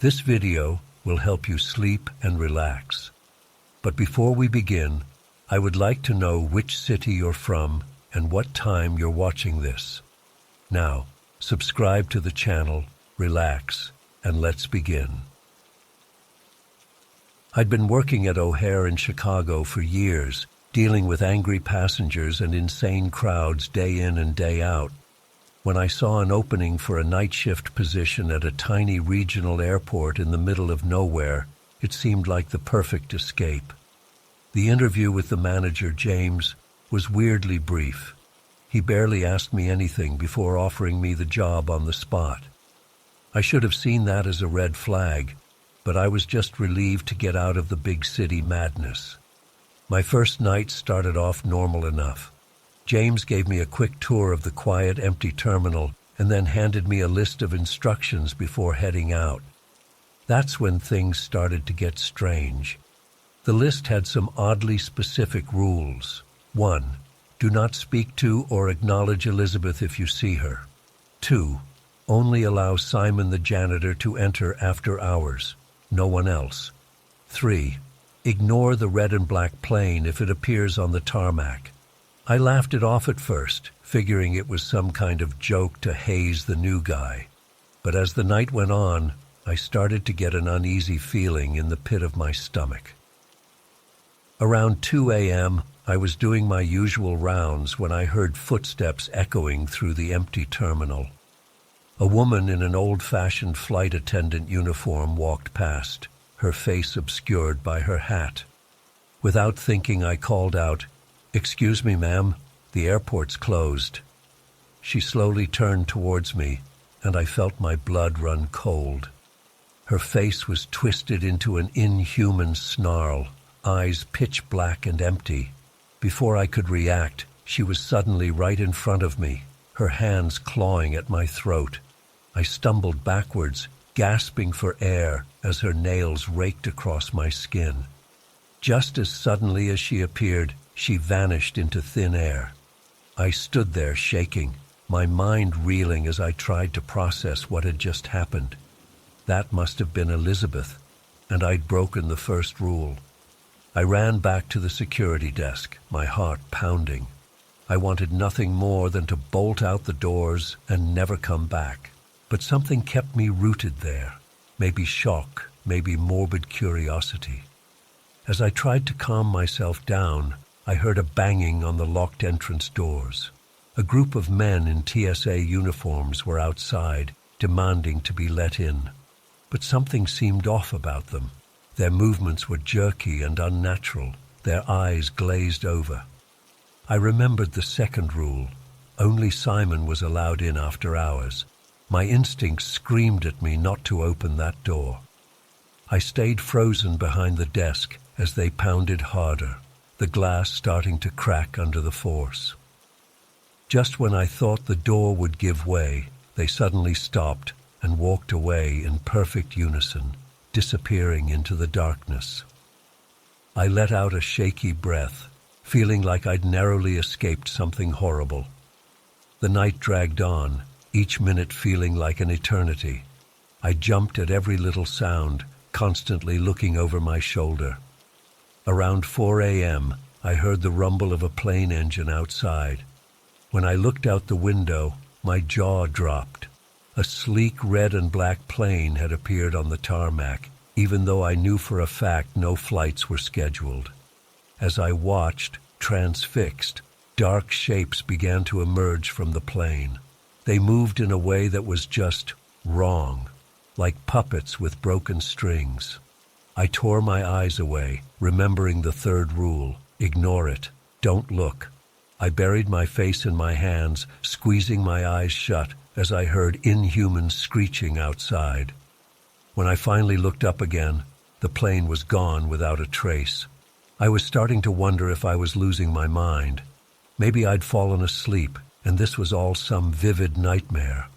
This video will help you sleep and relax. But before we begin, I would like to know which city you're from and what time you're watching this. Now, subscribe to the channel, relax, and let's begin. I'd been working at O'Hare in Chicago for years, dealing with angry passengers and insane crowds day in and day out. When I saw an opening for a night shift position at a tiny regional airport in the middle of nowhere, it seemed like the perfect escape. The interview with the manager, James, was weirdly brief. He barely asked me anything before offering me the job on the spot. I should have seen that as a red flag, but I was just relieved to get out of the big city madness. My first night started off normal enough. James gave me a quick tour of the quiet, empty terminal and then handed me a list of instructions before heading out. That's when things started to get strange. The list had some oddly specific rules. 1. Do not speak to or acknowledge Elizabeth if you see her. 2. Only allow Simon the janitor to enter after hours. No one else. 3. Ignore the red and black plane if it appears on the tarmac. I laughed it off at first, figuring it was some kind of joke to haze the new guy. But as the night went on, I started to get an uneasy feeling in the pit of my stomach. Around 2 a.m., I was doing my usual rounds when I heard footsteps echoing through the empty terminal. A woman in an old-fashioned flight attendant uniform walked past, her face obscured by her hat. Without thinking, I called out, "Excuse me, ma'am, the airport's closed." She slowly turned towards me, and I felt my blood run cold. Her face was twisted into an inhuman snarl, eyes pitch black and empty. Before I could react, she was suddenly right in front of me, her hands clawing at my throat. I stumbled backwards, gasping for air as her nails raked across my skin. Just as suddenly as she appeared, she vanished into thin air. I stood there shaking, my mind reeling as I tried to process what had just happened. That must have been Elizabeth, and I'd broken the first rule. I ran back to the security desk, my heart pounding. I wanted nothing more than to bolt out the doors and never come back. But something kept me rooted there. Maybe shock, maybe morbid curiosity. As I tried to calm myself down, I heard a banging on the locked entrance doors. A group of men in TSA uniforms were outside, demanding to be let in. But something seemed off about them. Their movements were jerky and unnatural, their eyes glazed over. I remembered the second rule. Only Simon was allowed in after hours. My instincts screamed at me not to open that door. I stayed frozen behind the desk as they pounded harder, the glass starting to crack under the force. Just when I thought the door would give way, they suddenly stopped and walked away in perfect unison, disappearing into the darkness. I let out a shaky breath, feeling like I'd narrowly escaped something horrible. The night dragged on, each minute feeling like an eternity. I jumped at every little sound, constantly looking over my shoulder. Around 4 a.m., I heard the rumble of a plane engine outside. When I looked out the window, my jaw dropped. A sleek red and black plane had appeared on the tarmac, even though I knew for a fact no flights were scheduled. As I watched, transfixed, dark shapes began to emerge from the plane. They moved in a way that was just wrong, like puppets with broken strings. I tore my eyes away, remembering the third rule: ignore it, don't look. I buried my face in my hands, squeezing my eyes shut as I heard inhuman screeching outside. When I finally looked up again, the plane was gone without a trace. I was starting to wonder if I was losing my mind. Maybe I'd fallen asleep, and this was all some vivid nightmare.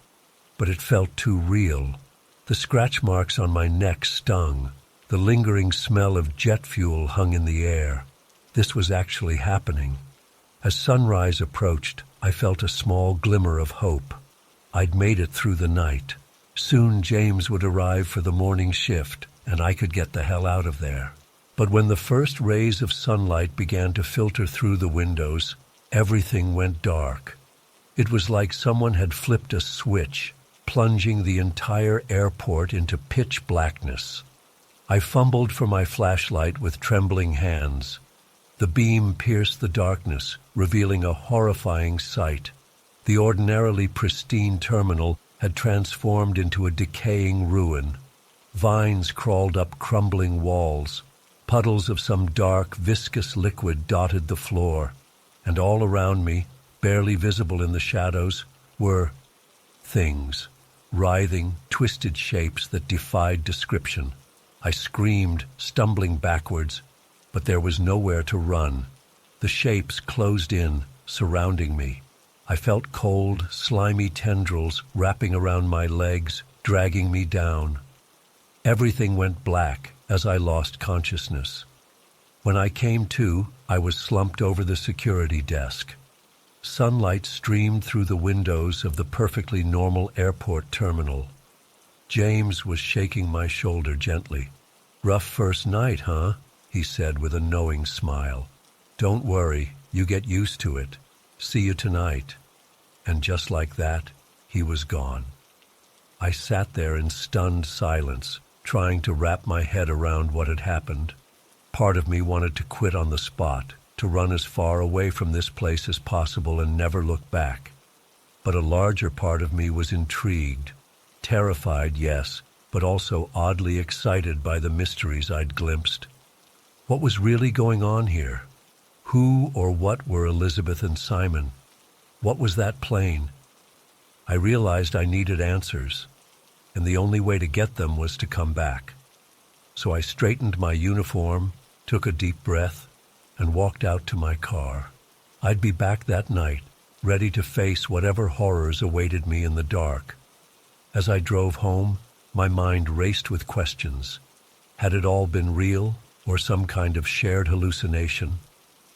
But it felt too real. The scratch marks on my neck stung. The lingering smell of jet fuel hung in the air. This was actually happening. As sunrise approached, I felt a small glimmer of hope. I'd made it through the night. Soon James would arrive for the morning shift, and I could get the hell out of there. But when the first rays of sunlight began to filter through the windows, everything went dark. It was like someone had flipped a switch, plunging the entire airport into pitch blackness. I fumbled for my flashlight with trembling hands. The beam pierced the darkness, revealing a horrifying sight. The ordinarily pristine terminal had transformed into a decaying ruin. Vines crawled up crumbling walls. Puddles of some dark, viscous liquid dotted the floor, and all around me, barely visible in the shadows, were things, writhing, twisted shapes that defied description. I screamed, stumbling backwards, but there was nowhere to run. The shapes closed in, surrounding me. I felt cold, slimy tendrils wrapping around my legs, dragging me down. Everything went black as I lost consciousness. When I came to, I was slumped over the security desk. Sunlight streamed through the windows of the perfectly normal airport terminal. James was shaking my shoulder gently. "Rough first night, huh?" he said with a knowing smile. "Don't worry, you get used to it. See you tonight." And just like that, he was gone. I sat there in stunned silence, trying to wrap my head around what had happened. Part of me wanted to quit on the spot, to run as far away from this place as possible and never look back. But a larger part of me was intrigued, terrified, yes, but also oddly excited by the mysteries I'd glimpsed. What was really going on here? Who or what were Elizabeth and Simon? What was that plane? I realized I needed answers, and the only way to get them was to come back. So I straightened my uniform, took a deep breath, and walked out to my car. I'd be back that night, ready to face whatever horrors awaited me in the dark. As I drove home, my mind raced with questions. Had it all been real, or some kind of shared hallucination?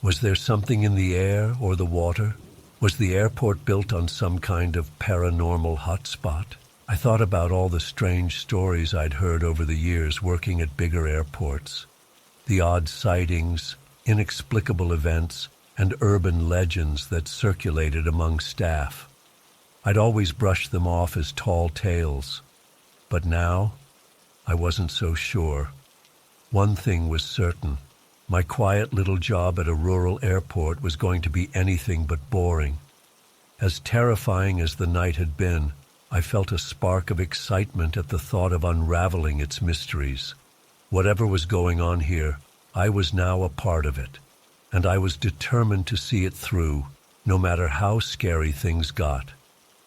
Was there something in the air or the water? Was the airport built on some kind of paranormal hotspot? I thought about all the strange stories I'd heard over the years working at bigger airports. The odd sightings, inexplicable events, and urban legends that circulated among staff. I'd always brushed them off as tall tales. But now, I wasn't so sure. One thing was certain. My quiet little job at a rural airport was going to be anything but boring. As terrifying as the night had been, I felt a spark of excitement at the thought of unraveling its mysteries. Whatever was going on here, I was now a part of it, and I was determined to see it through, no matter how scary things got.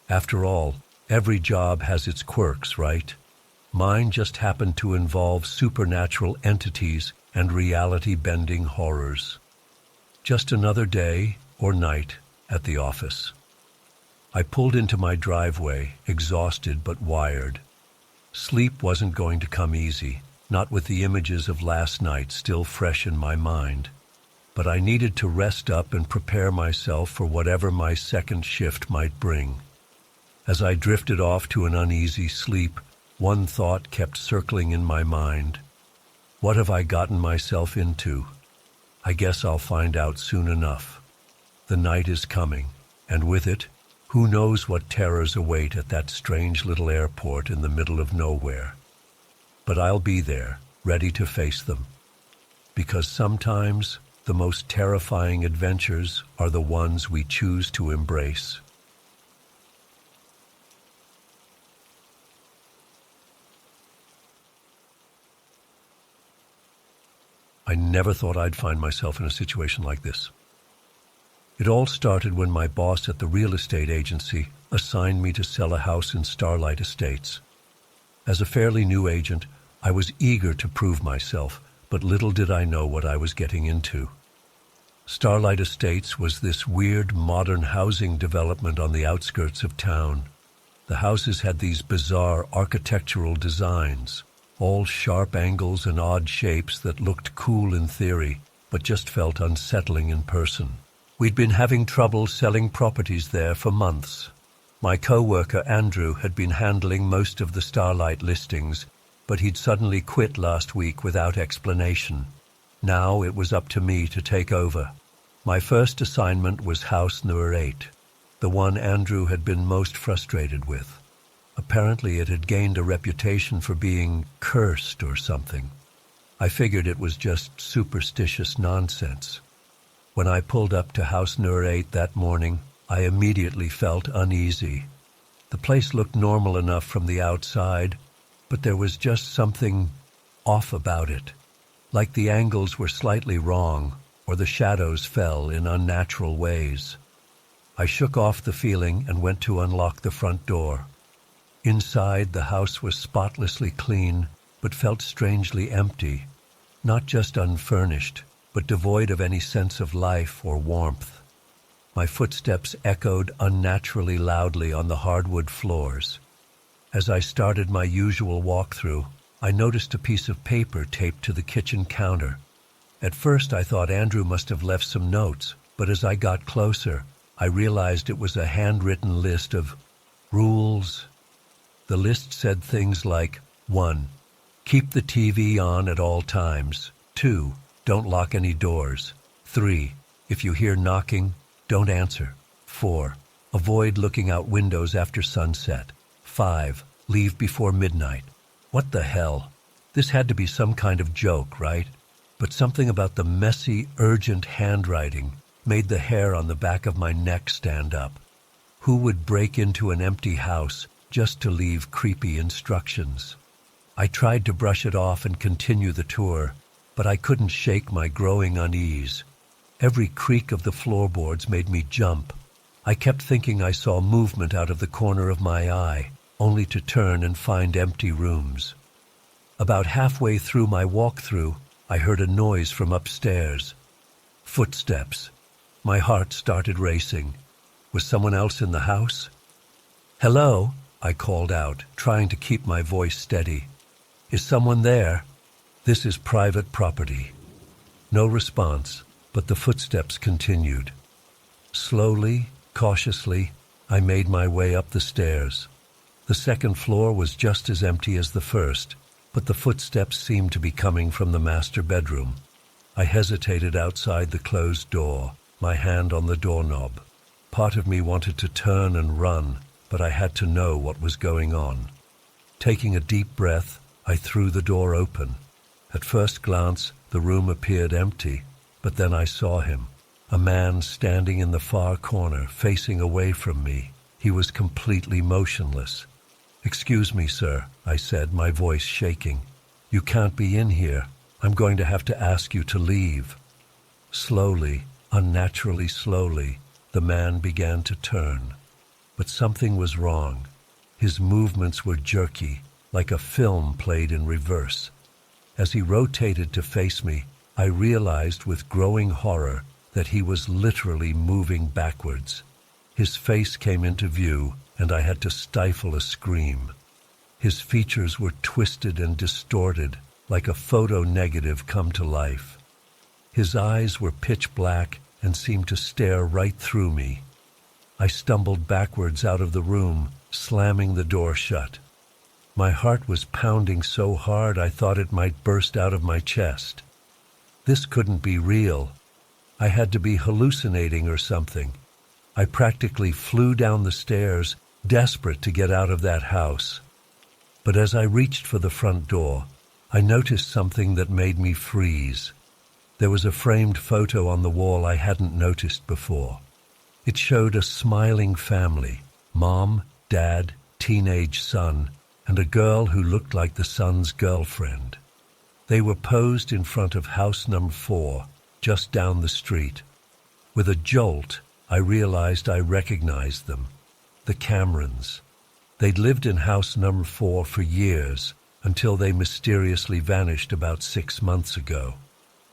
After all, every job has its quirks, right? Mine just happened to involve supernatural entities and reality-bending horrors. Just another day, or night, at the office. I pulled into my driveway, exhausted but wired. Sleep wasn't going to come easy, not with the images of last night still fresh in my mind. But I needed to rest up and prepare myself for whatever my second shift might bring. As I drifted off to an uneasy sleep, one thought kept circling in my mind. What have I gotten myself into? I guess I'll find out soon enough. The night is coming, and with it, who knows what terrors await at that strange little airport in the middle of nowhere. But I'll be there, ready to face them. Because sometimes, the most terrifying adventures are the ones we choose to embrace. I never thought I'd find myself in a situation like this. It all started when my boss at the real estate agency assigned me to sell a house in Starlight Estates. As a fairly new agent, I was eager to prove myself, but little did I know what I was getting into. Starlight Estates was this weird modern housing development on the outskirts of town. The houses had these bizarre architectural designs, all sharp angles and odd shapes that looked cool in theory, but just felt unsettling in person. We'd been having trouble selling properties there for months. My co-worker Andrew had been handling most of the Starlight listings, but he'd suddenly quit last week without explanation. Now it was up to me to take over. My first assignment was house number 8, the one Andrew had been most frustrated with. Apparently it had gained a reputation for being cursed or something. I figured it was just superstitious nonsense. When I pulled up to house number 8 that morning, I immediately felt uneasy. The place looked normal enough from the outside, but there was just something off about it. Like the angles were slightly wrong, or the shadows fell in unnatural ways. I shook off the feeling and went to unlock the front door. Inside, the house was spotlessly clean, but felt strangely empty. Not just unfurnished, but devoid of any sense of life or warmth. My footsteps echoed unnaturally loudly on the hardwood floors. As I started my usual walkthrough, I noticed a piece of paper taped to the kitchen counter. At first I thought Andrew must have left some notes, but as I got closer, I realized it was a handwritten list of rules. The list said things like 1. Keep the TV on at all times. 2. Don't lock any doors. 3. If you hear knocking, don't answer. 4. Avoid looking out windows after sunset. 5. Leave before midnight. What the hell? This had to be some kind of joke, right? But something about the messy, urgent handwriting made the hair on the back of my neck stand up. Who would break into an empty house just to leave creepy instructions? I tried to brush it off and continue the tour, but I couldn't shake my growing unease. Every creak of the floorboards made me jump. I kept thinking I saw movement out of the corner of my eye, only to turn and find empty rooms. About halfway through my walkthrough, I heard a noise from upstairs. Footsteps. My heart started racing. Was someone else in the house? "Hello?" I called out, trying to keep my voice steady. "Is someone there? This is private property." No response, but the footsteps continued. Slowly, cautiously, I made my way up the stairs. The second floor was just as empty as the first, but the footsteps seemed to be coming from the master bedroom. I hesitated outside the closed door, my hand on the doorknob. Part of me wanted to turn and run, but I had to know what was going on. Taking a deep breath, I threw the door open. At first glance, the room appeared empty, but then I saw him. A man standing in the far corner, facing away from me. He was completely motionless. "Excuse me, sir," I said, my voice shaking. "You can't be in here. I'm going to have to ask you to leave." Slowly, unnaturally slowly, the man began to turn. But something was wrong. His movements were jerky, like a film played in reverse. As he rotated to face me, I realized with growing horror that he was literally moving backwards. His face came into view, and I had to stifle a scream. His features were twisted and distorted, like a photo negative come to life. His eyes were pitch black and seemed to stare right through me. I stumbled backwards out of the room, slamming the door shut. My heart was pounding so hard I thought it might burst out of my chest. This couldn't be real. I had to be hallucinating or something. I practically flew down the stairs, desperate to get out of that house. But as I reached for the front door, I noticed something that made me freeze. There was a framed photo on the wall I hadn't noticed before. It showed a smiling family, mom, dad, teenage son, and a girl who looked like the son's girlfriend. They were posed in front of house number 4, just down the street. With a jolt, I realized I recognized them. The Camerons. They'd lived in house number 4 for years, until they mysteriously vanished about 6 months ago.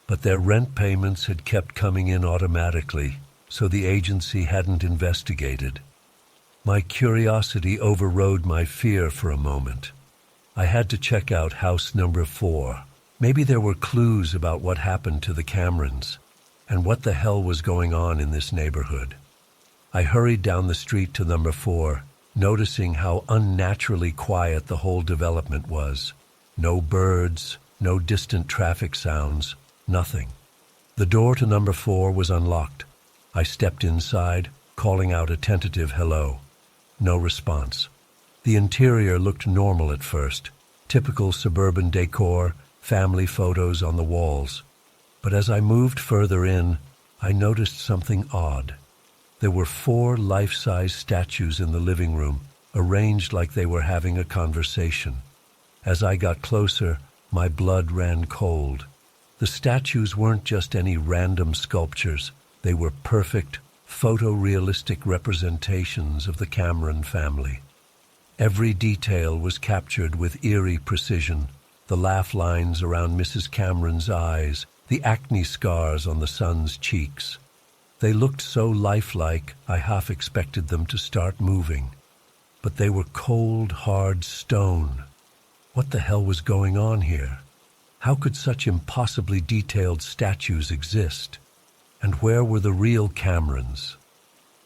But their rent payments had kept coming in automatically, so the agency hadn't investigated. My curiosity overrode my fear for a moment. I had to check out house number 4. Maybe there were clues about what happened to the Camerons, and what the hell was going on in this neighborhood. I hurried down the street to number 4, noticing how unnaturally quiet the whole development was. No birds, no distant traffic sounds, nothing. The door to number 4 was unlocked. I stepped inside, calling out a tentative hello. No response. The interior looked normal at first, typical suburban decor, family photos on the walls. But as I moved further in, I noticed something odd. There were 4 life-size statues in the living room, arranged like they were having a conversation. As I got closer, my blood ran cold. The statues weren't just any random sculptures. They were perfect, photorealistic representations of the Cameron family. Every detail was captured with eerie precision. The laugh lines around Mrs. Cameron's eyes, the acne scars on the son's cheeks. They looked so lifelike, I half expected them to start moving. But they were cold, hard stone. What the hell was going on here? How could such impossibly detailed statues exist? And where were the real Camerons?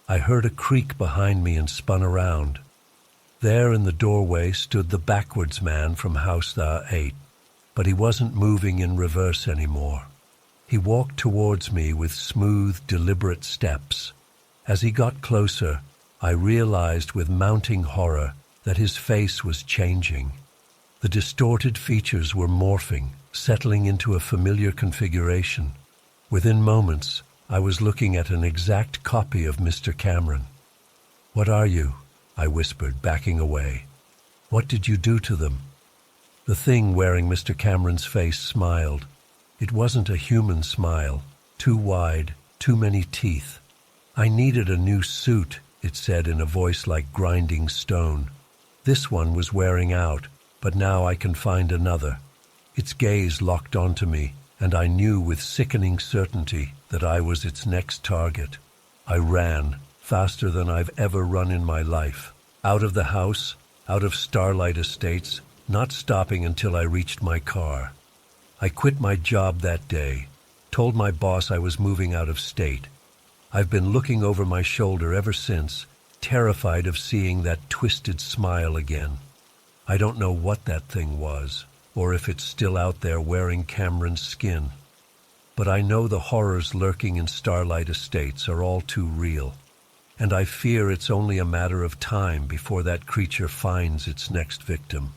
I heard a creak behind me and spun around. There in the doorway stood the backwards man from House 8, but he wasn't moving in reverse anymore. He walked towards me with smooth, deliberate steps. As he got closer, I realized with mounting horror that his face was changing. The distorted features were morphing, settling into a familiar configuration. Within moments, I was looking at an exact copy of Mr. Cameron. "What are you?" I whispered, backing away. "What did you do to them?" The thing wearing Mr. Cameron's face smiled. It wasn't a human smile, too wide, too many teeth. "I needed a new suit," it said in a voice like grinding stone. "This one was wearing out, but now I can find another." Its gaze locked onto me, and I knew with sickening certainty that I was its next target. I ran, faster than I've ever run in my life. Out of the house, out of Starlight Estates, not stopping until I reached my car. I quit my job that day, told my boss I was moving out of state. I've been looking over my shoulder ever since, terrified of seeing that twisted smile again. I don't know what that thing was, or if it's still out there wearing Cameron's skin. But I know the horrors lurking in Starlight Estates are all too real, and I fear it's only a matter of time before that creature finds its next victim.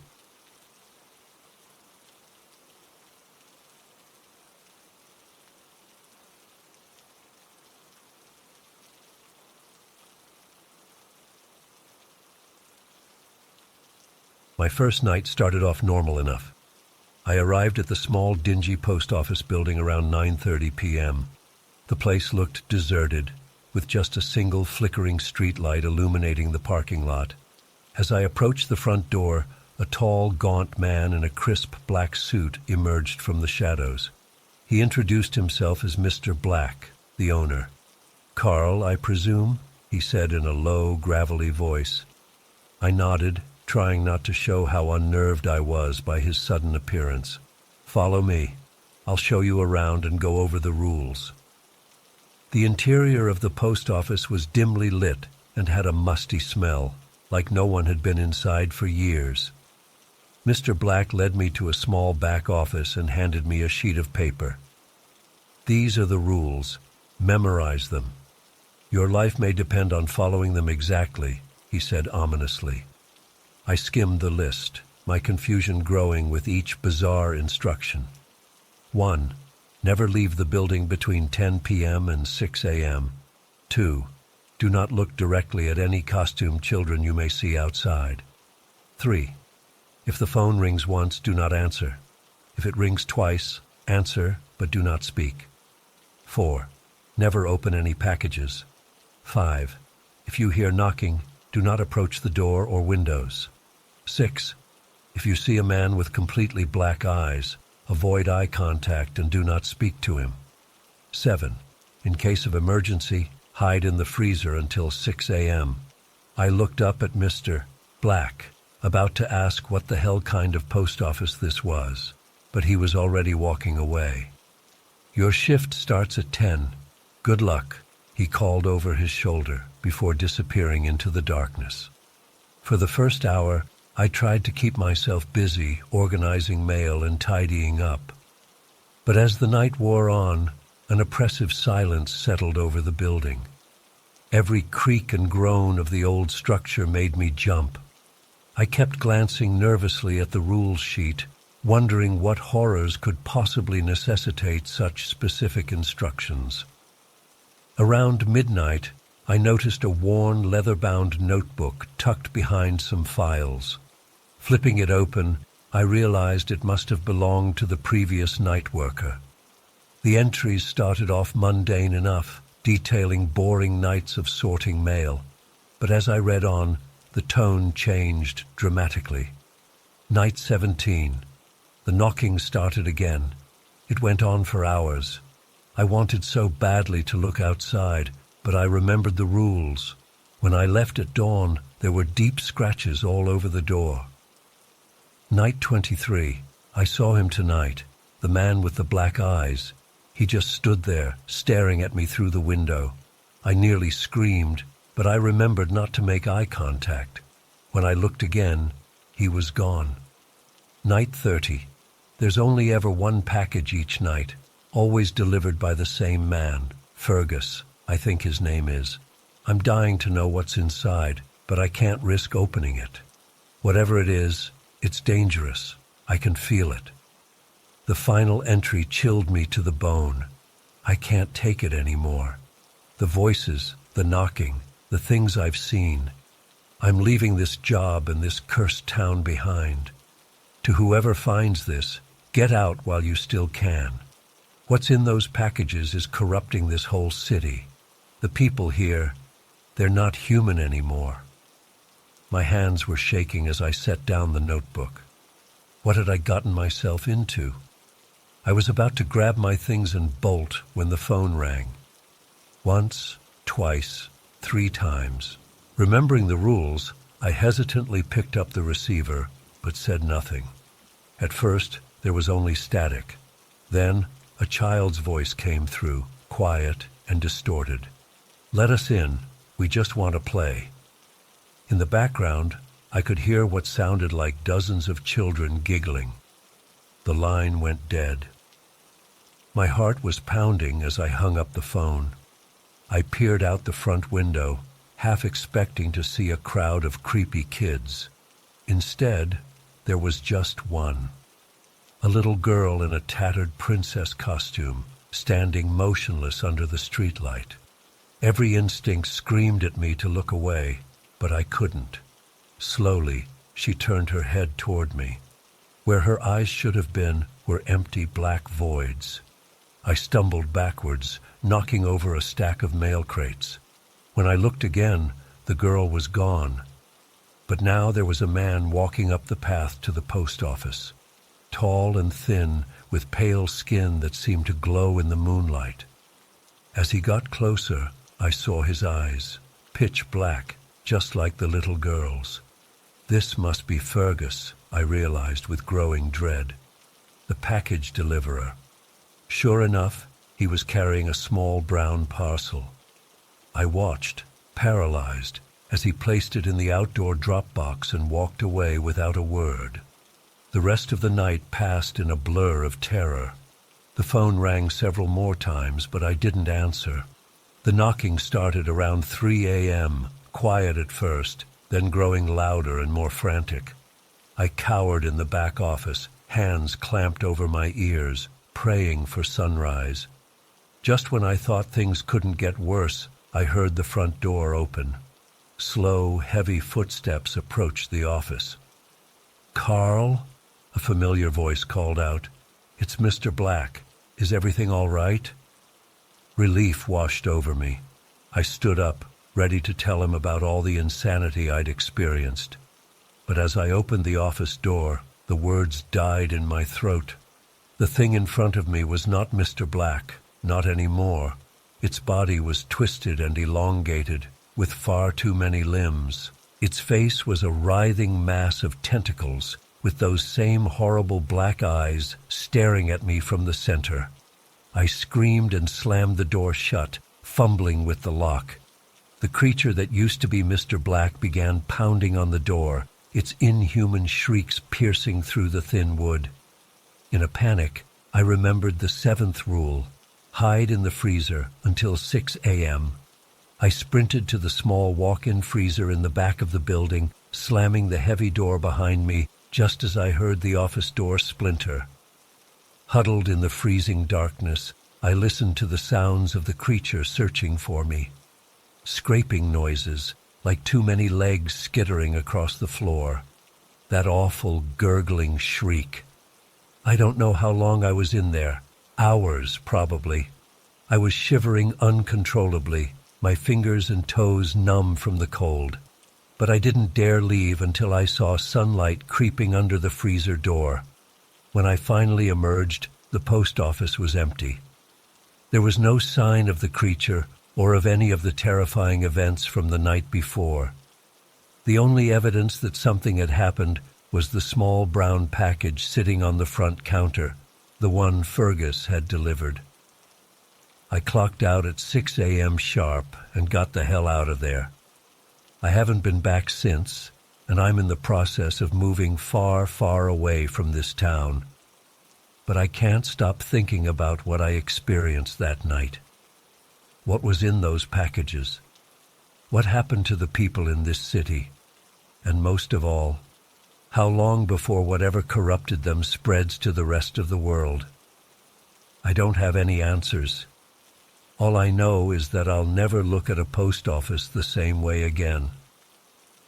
My first night started off normal enough. I arrived at the small, dingy post office building around 9:30 p.m. The place looked deserted, with just a single flickering streetlight illuminating the parking lot. As I approached the front door, a tall, gaunt man in a crisp black suit emerged from the shadows. He introduced himself as Mr. Black, the owner. "Carl, I presume?" he said in a low, gravelly voice. I nodded, trying not to show how unnerved I was by his sudden appearance. "Follow me. I'll show you around and go over the rules." The interior of the post office was dimly lit and had a musty smell, like no one had been inside for years. Mr. Black led me to a small back office and handed me a sheet of paper. "These are the rules. Memorize them. Your life may depend on following them exactly," he said ominously. I skimmed the list, my confusion growing with each bizarre instruction. 1. Never leave the building between 10 p.m. and 6 a.m. 2. Do not look directly at any costumed children you may see outside. 3. If the phone rings once, do not answer. If it rings twice, answer, but do not speak. 4. Never open any packages. 5. If you hear knocking, do not approach the door or windows. 6. If you see a man with completely black eyes, avoid eye contact and do not speak to him. 7. In case of emergency, hide in the freezer until 6 a.m. I looked up at Mr. Black, about to ask what the hell kind of post office this was, but he was already walking away. "Your shift starts at 10. Good luck," he called over his shoulder before disappearing into the darkness. For the first hour, I tried to keep myself busy, organizing mail and tidying up. But as the night wore on, an oppressive silence settled over the building. Every creak and groan of the old structure made me jump. I kept glancing nervously at the rules sheet, wondering what horrors could possibly necessitate such specific instructions. Around midnight, I noticed a worn, leather-bound notebook tucked behind some files. Flipping it open, I realized it must have belonged to the previous night worker. The entries started off mundane enough, detailing boring nights of sorting mail, but as I read on, the tone changed dramatically. Night 17. The knocking started again. It went on for hours. I wanted so badly to look outside, but I remembered the rules. When I left at dawn, there were deep scratches all over the door. Night 23. I saw him tonight, the man with the black eyes. He just stood there, staring at me through the window. I nearly screamed, but I remembered not to make eye contact. When I looked again, he was gone. Night 30. There's only ever one package each night, always delivered by the same man, Fergus, I think his name is. I'm dying to know what's inside, but I can't risk opening it. Whatever it is, it's dangerous. I can feel it. The final entry chilled me to the bone. I can't take it anymore. The voices, the knocking, the things I've seen. I'm leaving this job and this cursed town behind. To whoever finds this, get out while you still can. What's in those packages is corrupting this whole city. The people here, they're not human anymore. My hands were shaking as I set down the notebook. What had I gotten myself into? I was about to grab my things and bolt when the phone rang. Once, twice, 3 times. Remembering the rules, I hesitantly picked up the receiver, but said nothing. At first, there was only static. Then, a child's voice came through, quiet and distorted. "Let us in. We just want to play." In the background, I could hear what sounded like dozens of children giggling. The line went dead. My heart was pounding as I hung up the phone. I peered out the front window, half expecting to see a crowd of creepy kids. Instead, there was just one. A little girl in a tattered princess costume, standing motionless under the streetlight. Every instinct screamed at me to look away, but I couldn't. Slowly, she turned her head toward me. Where her eyes should have been were empty black voids. I stumbled backwards, knocking over a stack of mail crates. When I looked again, the girl was gone. But now there was a man walking up the path to the post office. Tall and thin, with pale skin that seemed to glow in the moonlight. As he got closer, I saw his eyes, pitch black, just like the little girl's. This must be Fergus, I realized with growing dread. The package deliverer. Sure enough, he was carrying a small brown parcel. I watched, paralyzed, as he placed it in the outdoor drop box and walked away without a word. The rest of the night passed in a blur of terror. The phone rang several more times, but I didn't answer. The knocking started around 3 a.m., quiet at first, then growing louder and more frantic. I cowered in the back office, hands clamped over my ears, praying for sunrise. Just when I thought things couldn't get worse, I heard the front door open. Slow, heavy footsteps approached the office. "Carl?" a familiar voice called out. "It's Mr. Black. Is everything all right?" Relief washed over me. I stood up, ready to tell him about all the insanity I'd experienced. But as I opened the office door, the words died in my throat. The thing in front of me was not Mr. Black, not anymore. Its body was twisted and elongated, with far too many limbs. Its face was a writhing mass of tentacles, with those same horrible black eyes staring at me from the center. I screamed and slammed the door shut, fumbling with the lock. The The creature that used to be Mr. Black began pounding on the door, its inhuman shrieks piercing through the thin wood. In a panic, I remembered the 7th rule: hide in the freezer until 6 a.m. I sprinted to the small walk-in freezer in the back of the building, slamming the heavy door behind me just as I heard the office door splinter. Huddled in the freezing darkness, I listened to the sounds of the creature searching for me. Scraping noises, like too many legs skittering across the floor. That awful gurgling shriek. I don't know how long I was in there. Hours, probably. I was shivering uncontrollably, my fingers and toes numb from the cold. But I didn't dare leave until I saw sunlight creeping under the freezer door. When I finally emerged, the post office was empty. There was no sign of the creature or of any of the terrifying events from the night before. The only evidence that something had happened was the small brown package sitting on the front counter, the one Fergus had delivered. I clocked out at 6 a.m. sharp and got the hell out of there. I haven't been back since, and I'm in the process of moving far, far away from this town. But I can't stop thinking about what I experienced that night. What was in those packages? What happened to the people in this city? And most of all, how long before whatever corrupted them spreads to the rest of the world? I don't have any answers. All I know is that I'll never look at a post office the same way again.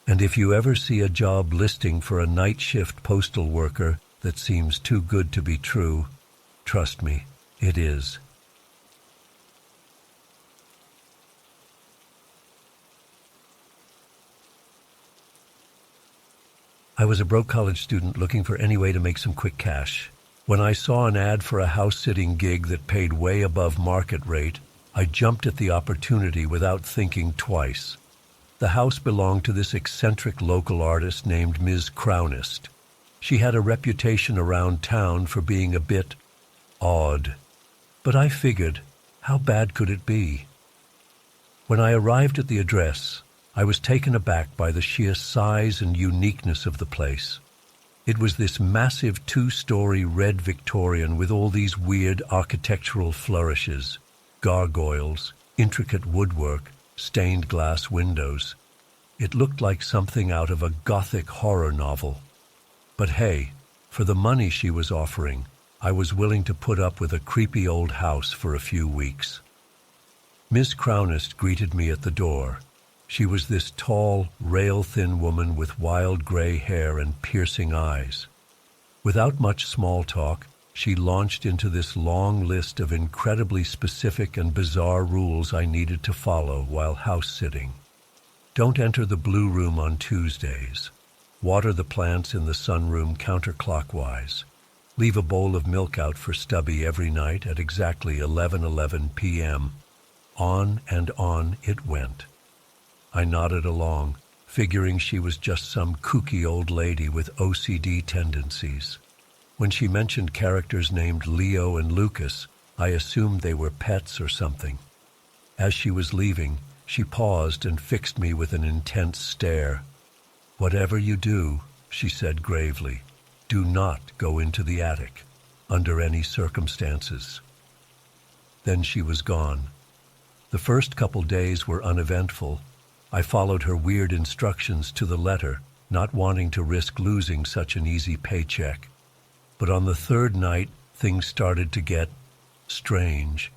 And if you ever see a job listing for a night shift postal worker that seems too good to be true, trust me, it is. I was a broke college student looking for any way to make some quick cash. When I saw an ad for a house-sitting gig that paid way above market rate, I jumped at the opportunity without thinking twice. The house belonged to this eccentric local artist named Ms. Crownist. She had a reputation around town for being a bit odd. But I figured, how bad could it be? When I arrived at the address, I was taken aback by the sheer size and uniqueness of the place. It was this massive 2-story red Victorian with all these weird architectural flourishes, gargoyles, intricate woodwork, stained glass windows. It looked like something out of a gothic horror novel. But hey, for the money she was offering, I was willing to put up with a creepy old house for a few weeks. Miss Crownist greeted me at the door. She was this tall, rail-thin woman with wild gray hair and piercing eyes. Without much small talk, she launched into this long list of incredibly specific and bizarre rules I needed to follow while house-sitting. Don't enter the blue room on Tuesdays. Water the plants in the sunroom counterclockwise. Leave a bowl of milk out for Stubby every night at exactly 11:11 p.m. On and on it went. I nodded along, figuring she was just some kooky old lady with OCD tendencies. When she mentioned characters named Leo and Lucas, I assumed they were pets or something. As she was leaving, she paused and fixed me with an intense stare. "Whatever you do," she said gravely, "do not go into the attic, under any circumstances." Then she was gone. The first couple days were uneventful. I followed her weird instructions to the letter, not wanting to risk losing such an easy paycheck. But on the third night, things started to get strange.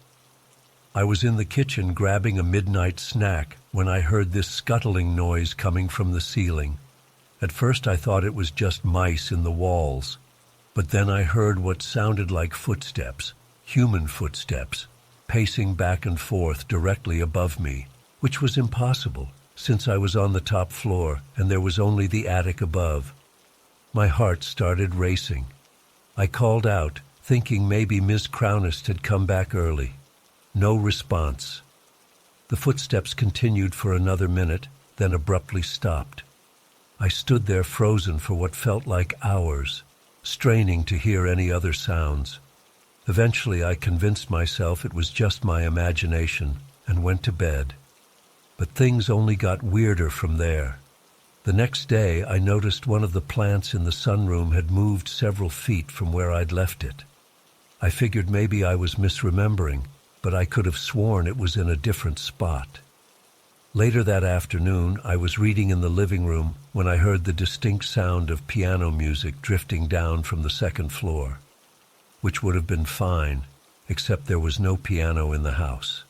I was in the kitchen grabbing a midnight snack when I heard this scuttling noise coming from the ceiling. At first I thought it was just mice in the walls, but then I heard what sounded like footsteps, human footsteps, pacing back and forth directly above me, which was impossible, since I was on the top floor and there was only the attic above. My heart started racing. I called out, thinking maybe Miss Crownist had come back early. No response. The footsteps continued for another minute, then abruptly stopped. I stood there frozen for what felt like hours, straining to hear any other sounds. Eventually I convinced myself it was just my imagination and went to bed. But things only got weirder from there. The next day, I noticed one of the plants in the sunroom had moved several feet from where I'd left it. I figured maybe I was misremembering, but I could have sworn it was in a different spot. Later that afternoon, I was reading in the living room when I heard the distinct sound of piano music drifting down from the second floor, which would have been fine, except there was no piano in the house.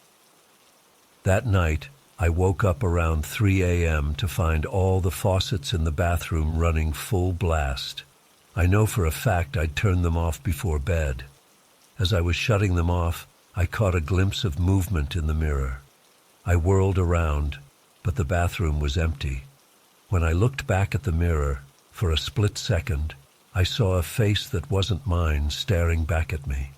That night, I woke up around 3 a.m. to find all the faucets in the bathroom running full blast. I know for a fact I'd turned them off before bed. As I was shutting them off, I caught a glimpse of movement in the mirror. I whirled around, but the bathroom was empty. When I looked back at the mirror, for a split second, I saw a face that wasn't mine staring back at me.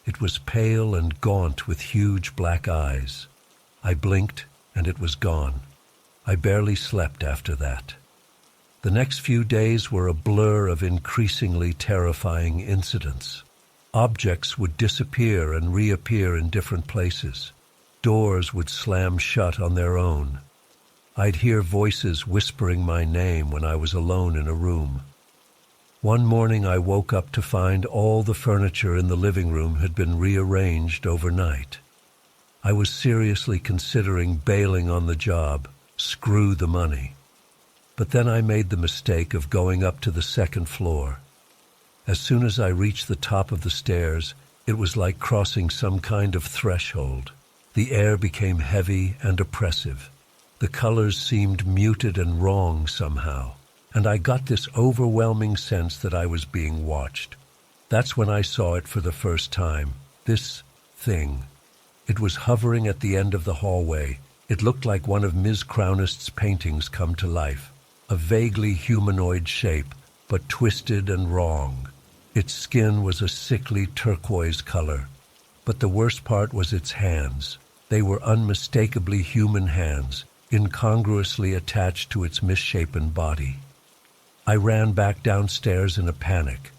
It was pale and gaunt with huge black eyes. I blinked, and it was gone. I barely slept after that. The next few days were a blur of increasingly terrifying incidents. Objects would disappear and reappear in different places. Doors would slam shut on their own. I'd hear voices whispering my name when I was alone in a room. One morning I woke up to find all the furniture in the living room had been rearranged overnight. I was seriously considering bailing on the job, screw the money. But then I made the mistake of going up to the second floor. As soon as I reached the top of the stairs, it was like crossing some kind of threshold. The air became heavy and oppressive. The colors seemed muted and wrong somehow, and I got this overwhelming sense that I was being watched. That's when I saw it for the first time, this thing. It was hovering at the end of the hallway. It looked like one of Ms. Crownist's paintings come to life, a vaguely humanoid shape, but twisted and wrong. Its skin was a sickly turquoise color, but the worst part was its hands. They were unmistakably human hands, incongruously attached to its misshapen body. I ran back downstairs in a panic,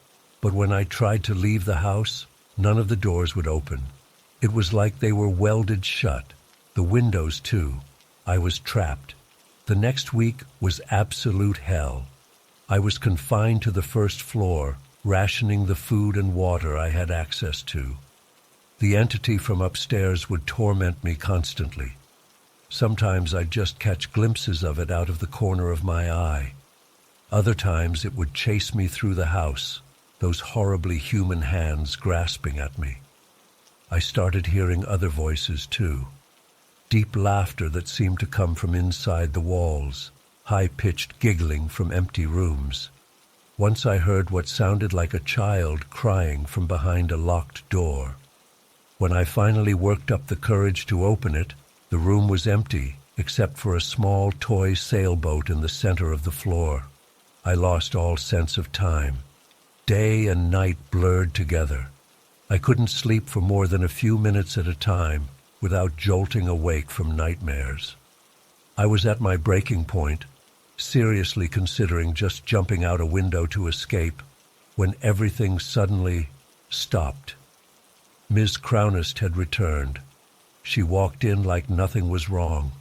but when I tried to leave the house, none of the doors would open. It was like they were welded shut, the windows too. I was trapped. The next week was absolute hell. I was confined to the first floor, rationing the food and water I had access to. The entity from upstairs would torment me constantly. Sometimes I'd just catch glimpses of it out of the corner of my eye. Other times it would chase me through the house, those horribly human hands grasping at me. I started hearing other voices too. Deep laughter that seemed to come from inside the walls, high-pitched giggling from empty rooms. Once I heard what sounded like a child crying from behind a locked door. When I finally worked up the courage to open it, the room was empty, except for a small toy sailboat in the center of the floor. I lost all sense of time. Day and night blurred together. I couldn't sleep for more than a few minutes at a time without jolting awake from nightmares. I was at my breaking point, seriously considering just jumping out a window to escape, when everything suddenly stopped. Ms. Crownist had returned. She walked in like nothing was wrong,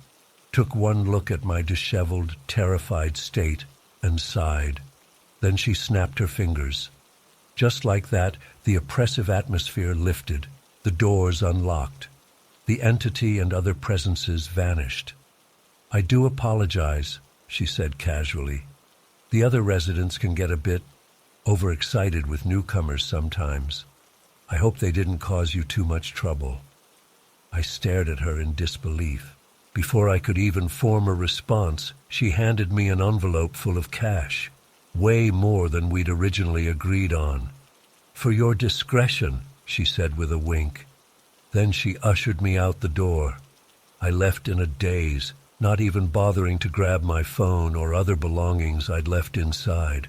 took one look at my disheveled, terrified state, and sighed. Then she snapped her fingers. Just like that, the oppressive atmosphere lifted, the doors unlocked. The entity and other presences vanished. "I do apologize," she said casually. "The other residents can get a bit overexcited with newcomers sometimes. I hope they didn't cause you too much trouble." I stared at her in disbelief. Before I could even form a response, she handed me an envelope full of cash, way more than we'd originally agreed on. "For your discretion," she said with a wink. Then she ushered me out the door. I left in a daze, not even bothering to grab my phone or other belongings I'd left inside.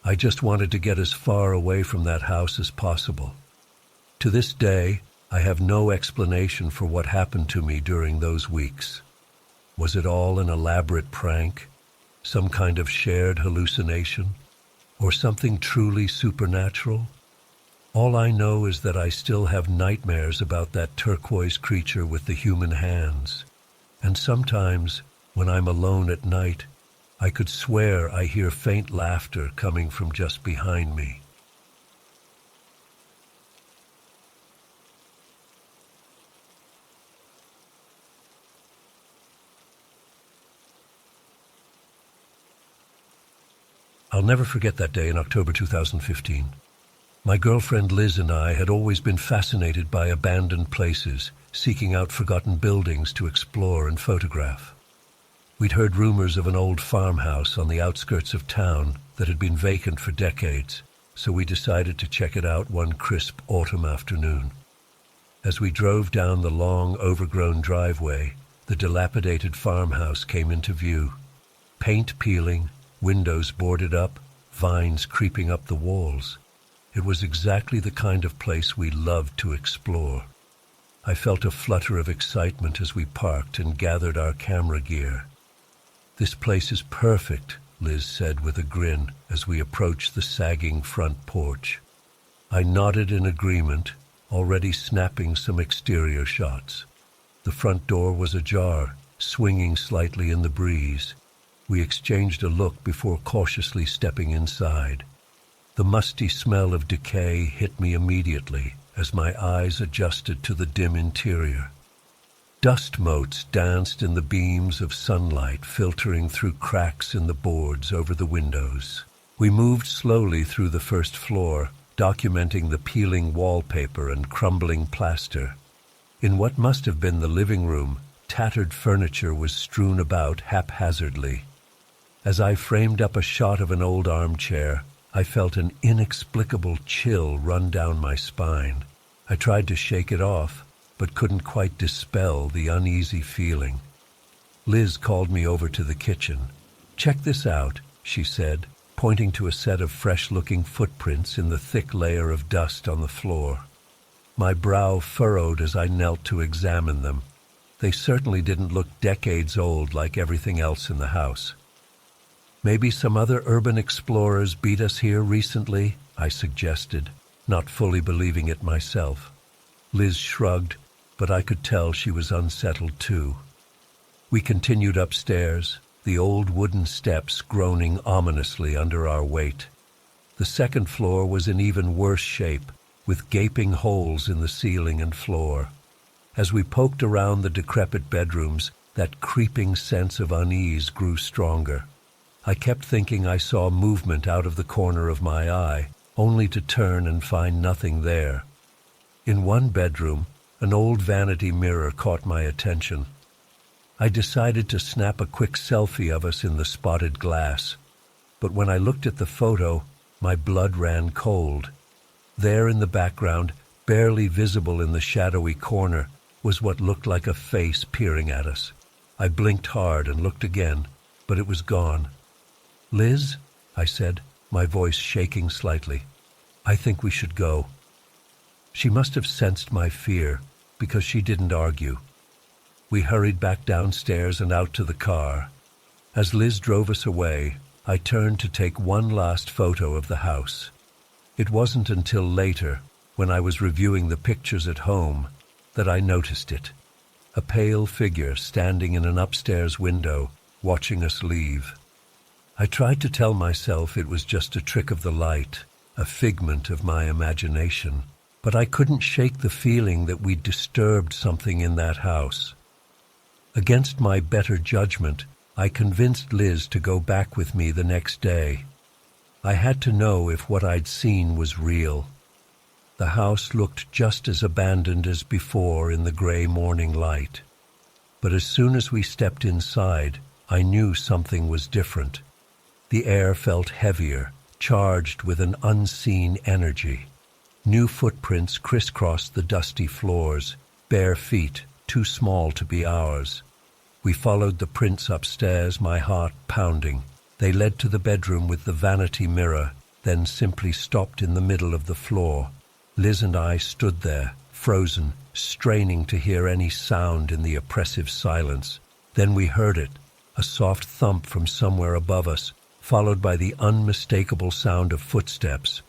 I just wanted to get as far away from that house as possible. To this day, I have no explanation for what happened to me during those weeks. Was it all an elaborate prank? Some kind of shared hallucination? Or something truly supernatural? All I know is that I still have nightmares about that turquoise creature with the human hands. And sometimes, when I'm alone at night, I could swear I hear faint laughter coming from just behind me. I'll never forget that day in October 2015. My girlfriend Liz and I had always been fascinated by abandoned places, seeking out forgotten buildings to explore and photograph. We'd heard rumors of an old farmhouse on the outskirts of town that had been vacant for decades, so we decided to check it out one crisp autumn afternoon. As we drove down the long, overgrown driveway, the dilapidated farmhouse came into view. Paint peeling, windows boarded up, vines creeping up the walls. It was exactly the kind of place we loved to explore. I felt a flutter of excitement as we parked and gathered our camera gear. "This place is perfect," Liz said with a grin as we approached the sagging front porch. I nodded in agreement, already snapping some exterior shots. The front door was ajar, swinging slightly in the breeze. We exchanged a look before cautiously stepping inside. The musty smell of decay hit me immediately as my eyes adjusted to the dim interior. Dust motes danced in the beams of sunlight filtering through cracks in the boards over the windows. We moved slowly through the first floor, documenting the peeling wallpaper and crumbling plaster. In what must have been the living room, tattered furniture was strewn about haphazardly. As I framed up a shot of an old armchair, I felt an inexplicable chill run down my spine. I tried to shake it off, but couldn't quite dispel the uneasy feeling. Liz called me over to the kitchen. "Check this out," she said, pointing to a set of fresh-looking footprints in the thick layer of dust on the floor. My brow furrowed as I knelt to examine them. They certainly didn't look decades old like everything else in the house. "Maybe some other urban explorers beat us here recently," I suggested, not fully believing it myself. Liz shrugged, but I could tell she was unsettled too. We continued upstairs, the old wooden steps groaning ominously under our weight. The second floor was in even worse shape, with gaping holes in the ceiling and floor. As we poked around the decrepit bedrooms, that creeping sense of unease grew stronger. I kept thinking I saw movement out of the corner of my eye, only to turn and find nothing there. In one bedroom, an old vanity mirror caught my attention. I decided to snap a quick selfie of us in the spotted glass, but when I looked at the photo, my blood ran cold. There in the background, barely visible in the shadowy corner, was what looked like a face peering at us. I blinked hard and looked again, but it was gone. "Liz," I said, my voice shaking slightly, "I think we should go." She must have sensed my fear, because she didn't argue. We hurried back downstairs and out to the car. As Liz drove us away, I turned to take one last photo of the house. It wasn't until later, when I was reviewing the pictures at home, that I noticed it. A pale figure standing in an upstairs window, watching us leave. I tried to tell myself it was just a trick of the light, a figment of my imagination, but I couldn't shake the feeling that we'd disturbed something in that house. Against my better judgment, I convinced Liz to go back with me the next day. I had to know if what I'd seen was real. The house looked just as abandoned as before in the gray morning light. But as soon as we stepped inside, I knew something was different. The air felt heavier, charged with an unseen energy. New footprints crisscrossed the dusty floors, bare feet, too small to be ours. We followed the prints upstairs, my heart pounding. They led to the bedroom with the vanity mirror, then simply stopped in the middle of the floor. Liz and I stood there, frozen, straining to hear any sound in the oppressive silence. Then we heard it, a soft thump from somewhere above us, followed by the unmistakable sound of footsteps.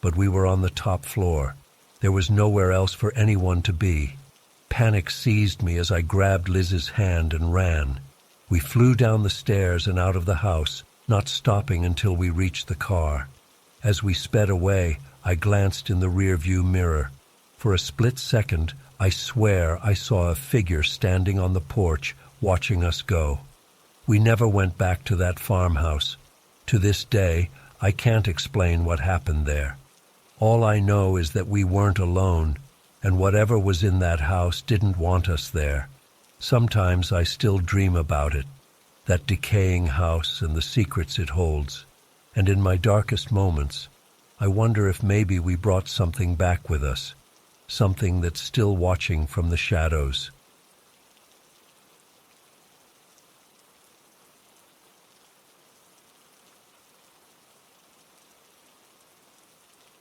But we were on the top floor. There was nowhere else for anyone to be. Panic seized me as I grabbed Liz's hand and ran. We flew down the stairs and out of the house, not stopping until we reached the car. As we sped away, I glanced in the rearview mirror. For a split second, I swear I saw a figure standing on the porch, watching us go. We never went back to that farmhouse. To this day, I can't explain what happened there. All I know is that we weren't alone, and whatever was in that house didn't want us there. Sometimes I still dream about it, that decaying house and the secrets it holds. And in my darkest moments, I wonder if maybe we brought something back with us, something that's still watching from the shadows.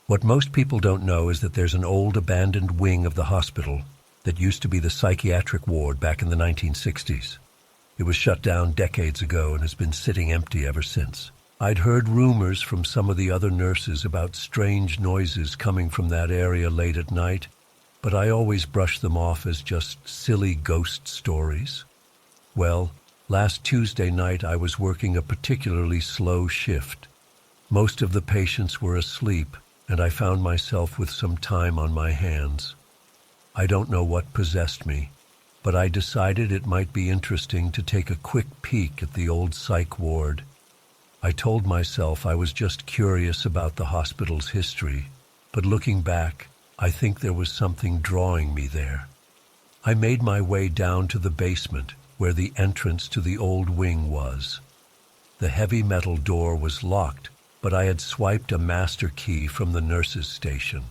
What most people don't know is that there's an old abandoned wing of the hospital that used to be the psychiatric ward back in the 1960s. It was shut down decades ago and has been sitting empty ever since. I'd heard rumors from some of the other nurses about strange noises coming from that area late at night, but I always brushed them off as just silly ghost stories. Well, last Tuesday night I was working a particularly slow shift. Most of the patients were asleep, and I found myself with some time on my hands. I don't know what possessed me, but I decided it might be interesting to take a quick peek at the old psych ward. I told myself I was just curious about the hospital's history, but looking back, I think there was something drawing me there. I made my way down to the basement, where the entrance to the old wing was. The heavy metal door was locked, but I had swiped a master key from the nurse's station.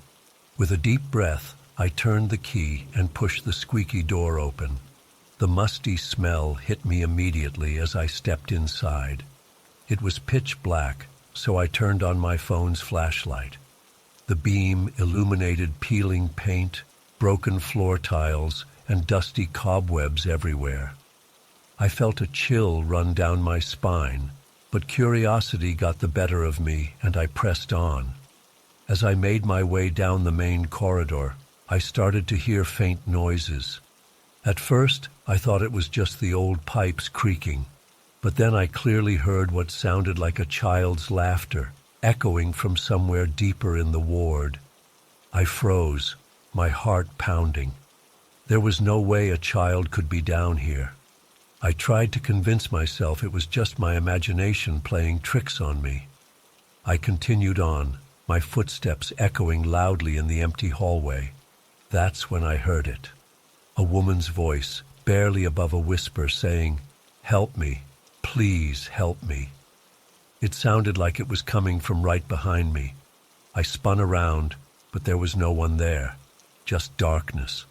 With a deep breath, I turned the key and pushed the squeaky door open. The musty smell hit me immediately as I stepped inside. It was pitch black, so I turned on my phone's flashlight. The beam illuminated peeling paint, broken floor tiles, and dusty cobwebs everywhere. I felt a chill run down my spine, but curiosity got the better of me, and I pressed on. As I made my way down the main corridor, I started to hear faint noises. At first, I thought it was just the old pipes creaking, but then I clearly heard what sounded like a child's laughter, echoing from somewhere deeper in the ward. I froze, my heart pounding. There was no way a child could be down here. I tried to convince myself it was just my imagination playing tricks on me. I continued on, my footsteps echoing loudly in the empty hallway. That's when I heard it. A woman's voice, barely above a whisper, saying, "Help me, please help me." It sounded like it was coming from right behind me. I spun around, but there was no one there, just darkness.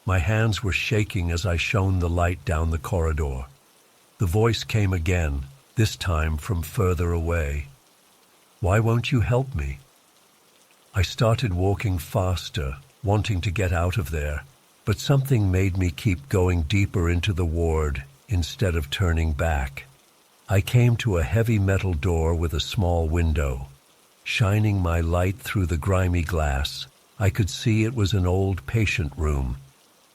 My hands were shaking as I shone the light down the corridor. The voice came again, this time from further away. "Why won't you help me?" I started walking faster, wanting to get out of there, but something made me keep going deeper into the ward instead of turning back. I came to a heavy metal door with a small window. Shining my light through the grimy glass, I could see it was an old patient room.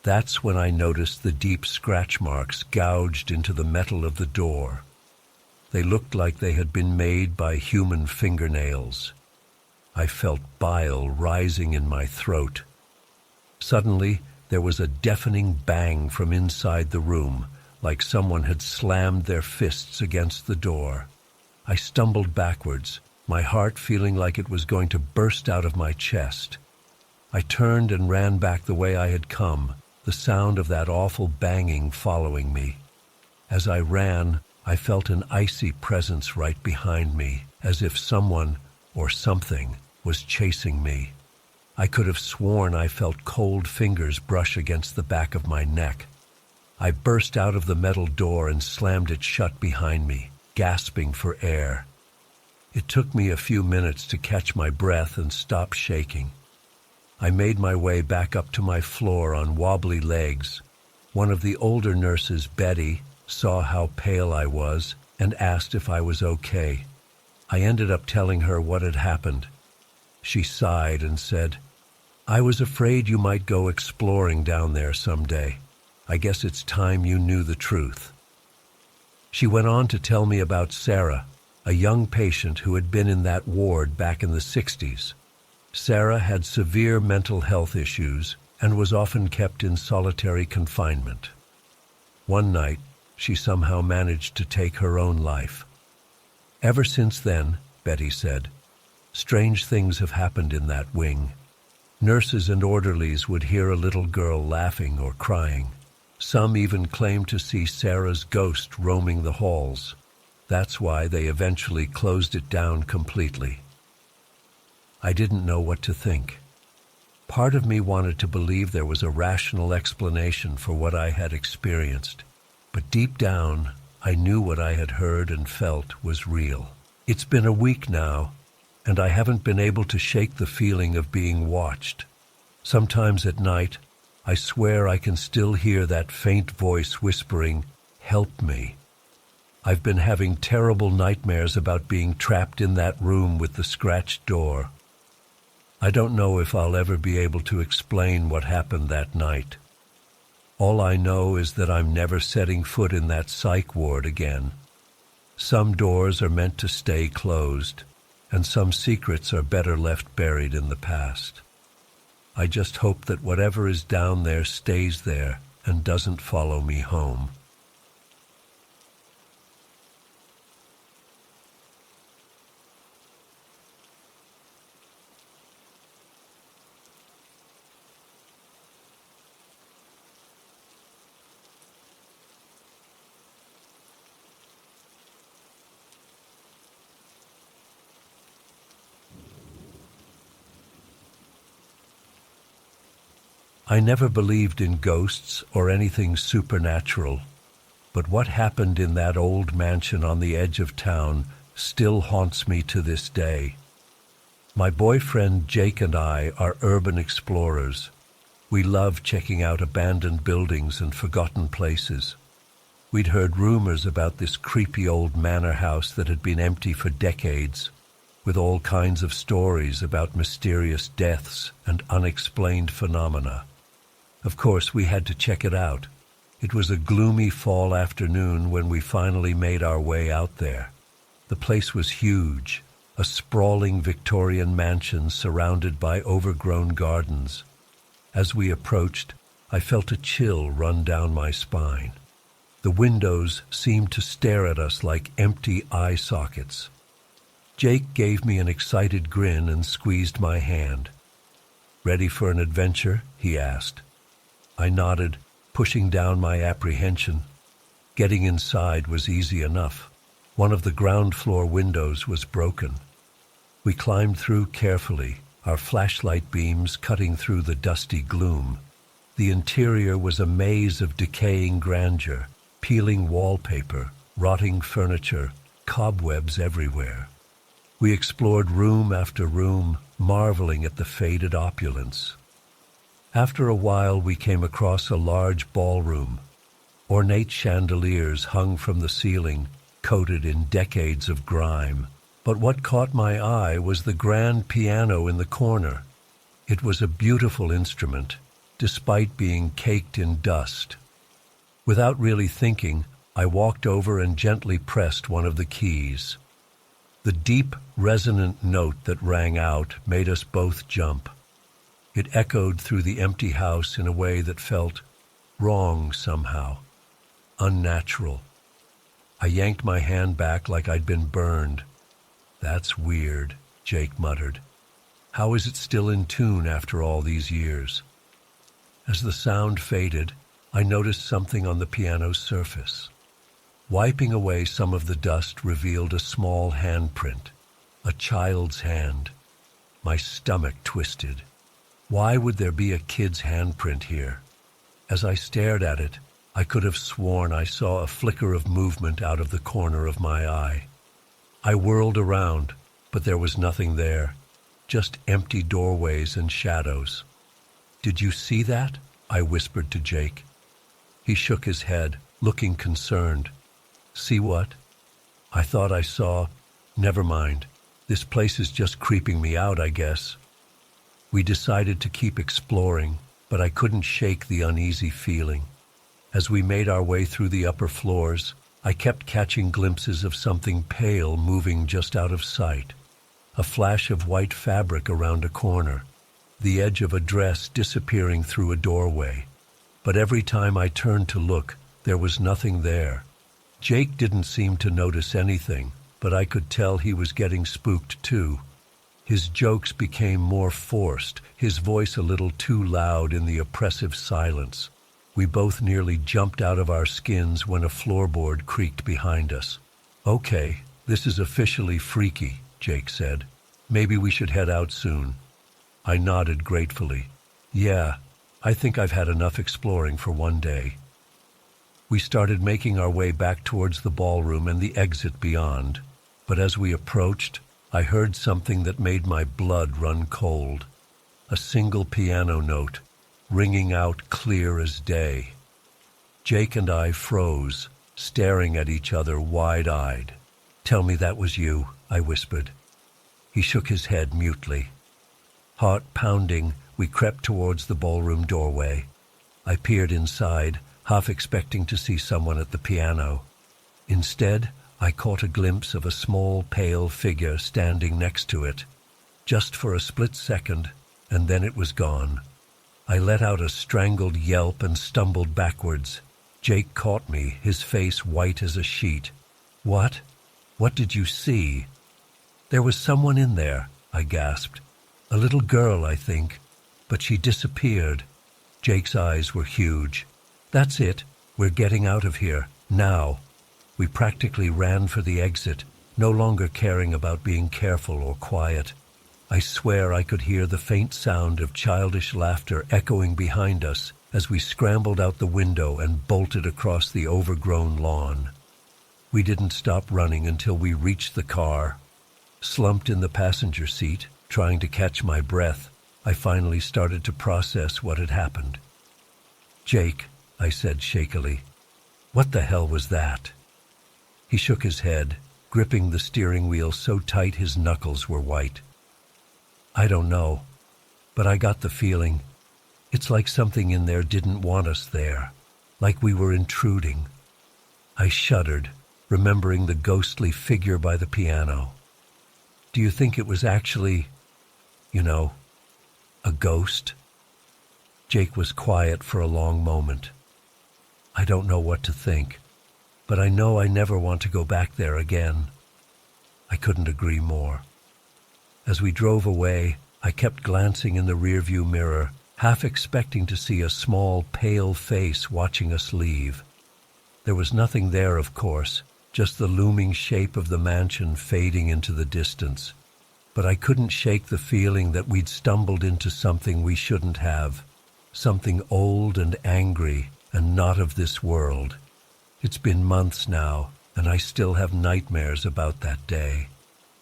That's when I noticed the deep scratch marks gouged into the metal of the door. They looked like they had been made by human fingernails. I felt bile rising in my throat. Suddenly, there was a deafening bang from inside the room, like someone had slammed their fists against the door. I stumbled backwards, my heart feeling like it was going to burst out of my chest. I turned and ran back the way I had come, the sound of that awful banging following me. As I ran, I felt an icy presence right behind me, as if someone, or something, was chasing me. I could have sworn I felt cold fingers brush against the back of my neck. I burst out of the metal door and slammed it shut behind me, gasping for air. It took me a few minutes to catch my breath and stop shaking. I made my way back up to my floor on wobbly legs. One of the older nurses, Betty, saw how pale I was and asked if I was okay. I ended up telling her what had happened. She sighed and said, I was afraid you might go exploring down there someday. I guess it's time you knew the truth." She went on to tell me about Sarah, a young patient who had been in that ward back in the 60s. Sarah had severe mental health issues and was often kept in solitary confinement. One night, she somehow managed to take her own life. Ever since then, Betty said, strange things have happened in that wing. Nurses and orderlies would hear a little girl laughing or crying. Some even claimed to see Sarah's ghost roaming the halls. That's why they eventually closed it down completely. I didn't know what to think. Part of me wanted to believe there was a rational explanation for what I had experienced, but deep down, I knew what I had heard and felt was real. It's been a week now, and I haven't been able to shake the feeling of being watched. Sometimes at night, I swear I can still hear that faint voice whispering, "Help me." I've been having terrible nightmares about being trapped in that room with the scratched door. I don't know if I'll ever be able to explain what happened that night. All I know is that I'm never setting foot in that psych ward again. Some doors are meant to stay closed, and some secrets are better left buried in the past. I just hope that whatever is down there stays there and doesn't follow me home. I never believed in ghosts or anything supernatural, but what happened in that old mansion on the edge of town still haunts me to this day. My boyfriend Jake and I are urban explorers. We love checking out abandoned buildings and forgotten places. We'd heard rumors about this creepy old manor house that had been empty for decades, with all kinds of stories about mysterious deaths and unexplained phenomena. Of course, we had to check it out. It was a gloomy fall afternoon when we finally made our way out there. The place was huge, a sprawling Victorian mansion surrounded by overgrown gardens. As we approached, I felt a chill run down my spine. The windows seemed to stare at us like empty eye sockets. Jake gave me an excited grin and squeezed my hand. "Ready for an adventure?" he asked. I nodded, pushing down my apprehension. Getting inside was easy enough. One of the ground floor windows was broken. We climbed through carefully, our flashlight beams cutting through the dusty gloom. The interior was a maze of decaying grandeur, peeling wallpaper, rotting furniture, cobwebs everywhere. We explored room after room, marveling at the faded opulence. After a while, we came across a large ballroom. Ornate chandeliers hung from the ceiling, coated in decades of grime. But what caught my eye was the grand piano in the corner. It was a beautiful instrument, despite being caked in dust. Without really thinking, I walked over and gently pressed one of the keys. The deep, resonant note that rang out made us both jump. It echoed through the empty house in a way that felt wrong somehow, unnatural. I yanked my hand back like I'd been burned. "That's weird," Jake muttered. "How is it still in tune after all these years?" As the sound faded, I noticed something on the piano's surface. Wiping away some of the dust revealed a small handprint, a child's hand. My stomach twisted. Why would there be a kid's handprint here? As I stared at it, I could have sworn I saw a flicker of movement out of the corner of my eye. I whirled around, but there was nothing there, just empty doorways and shadows. "Did you see that?" I whispered to Jake. He shook his head, looking concerned. "See what?" "I thought I saw—" "Never mind. This place is just creeping me out, I guess." We decided to keep exploring, but I couldn't shake the uneasy feeling. As we made our way through the upper floors, I kept catching glimpses of something pale moving just out of sight. A flash of white fabric around a corner, the edge of a dress disappearing through a doorway. But every time I turned to look, there was nothing there. Jake didn't seem to notice anything, but I could tell he was getting spooked too. His jokes became more forced, his voice a little too loud in the oppressive silence. We both nearly jumped out of our skins when a floorboard creaked behind us. "Okay, this is officially freaky," Jake said. "Maybe we should head out soon." I nodded gratefully. "Yeah, I think I've had enough exploring for one day." We started making our way back towards the ballroom and the exit beyond, but as we approached, I heard something that made my blood run cold. A single piano note, ringing out clear as day. Jake and I froze, staring at each other wide-eyed. "Tell me that was you," I whispered. He shook his head mutely. Heart pounding, we crept towards the ballroom doorway. I peered inside, half expecting to see someone at the piano. Instead, I caught a glimpse of a small, pale figure standing next to it. Just for a split second, and then it was gone. I let out a strangled yelp and stumbled backwards. Jake caught me, his face white as a sheet. "What? What did you see?" "There was someone in there," I gasped. "A little girl, I think. But she disappeared." Jake's eyes were huge. "That's it. We're getting out of here. Now." We practically ran for the exit, no longer caring about being careful or quiet. I swear I could hear the faint sound of childish laughter echoing behind us as we scrambled out the window and bolted across the overgrown lawn. We didn't stop running until we reached the car. Slumped in the passenger seat, trying to catch my breath, I finally started to process what had happened. "Jake," I said shakily, "what the hell was that?" He shook his head, gripping the steering wheel so tight his knuckles were white. "I don't know, but I got the feeling. It's like something in there didn't want us there, like we were intruding." I shuddered, remembering the ghostly figure by the piano. "Do you think it was actually, a ghost?" Jake was quiet for a long moment. "I don't know what to think, but I know I never want to go back there again." I couldn't agree more. As we drove away, I kept glancing in the rearview mirror, half expecting to see a small, pale face watching us leave. There was nothing there, of course, just the looming shape of the mansion fading into the distance. But I couldn't shake the feeling that we'd stumbled into something we shouldn't have, something old and angry and not of this world. It's been months now, and I still have nightmares about that day.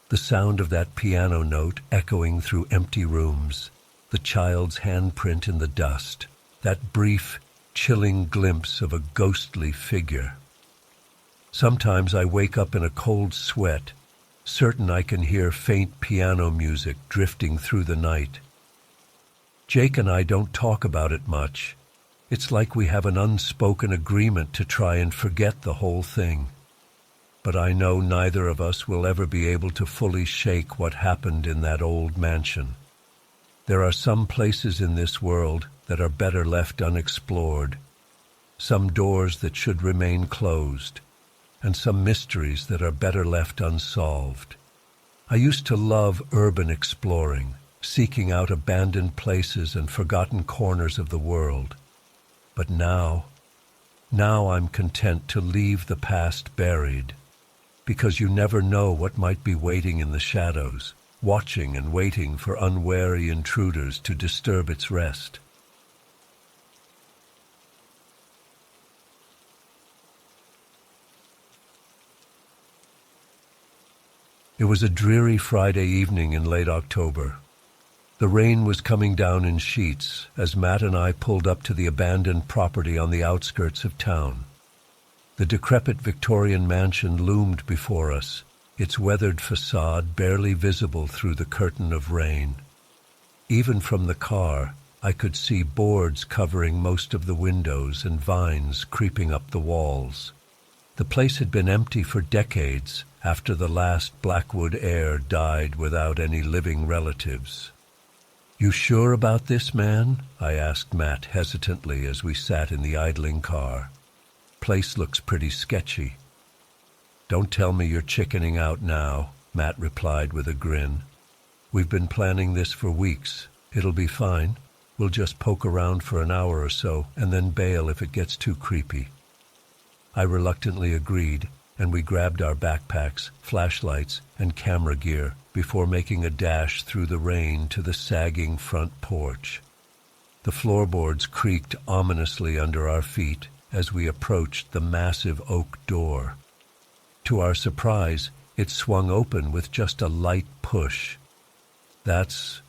The sound of that piano note echoing through empty rooms, the child's handprint in the dust, that brief, chilling glimpse of a ghostly figure. Sometimes I wake up in a cold sweat, certain I can hear faint piano music drifting through the night. Jake and I don't talk about it much. It's like we have an unspoken agreement to try and forget the whole thing. But I know neither of us will ever be able to fully shake what happened in that old mansion. There are some places in this world that are better left unexplored, some doors that should remain closed, and some mysteries that are better left unsolved. I used to love urban exploring, seeking out abandoned places and forgotten corners of the world. But now I'm content to leave the past buried, because you never know what might be waiting in the shadows, watching and waiting for unwary intruders to disturb its rest. It was a dreary Friday evening in late October. The rain was coming down in sheets as Matt and I pulled up to the abandoned property on the outskirts of town. The decrepit Victorian mansion loomed before us, its weathered facade barely visible through the curtain of rain. Even from the car, I could see boards covering most of the windows and vines creeping up the walls. The place had been empty for decades after the last Blackwood heir died without any living relatives. "You sure about this, man?" I asked Matt hesitantly as we sat in the idling car. "Place looks pretty sketchy." "Don't tell me you're chickening out now," Matt replied with a grin. "We've been planning this for weeks. It'll be fine. We'll just poke around for an hour or so and then bail if it gets too creepy." I reluctantly agreed, and we grabbed our backpacks, flashlights, and camera gear before making a dash through the rain to the sagging front porch. The floorboards creaked ominously under our feet as we approached the massive oak door. To our surprise, it swung open with just a light push. "That's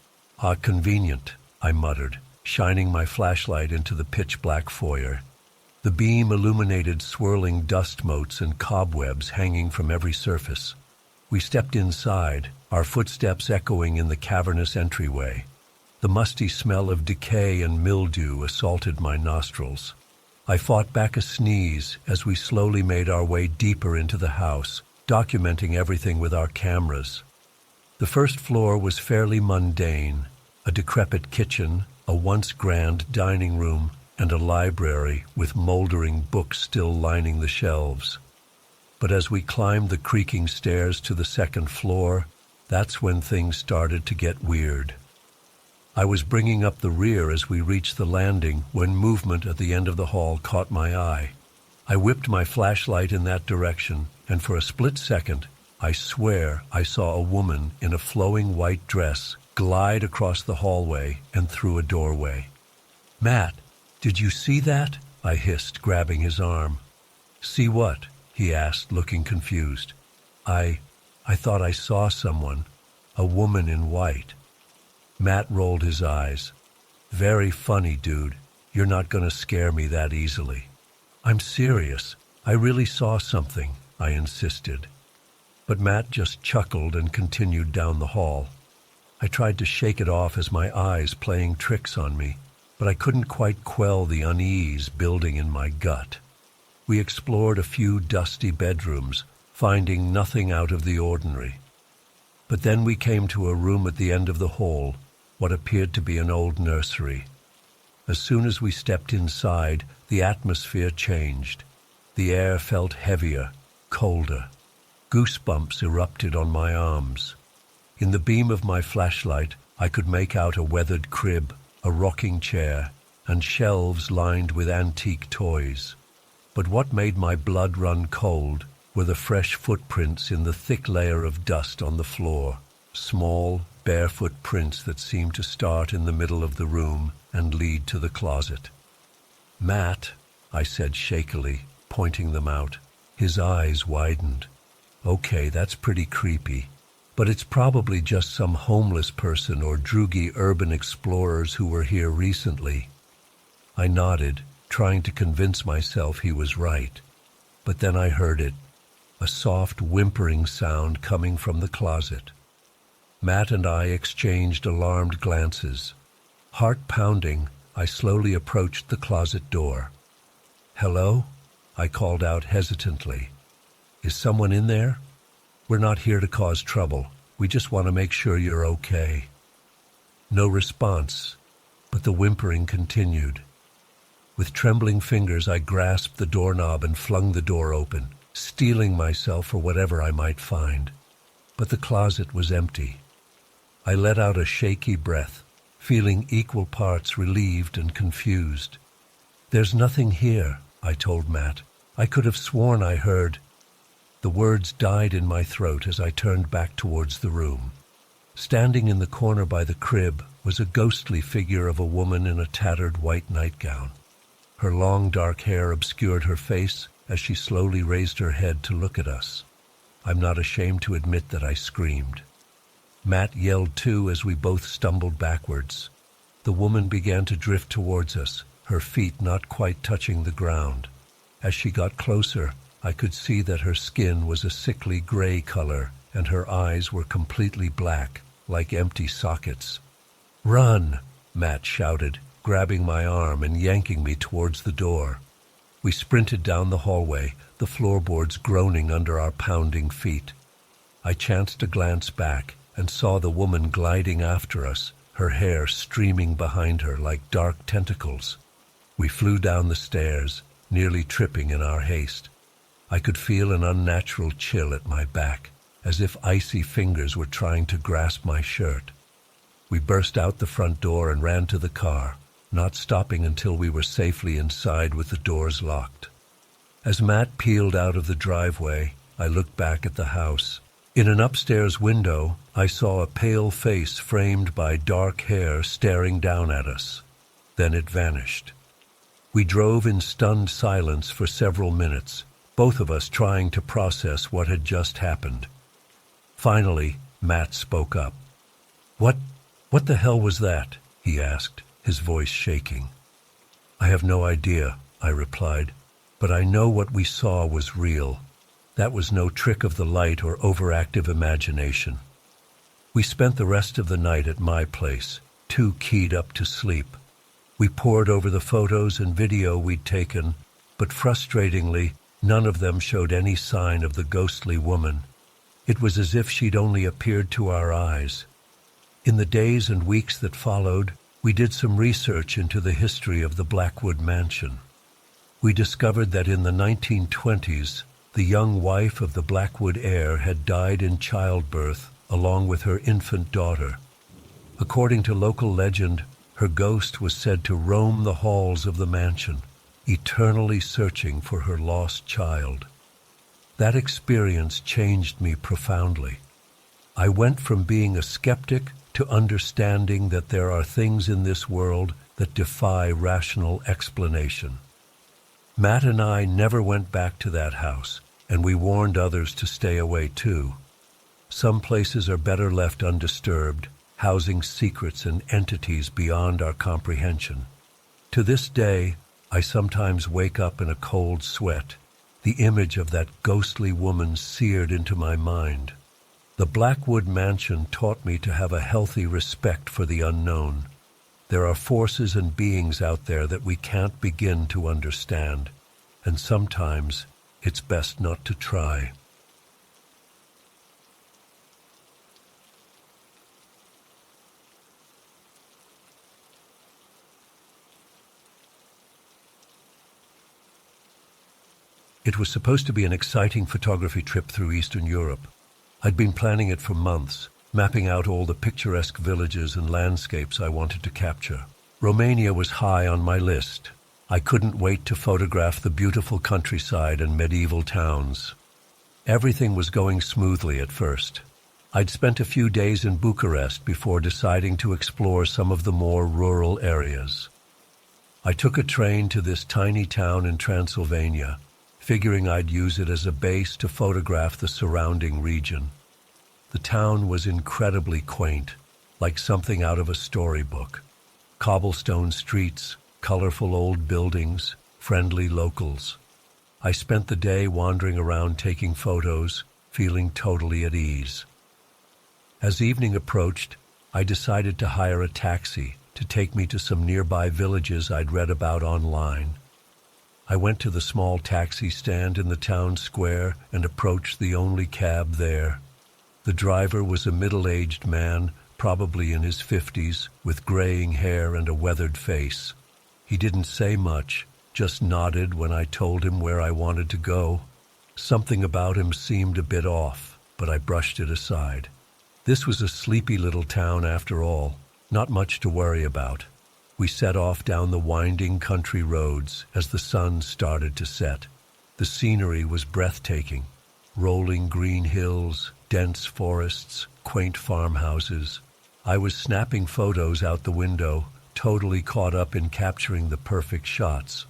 convenient," I muttered, shining my flashlight into the pitch-black foyer. The beam illuminated swirling dust motes and cobwebs hanging from every surface. We stepped inside, our footsteps echoing in the cavernous entryway. The musty smell of decay and mildew assaulted my nostrils. I fought back a sneeze as we slowly made our way deeper into the house, documenting everything with our cameras. The first floor was fairly mundane: a decrepit kitchen, a once grand dining room, and a library with moldering books still lining the shelves. But as we climbed the creaking stairs to the second floor, that's when things started to get weird. I was bringing up the rear as we reached the landing when movement at the end of the hall caught my eye. I whipped my flashlight in that direction, and for a split second, I swear I saw a woman in a flowing white dress glide across the hallway and through a doorway. "Matt, did you see that?" I hissed, grabbing his arm. "See what?" he asked, looking confused. I thought I saw someone, a woman in white." Matt rolled his eyes. "Very funny, dude. You're not going to scare me that easily." "I'm serious. I really saw something," I insisted. But Matt just chuckled and continued down the hall. I tried to shake it off as my eyes playing tricks on me, but I couldn't quite quell the unease building in my gut. We explored a few dusty bedrooms, finding nothing out of the ordinary. But then we came to a room at the end of the hall, what appeared to be an old nursery. As soon as we stepped inside, the atmosphere changed. The air felt heavier, colder. Goosebumps erupted on my arms. In the beam of my flashlight, I could make out a weathered crib, a rocking chair, and shelves lined with antique toys. But what made my blood run cold were the fresh footprints in the thick layer of dust on the floor, small, barefoot prints that seemed to start in the middle of the room and lead to the closet. "Matt," I said shakily, pointing them out. His eyes widened. "Okay, that's pretty creepy. But it's probably just some homeless person or droogie urban explorers who were here recently." I nodded, trying to convince myself he was right. But then I heard it, a soft whimpering sound coming from the closet. Matt and I exchanged alarmed glances. Heart pounding, I slowly approached the closet door. "Hello?" I called out hesitantly. "Is someone in there? We're not here to cause trouble. We just want to make sure you're okay." No response, but the whimpering continued. With trembling fingers, I grasped the doorknob and flung the door open, steeling myself for whatever I might find. But the closet was empty. I let out a shaky breath, feeling equal parts relieved and confused. "There's nothing here," I told Matt. "I could have sworn I heard—" The words died in my throat as I turned back towards the room. Standing in the corner by the crib was a ghostly figure of a woman in a tattered white nightgown. Her long dark hair obscured her face as she slowly raised her head to look at us. I'm not ashamed to admit that I screamed. Matt yelled too as we both stumbled backwards. The woman began to drift towards us, her feet not quite touching the ground. As she got closer, I could see that her skin was a sickly gray color and her eyes were completely black, like empty sockets. "Run!" Matt shouted, grabbing my arm and yanking me towards the door. We sprinted down the hallway, the floorboards groaning under our pounding feet. I chanced to glance back and saw the woman gliding after us, her hair streaming behind her like dark tentacles. We flew down the stairs, nearly tripping in our haste. I could feel an unnatural chill at my back, as if icy fingers were trying to grasp my shirt. We burst out the front door and ran to the car, not stopping until we were safely inside with the doors locked. As Matt peeled out of the driveway, I looked back at the house. In an upstairs window, I saw a pale face framed by dark hair staring down at us. Then it vanished. We drove in stunned silence for several minutes, both of us trying to process what had just happened. Finally, Matt spoke up. What the hell was that?" he asked, his voice shaking. "I have no idea," I replied, "but I know what we saw was real. That was no trick of the light or overactive imagination." We spent the rest of the night at my place, too keyed up to sleep. We pored over the photos and video we'd taken, but frustratingly, none of them showed any sign of the ghostly woman. It was as if she'd only appeared to our eyes. In the days and weeks that followed, we did some research into the history of the Blackwood Mansion. We discovered that in the 1920s, the young wife of the Blackwood heir had died in childbirth along with her infant daughter. According to local legend, her ghost was said to roam the halls of the mansion, eternally searching for her lost child. That experience changed me profoundly. I went from being a skeptic to understanding that there are things in this world that defy rational explanation. Matt and I never went back to that house, and we warned others to stay away too. Some places are better left undisturbed, housing secrets and entities beyond our comprehension. To this day, I sometimes wake up in a cold sweat, the image of that ghostly woman seared into my mind. The Blackwood Mansion taught me to have a healthy respect for the unknown. There are forces and beings out there that we can't begin to understand, and sometimes it's best not to try. It was supposed to be an exciting photography trip through Eastern Europe. I'd been planning it for months, mapping out all the picturesque villages and landscapes I wanted to capture. Romania was high on my list. I couldn't wait to photograph the beautiful countryside and medieval towns. Everything was going smoothly at first. I'd spent a few days in Bucharest before deciding to explore some of the more rural areas. I took a train to this tiny town in Transylvania, figuring I'd use it as a base to photograph the surrounding region. The town was incredibly quaint, like something out of a storybook. Cobblestone streets, colorful old buildings, friendly locals. I spent the day wandering around taking photos, feeling totally at ease. As evening approached, I decided to hire a taxi to take me to some nearby villages I'd read about online. I went to the small taxi stand in the town square and approached the only cab there. The driver was a middle-aged man, probably in his 50s, with graying hair and a weathered face. He didn't say much, just nodded when I told him where I wanted to go. Something about him seemed a bit off, but I brushed it aside. This was a sleepy little town after all, not much to worry about. We set off down the winding country roads as the sun started to set. The scenery was breathtaking. Rolling green hills, dense forests, quaint farmhouses. I was snapping photos out the window, totally caught up in capturing the perfect shots.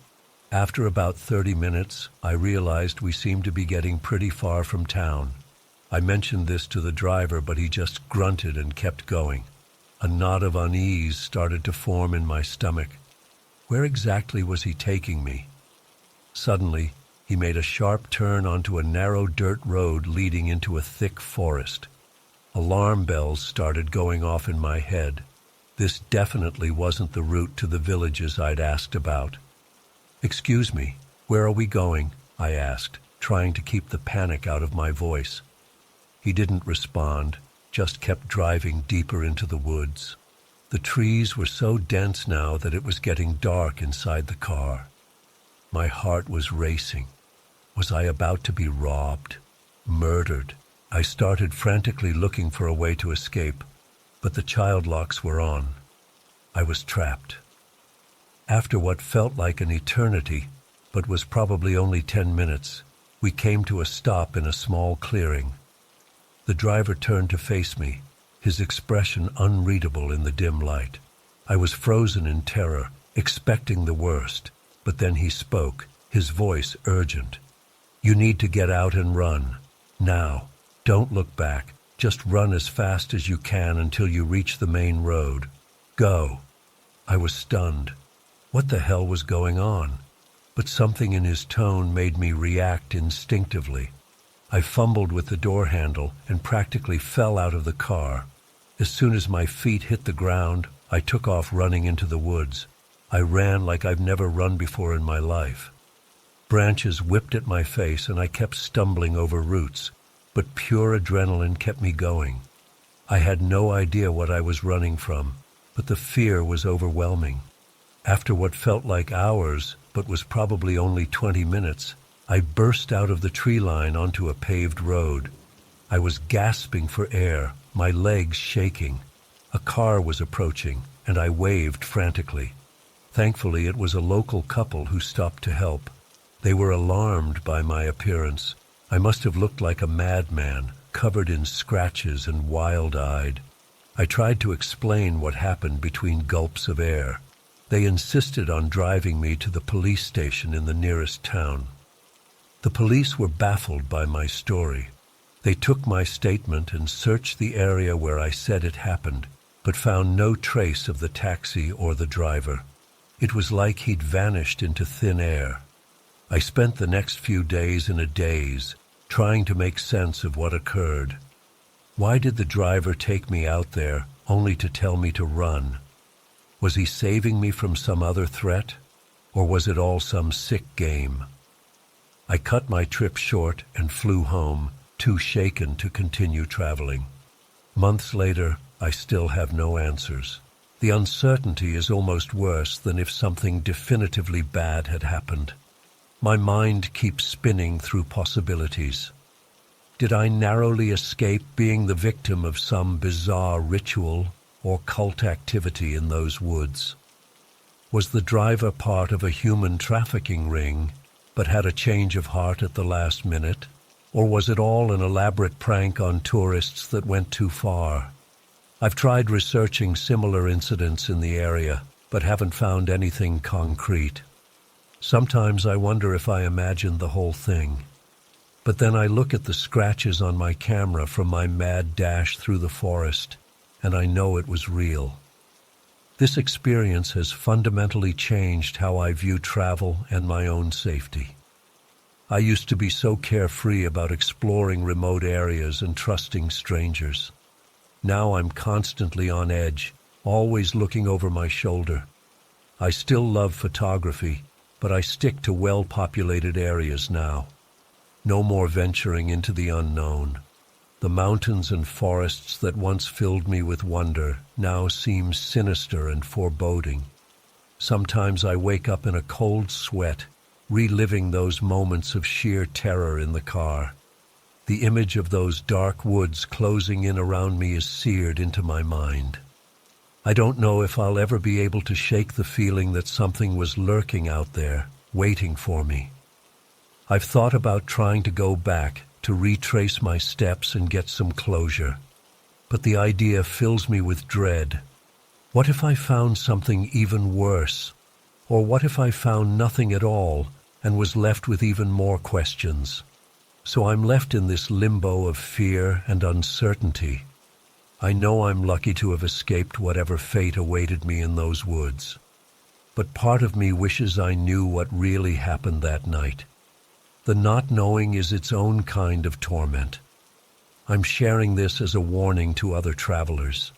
After about 30 minutes, I realized we seemed to be getting pretty far from town. I mentioned this to the driver, but he just grunted and kept going. A knot of unease started to form in my stomach. Where exactly was he taking me? Suddenly, he made a sharp turn onto a narrow dirt road leading into a thick forest. Alarm bells started going off in my head. This definitely wasn't the route to the villages I'd asked about. "Excuse me, where are we going?" I asked, trying to keep the panic out of my voice. He didn't respond, just kept driving deeper into the woods. The trees were so dense now that it was getting dark inside the car. My heart was racing. Was I about to be robbed? Murdered? I started frantically looking for a way to escape, but the child locks were on. I was trapped. After what felt like an eternity, but was probably only 10 minutes, we came to a stop in a small clearing. The driver turned to face me, his expression unreadable in the dim light. I was frozen in terror, expecting the worst, but then he spoke, his voice urgent. "You need to get out and run. Now. Don't look back. Just run as fast as you can until you reach the main road. Go." I was stunned. What the hell was going on? But something in his tone made me react instinctively. I fumbled with the door handle and practically fell out of the car. As soon as my feet hit the ground, I took off running into the woods. I ran like I've never run before in my life. Branches whipped at my face and I kept stumbling over roots, but pure adrenaline kept me going. I had no idea what I was running from, but the fear was overwhelming. After what felt like hours, but was probably only 20 minutes, I burst out of the tree line onto a paved road. I was gasping for air, my legs shaking. A car was approaching, and I waved frantically. Thankfully, it was a local couple who stopped to help. They were alarmed by my appearance. I must have looked like a madman, covered in scratches and wild-eyed. I tried to explain what happened between gulps of air. They insisted on driving me to the police station in the nearest town. The police were baffled by my story. They took my statement and searched the area where I said it happened, but found no trace of the taxi or the driver. It was like he'd vanished into thin air. I spent the next few days in a daze, trying to make sense of what occurred. Why did the driver take me out there, only to tell me to run? Was he saving me from some other threat, or was it all some sick game? I cut my trip short and flew home, too shaken to continue traveling. Months later, I still have no answers. The uncertainty is almost worse than if something definitively bad had happened. My mind keeps spinning through possibilities. Did I narrowly escape being the victim of some bizarre ritual or cult activity in those woods? Was the driver part of a human trafficking ring, but had a change of heart at the last minute? Or was it all an elaborate prank on tourists that went too far? I've tried researching similar incidents in the area, but haven't found anything concrete. Sometimes I wonder if I imagined the whole thing. But then I look at the scratches on my camera from my mad dash through the forest, and I know it was real. This experience has fundamentally changed how I view travel and my own safety. I used to be so carefree about exploring remote areas and trusting strangers. Now I'm constantly on edge, always looking over my shoulder. I still love photography, but I stick to well-populated areas now. No more venturing into the unknown. The mountains and forests that once filled me with wonder now seem sinister and foreboding. Sometimes I wake up in a cold sweat, reliving those moments of sheer terror in the car. The image of those dark woods closing in around me is seared into my mind. I don't know if I'll ever be able to shake the feeling that something was lurking out there, waiting for me. I've thought about trying to go back, to retrace my steps and get some closure. But the idea fills me with dread. What if I found something even worse? Or what if I found nothing at all and was left with even more questions? So I'm left in this limbo of fear and uncertainty. I know I'm lucky to have escaped whatever fate awaited me in those woods. But part of me wishes I knew what really happened that night. The not knowing is its own kind of torment. I'm sharing this as a warning to other travelers.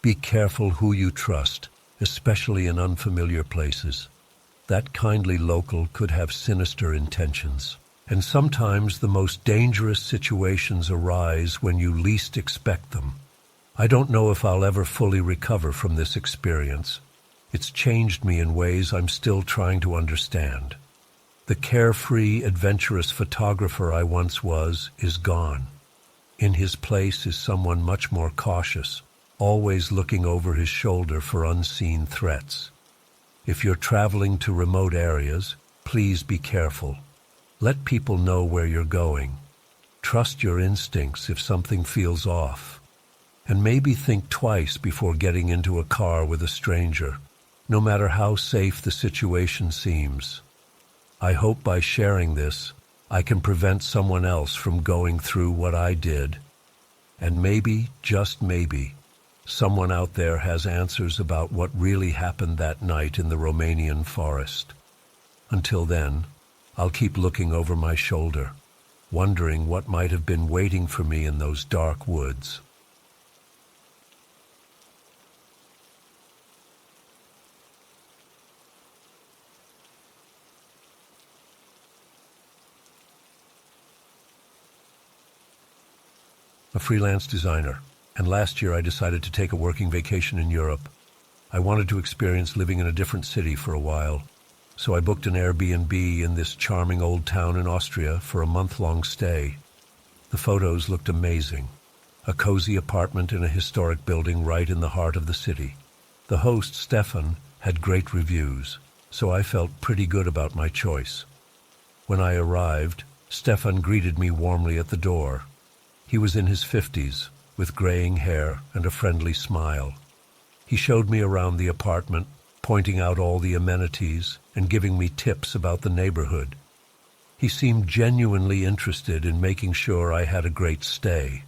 Be careful who you trust, especially in unfamiliar places. That kindly local could have sinister intentions. And sometimes the most dangerous situations arise when you least expect them. I don't know if I'll ever fully recover from this experience. It's changed me in ways I'm still trying to understand. The carefree, adventurous photographer I once was is gone. In his place is someone much more cautious, always looking over his shoulder for unseen threats. If you're traveling to remote areas, please be careful. Let people know where you're going. Trust your instincts if something feels off. And maybe think twice before getting into a car with a stranger, no matter how safe the situation seems. I hope by sharing this, I can prevent someone else from going through what I did. And maybe, just maybe, someone out there has answers about what really happened that night in the Romanian forest. Until then, I'll keep looking over my shoulder, wondering what might have been waiting for me in those dark woods. A freelance designer, and last year I decided to take a working vacation in Europe. I wanted to experience living in a different city for a while, so I booked an Airbnb in this charming old town in Austria for a month-long stay. The photos looked amazing. A cozy apartment in a historic building right in the heart of the city. The host, Stefan, had great reviews, so I felt pretty good about my choice. When I arrived, Stefan greeted me warmly at the door. He was in his 50s, with graying hair and a friendly smile. He showed me around the apartment, pointing out all the amenities and giving me tips about the neighborhood. He seemed genuinely interested in making sure I had a great stay.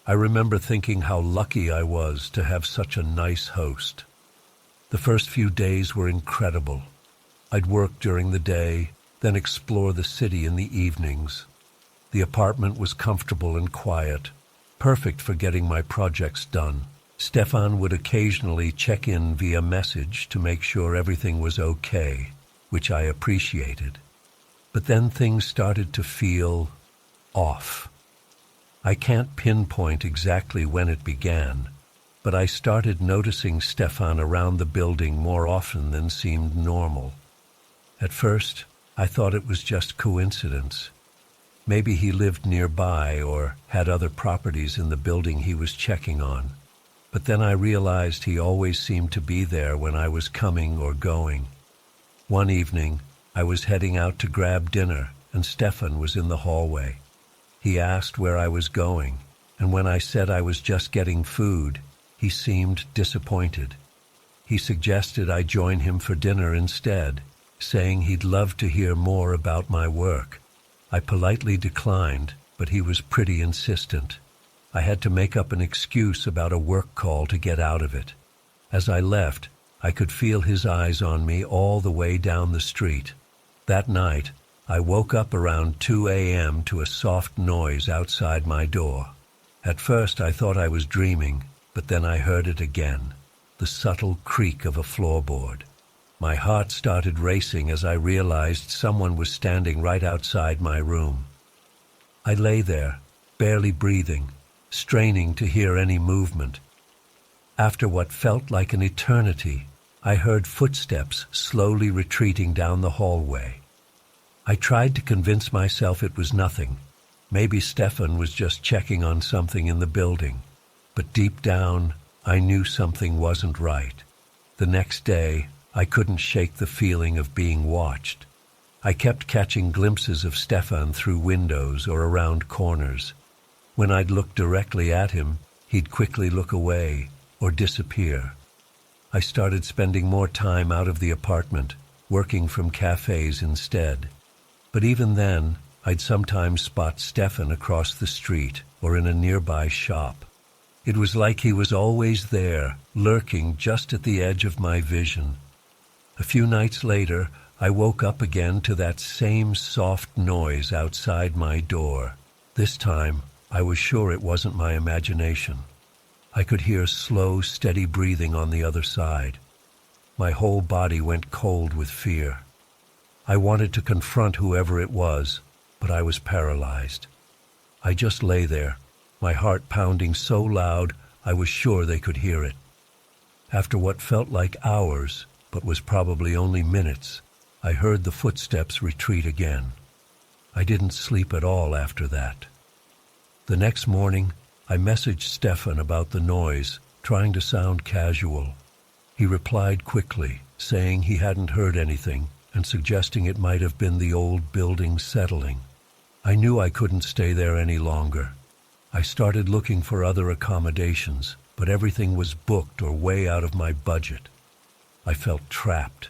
I remember thinking how lucky I was to have such a nice host. The first few days were incredible. I'd work during the day, then explore the city in the evenings. The apartment was comfortable and quiet, perfect for getting my projects done. Stefan would occasionally check in via message to make sure everything was okay, which I appreciated. But then things started to feel off. I can't pinpoint exactly when it began, but I started noticing Stefan around the building more often than seemed normal. At first, I thought it was just coincidence. Maybe he lived nearby or had other properties in the building he was checking on. But then I realized he always seemed to be there when I was coming or going. One evening, I was heading out to grab dinner, and Stefan was in the hallway. He asked where I was going, and when I said I was just getting food, he seemed disappointed. He suggested I join him for dinner instead, saying he'd love to hear more about my work. I politely declined, but he was pretty insistent. I had to make up an excuse about a work call to get out of it. As I left, I could feel his eyes on me all the way down the street. That night, I woke up around 2 a.m. to a soft noise outside my door. At first I thought I was dreaming, but then I heard it again, the subtle creak of a floorboard. My heart started racing as I realized someone was standing right outside my room. I lay there, barely breathing, straining to hear any movement. After what felt like an eternity, I heard footsteps slowly retreating down the hallway. I tried to convince myself it was nothing. Maybe Stefan was just checking on something in the building. But deep down, I knew something wasn't right. The next day, I couldn't shake the feeling of being watched. I kept catching glimpses of Stefan through windows or around corners. When I'd look directly at him, he'd quickly look away or disappear. I started spending more time out of the apartment, working from cafes instead. But even then, I'd sometimes spot Stefan across the street or in a nearby shop. It was like he was always there, lurking just at the edge of my vision. A few nights later, I woke up again to that same soft noise outside my door. This time, I was sure it wasn't my imagination. I could hear slow, steady breathing on the other side. My whole body went cold with fear. I wanted to confront whoever it was, but I was paralyzed. I just lay there, my heart pounding so loud I was sure they could hear it. After what felt like hours, but was probably only minutes, I heard the footsteps retreat again. I didn't sleep at all after that. The next morning, I messaged Stefan about the noise, trying to sound casual. He replied quickly, saying he hadn't heard anything and suggesting it might have been the old building settling. I knew I couldn't stay there any longer. I started looking for other accommodations, but everything was booked or way out of my budget. I felt trapped.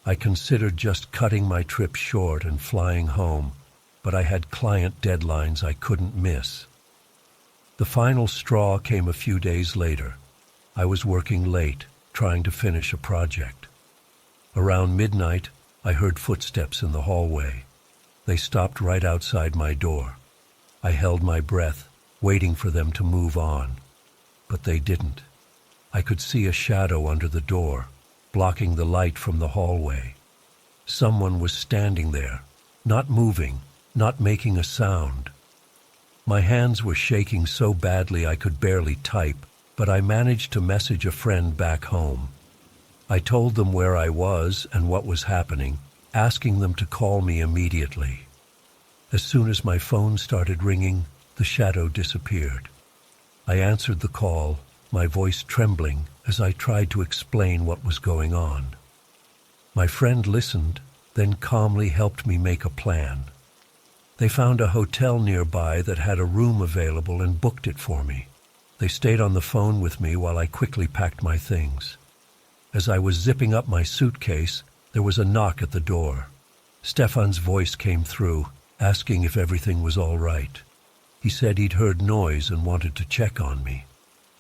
I considered just cutting my trip short and flying home, but I had client deadlines I couldn't miss. The final straw came a few days later. I was working late, trying to finish a project. Around midnight, I heard footsteps in the hallway. They stopped right outside my door. I held my breath, waiting for them to move on. But they didn't. I could see a shadow under the door, blocking the light from the hallway. Someone was standing there, not moving, not making a sound. My hands were shaking so badly I could barely type, but I managed to message a friend back home. I told them where I was and what was happening, asking them to call me immediately. As soon as my phone started ringing, the shadow disappeared. I answered the call, my voice trembling as I tried to explain what was going on. My friend listened, then calmly helped me make a plan. They found a hotel nearby that had a room available and booked it for me. They stayed on the phone with me while I quickly packed my things. As I was zipping up my suitcase, there was a knock at the door. Stefan's voice came through, asking if everything was all right. He said he'd heard noise and wanted to check on me.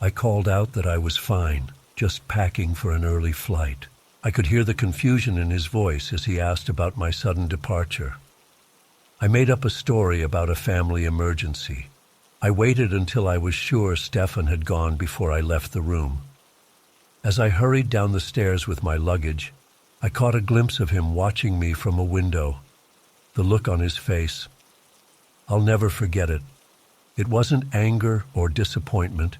I called out that I was fine, just packing for an early flight. I could hear the confusion in his voice as he asked about my sudden departure. I made up a story about a family emergency. I waited until I was sure Stefan had gone before I left the room. As I hurried down the stairs with my luggage, I caught a glimpse of him watching me from a window. The look on his face. I'll never forget it. It wasn't anger or disappointment.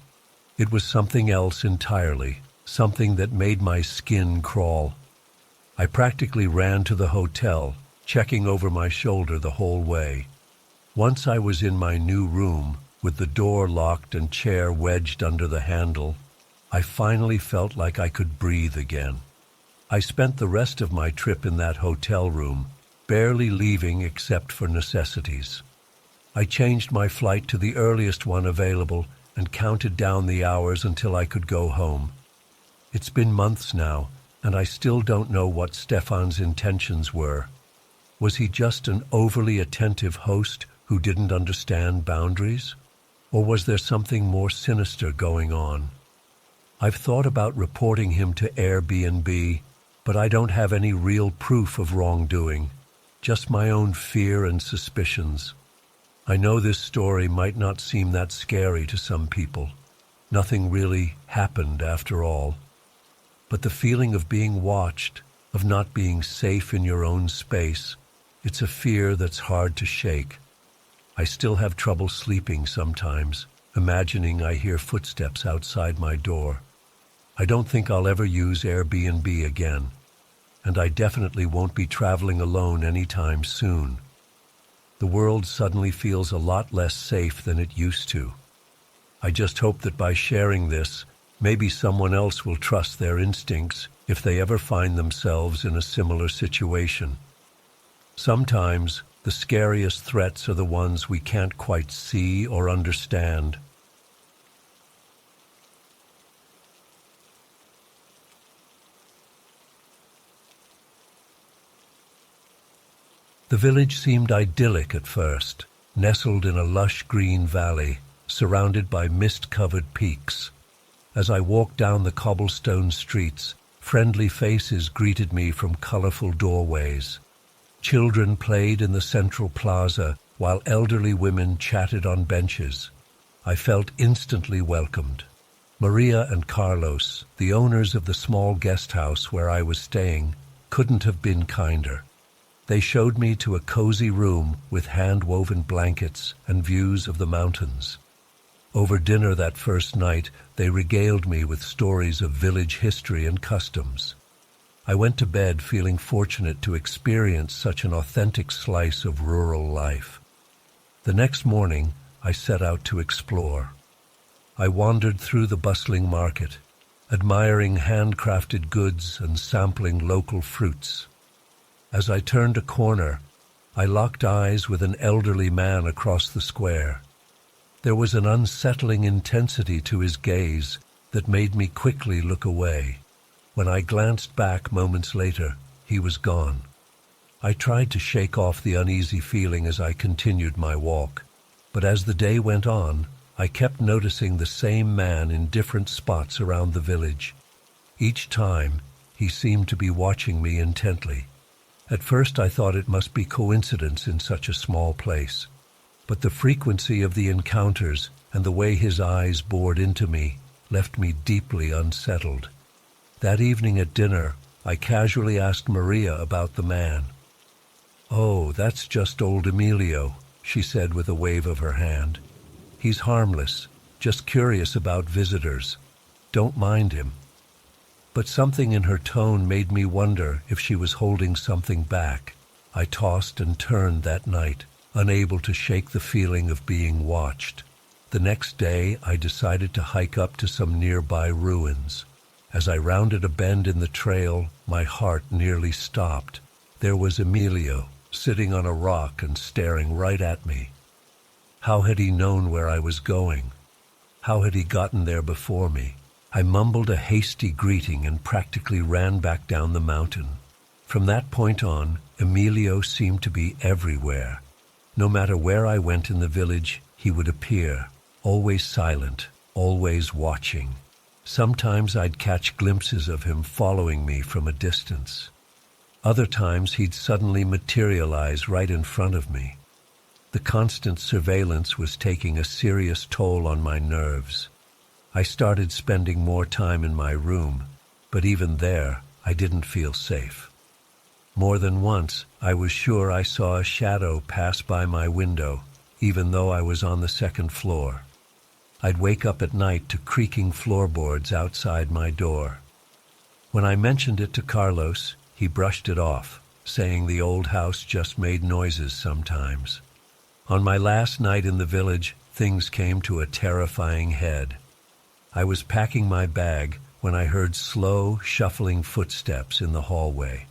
It was something else entirely, something that made my skin crawl. I practically ran to the hotel, checking over my shoulder the whole way. Once I was in my new room, with the door locked and chair wedged under the handle, I finally felt like I could breathe again. I spent the rest of my trip in that hotel room, barely leaving except for necessities. I changed my flight to the earliest one available and counted down the hours until I could go home. It's been months now, and I still don't know what Stefan's intentions were. Was he just an overly attentive host who didn't understand boundaries? Or was there something more sinister going on? I've thought about reporting him to Airbnb, but I don't have any real proof of wrongdoing, just my own fear and suspicions. I know this story might not seem that scary to some people. Nothing really happened after all. But the feeling of being watched, of not being safe in your own space, it's a fear that's hard to shake. I still have trouble sleeping sometimes, imagining I hear footsteps outside my door. I don't think I'll ever use Airbnb again, and I definitely won't be traveling alone anytime soon. The world suddenly feels a lot less safe than it used to. I just hope that by sharing this, maybe someone else will trust their instincts if they ever find themselves in a similar situation. Sometimes, the scariest threats are the ones we can't quite see or understand. The village seemed idyllic at first, nestled in a lush green valley, surrounded by mist-covered peaks. As I walked down the cobblestone streets, friendly faces greeted me from colorful doorways. Children played in the central plaza, while elderly women chatted on benches. I felt instantly welcomed. Maria and Carlos, the owners of the small guest house where I was staying, couldn't have been kinder. They showed me to a cozy room with hand-woven blankets and views of the mountains. Over dinner that first night, they regaled me with stories of village history and customs. I went to bed feeling fortunate to experience such an authentic slice of rural life. The next morning, I set out to explore. I wandered through the bustling market, admiring handcrafted goods and sampling local fruits. As I turned a corner, I locked eyes with an elderly man across the square. There was an unsettling intensity to his gaze that made me quickly look away. When I glanced back moments later, he was gone. I tried to shake off the uneasy feeling as I continued my walk, but as the day went on, I kept noticing the same man in different spots around the village. Each time, he seemed to be watching me intently. At first I thought it must be coincidence in such a small place, but the frequency of the encounters and the way his eyes bored into me left me deeply unsettled. That evening at dinner, I casually asked Maria about the man. "Oh, that's just old Emilio," she said with a wave of her hand. "He's harmless, just curious about visitors. Don't mind him." But something in her tone made me wonder if she was holding something back. I tossed and turned that night, unable to shake the feeling of being watched. The next day, I decided to hike up to some nearby ruins. As I rounded a bend in the trail, my heart nearly stopped. There was Emilio, sitting on a rock and staring right at me. How had he known where I was going? How had he gotten there before me? I mumbled a hasty greeting and practically ran back down the mountain. From that point on, Emilio seemed to be everywhere. No matter where I went in the village, he would appear, always silent, always watching. Sometimes I'd catch glimpses of him following me from a distance. Other times he'd suddenly materialize right in front of me. The constant surveillance was taking a serious toll on my nerves. I started spending more time in my room, but even there, I didn't feel safe. More than once, I was sure I saw a shadow pass by my window, even though I was on the second floor. I'd wake up at night to creaking floorboards outside my door. When I mentioned it to Carlos, he brushed it off, saying the old house just made noises sometimes. On my last night in the village, things came to a terrifying head. I was packing my bag when I heard slow, shuffling footsteps in the hallway.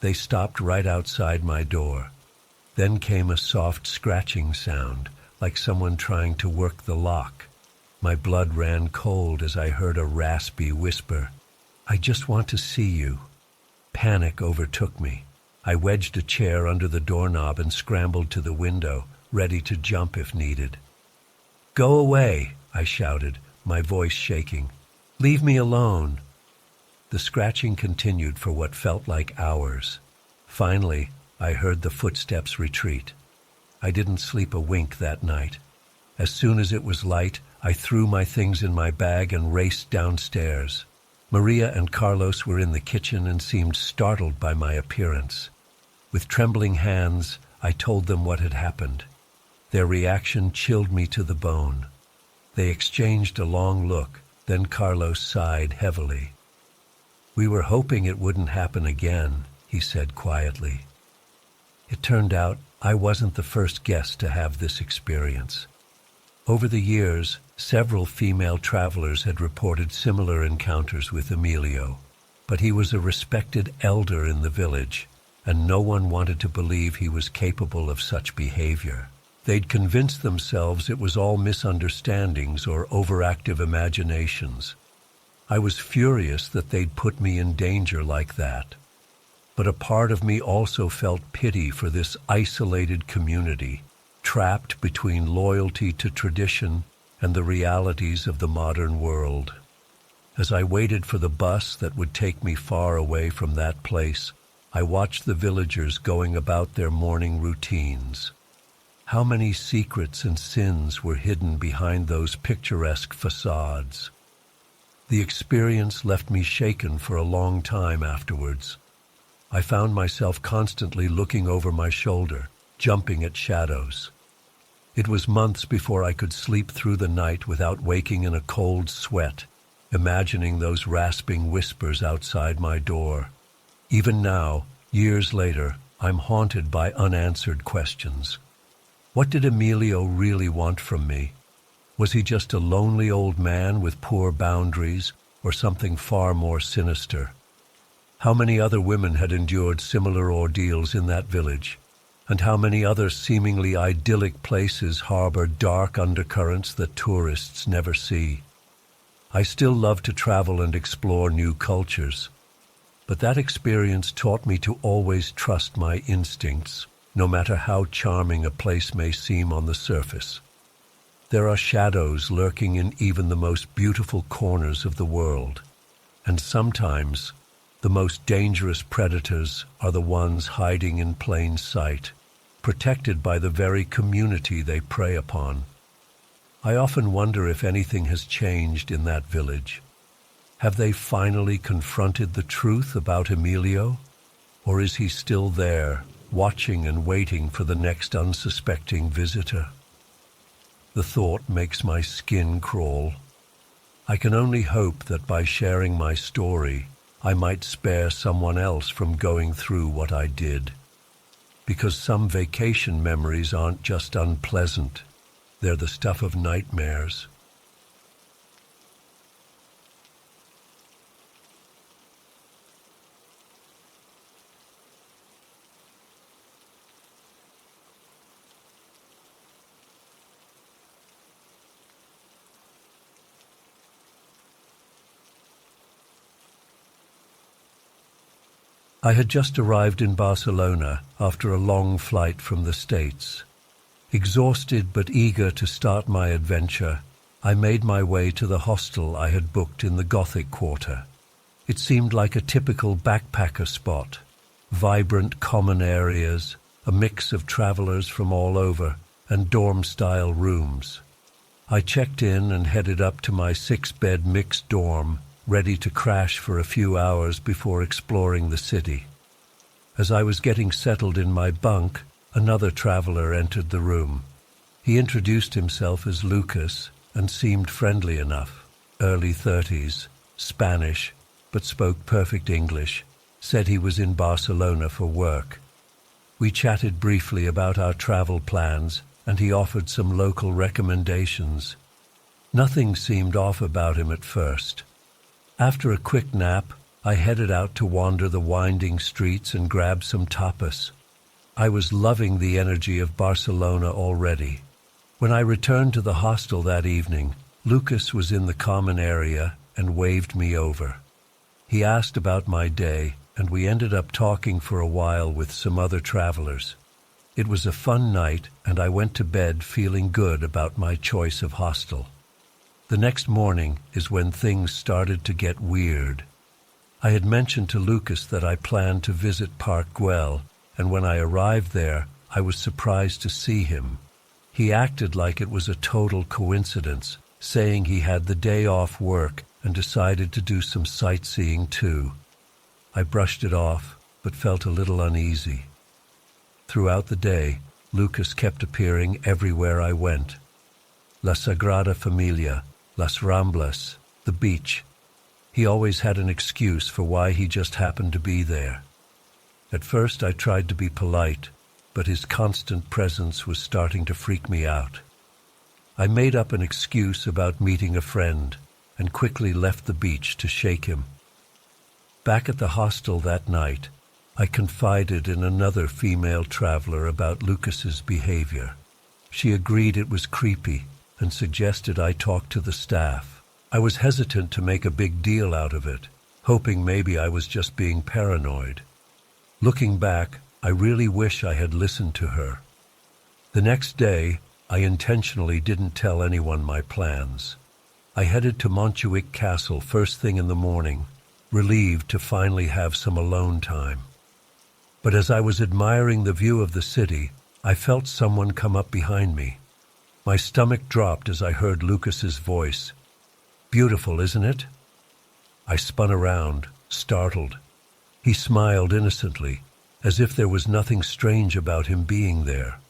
They stopped right outside my door. Then came a soft scratching sound, like someone trying to work the lock. My blood ran cold as I heard a raspy whisper, "I just want to see you." Panic overtook me. I wedged a chair under the doorknob and scrambled to the window, ready to jump if needed. "Go away," I shouted, my voice shaking. "Leave me alone." The scratching continued for what felt like hours. Finally, I heard the footsteps retreat. I didn't sleep a wink that night. As soon as it was light, I threw my things in my bag and raced downstairs. Maria and Carlos were in the kitchen and seemed startled by my appearance. With trembling hands, I told them what had happened. Their reaction chilled me to the bone. They exchanged a long look, then Carlos sighed heavily. "We were hoping it wouldn't happen again," he said quietly. It turned out I wasn't the first guest to have this experience. Over the years, several female travelers had reported similar encounters with Emilio, but he was a respected elder in the village, and no one wanted to believe he was capable of such behavior. They'd convinced themselves it was all misunderstandings or overactive imaginations. I was furious that they'd put me in danger like that. But a part of me also felt pity for this isolated community, trapped between loyalty to tradition and the realities of the modern world. As I waited for the bus that would take me far away from that place, I watched the villagers going about their morning routines. How many secrets and sins were hidden behind those picturesque facades? The experience left me shaken for a long time afterwards. I found myself constantly looking over my shoulder, jumping at shadows. It was months before I could sleep through the night without waking in a cold sweat, imagining those rasping whispers outside my door. Even now, years later, I'm haunted by unanswered questions. What did Emilio really want from me? Was he just a lonely old man with poor boundaries, or something far more sinister? How many other women had endured similar ordeals in that village? And how many other seemingly idyllic places harbor dark undercurrents that tourists never see? I still love to travel and explore new cultures, but that experience taught me to always trust my instincts, no matter how charming a place may seem on the surface. There are shadows lurking in even the most beautiful corners of the world, and sometimes the most dangerous predators are the ones hiding in plain sight, protected by the very community they prey upon. I often wonder if anything has changed in that village. Have they finally confronted the truth about Emilio? Or is he still there, watching and waiting for the next unsuspecting visitor? The thought makes my skin crawl. I can only hope that by sharing my story, I might spare someone else from going through what I did. Because some vacation memories aren't just unpleasant, they're the stuff of nightmares. I had just arrived in Barcelona after a long flight from the States. Exhausted but eager to start my adventure, I made my way to the hostel I had booked in the Gothic Quarter. It seemed like a typical backpacker spot. Vibrant common areas, a mix of travelers from all over, and dorm-style rooms. I checked in and headed up to my 6-bed mixed dorm, ready to crash for a few hours before exploring the city. As I was getting settled in my bunk, another traveler entered the room. He introduced himself as Lucas and seemed friendly enough. Early 30s, Spanish, but spoke perfect English, said he was in Barcelona for work. We chatted briefly about our travel plans, and he offered some local recommendations. Nothing seemed off about him at first. After a quick nap, I headed out to wander the winding streets and grab some tapas. I was loving the energy of Barcelona already. When I returned to the hostel that evening, Lucas was in the common area and waved me over. He asked about my day, and we ended up talking for a while with some other travelers. It was a fun night, and I went to bed feeling good about my choice of hostel. The next morning is when things started to get weird. I had mentioned to Lucas that I planned to visit Park Güell, and when I arrived there, I was surprised to see him. He acted like it was a total coincidence, saying he had the day off work and decided to do some sightseeing too. I brushed it off, but felt a little uneasy. Throughout the day, Lucas kept appearing everywhere I went. La Sagrada Familia, Las Ramblas, the beach. He always had an excuse for why he just happened to be there. At first I tried to be polite, but his constant presence was starting to freak me out. I made up an excuse about meeting a friend and quickly left the beach to shake him. Back at the hostel that night, I confided in another female traveler about Lucas's behavior. She agreed it was creepy and suggested I talk to the staff. I was hesitant to make a big deal out of it, hoping maybe I was just being paranoid. Looking back, I really wish I had listened to her. The next day, I intentionally didn't tell anyone my plans. I headed to Montjuic Castle first thing in the morning, relieved to finally have some alone time. But as I was admiring the view of the city, I felt someone come up behind me. My stomach dropped as I heard Lucas's voice. "Beautiful, isn't it?" I spun around, startled. He smiled innocently, as if there was nothing strange about him being there.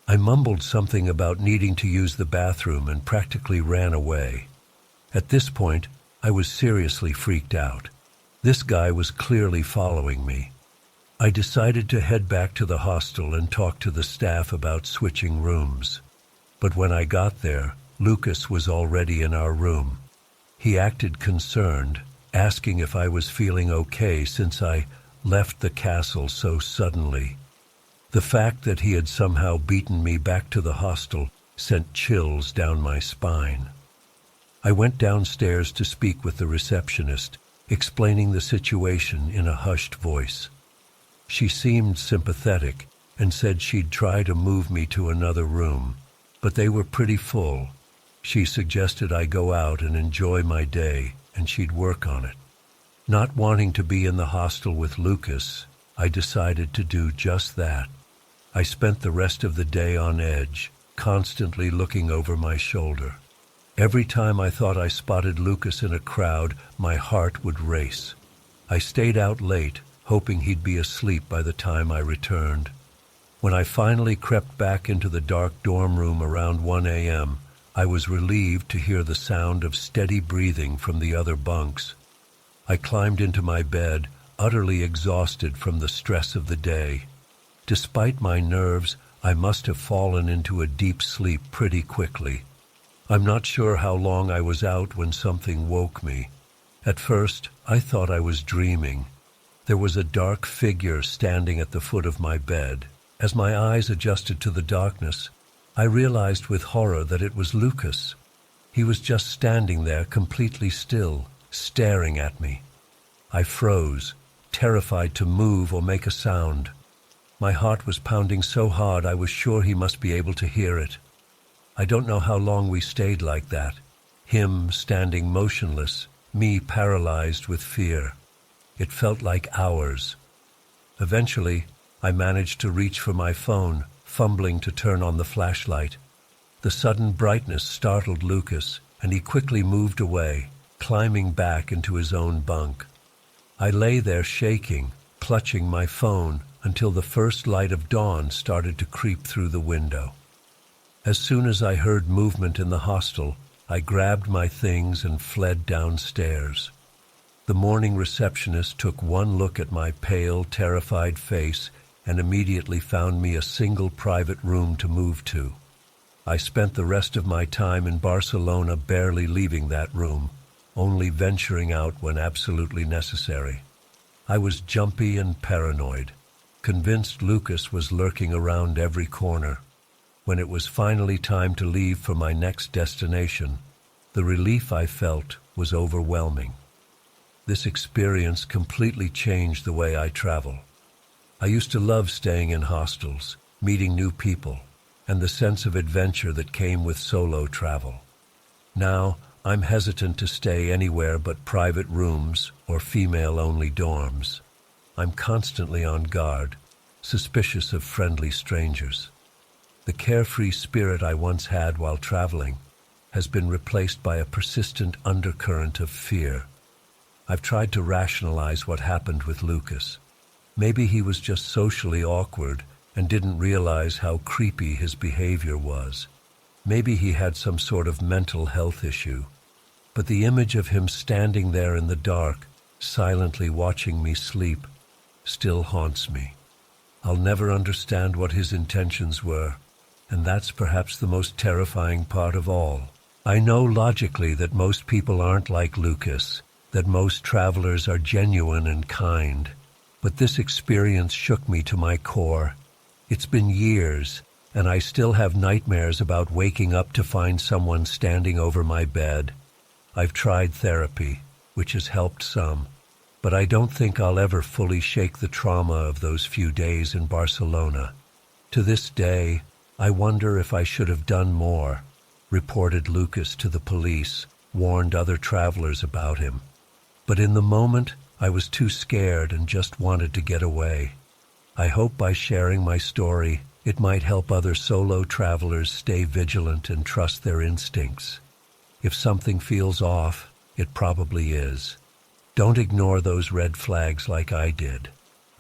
I mumbled something about needing to use the bathroom and practically ran away. At this point, I was seriously freaked out. This guy was clearly following me. I decided to head back to the hostel and talk to the staff about switching rooms. But when I got there, Lucas was already in our room. He acted concerned, asking if I was feeling okay since I left the castle so suddenly. The fact that he had somehow beaten me back to the hostel sent chills down my spine. I went downstairs to speak with the receptionist, explaining the situation in a hushed voice. She seemed sympathetic and said she'd try to move me to another room, but they were pretty full. She suggested I go out and enjoy my day, and she'd work on it. Not wanting to be in the hostel with Lucas, I decided to do just that. I spent the rest of the day on edge, constantly looking over my shoulder. Every time I thought I spotted Lucas in a crowd, my heart would race. I stayed out late, hoping he'd be asleep by the time I returned. When I finally crept back into the dark dorm room around 1 a.m., I was relieved to hear the sound of steady breathing from the other bunks. I climbed into my bed, utterly exhausted from the stress of the day. Despite my nerves, I must have fallen into a deep sleep pretty quickly. I'm not sure how long I was out when something woke me. At first, I thought I was dreaming. There was a dark figure standing at the foot of my bed. As my eyes adjusted to the darkness, I realized with horror that it was Lucas. He was just standing there completely still, staring at me. I froze, terrified to move or make a sound. My heart was pounding so hard I was sure he must be able to hear it. I don't know how long we stayed like that, him standing motionless, me paralyzed with fear. It felt like hours. Eventually, I managed to reach for my phone, fumbling to turn on the flashlight. The sudden brightness startled Lucas, and he quickly moved away, climbing back into his own bunk. I lay there shaking, clutching my phone, until the first light of dawn started to creep through the window. As soon as I heard movement in the hostel, I grabbed my things and fled downstairs. The morning receptionist took one look at my pale, terrified face and immediately found me a single private room to move to. I spent the rest of my time in Barcelona barely leaving that room, only venturing out when absolutely necessary. I was jumpy and paranoid, convinced Lucas was lurking around every corner. When it was finally time to leave for my next destination, the relief I felt was overwhelming. This experience completely changed the way I travel. I used to love staying in hostels, meeting new people, and the sense of adventure that came with solo travel. Now, I'm hesitant to stay anywhere but private rooms or female-only dorms. I'm constantly on guard, suspicious of friendly strangers. The carefree spirit I once had while traveling has been replaced by a persistent undercurrent of fear. I've tried to rationalize what happened with Lucas. Maybe he was just socially awkward and didn't realize how creepy his behavior was. Maybe he had some sort of mental health issue. But the image of him standing there in the dark, silently watching me sleep, still haunts me. I'll never understand what his intentions were, and that's perhaps the most terrifying part of all. I know logically that most people aren't like Lucas, that most travelers are genuine and kind, but this experience shook me to my core. It's been years, and I still have nightmares about waking up to find someone standing over my bed. I've tried therapy, which has helped some, but I don't think I'll ever fully shake the trauma of those few days in Barcelona. To this day, I wonder if I should have done more, reported Lucas to the police, warned other travelers about him. But in the moment, I was too scared and just wanted to get away. I hope by sharing my story, it might help other solo travelers stay vigilant and trust their instincts. If something feels off, it probably is. Don't ignore those red flags like I did.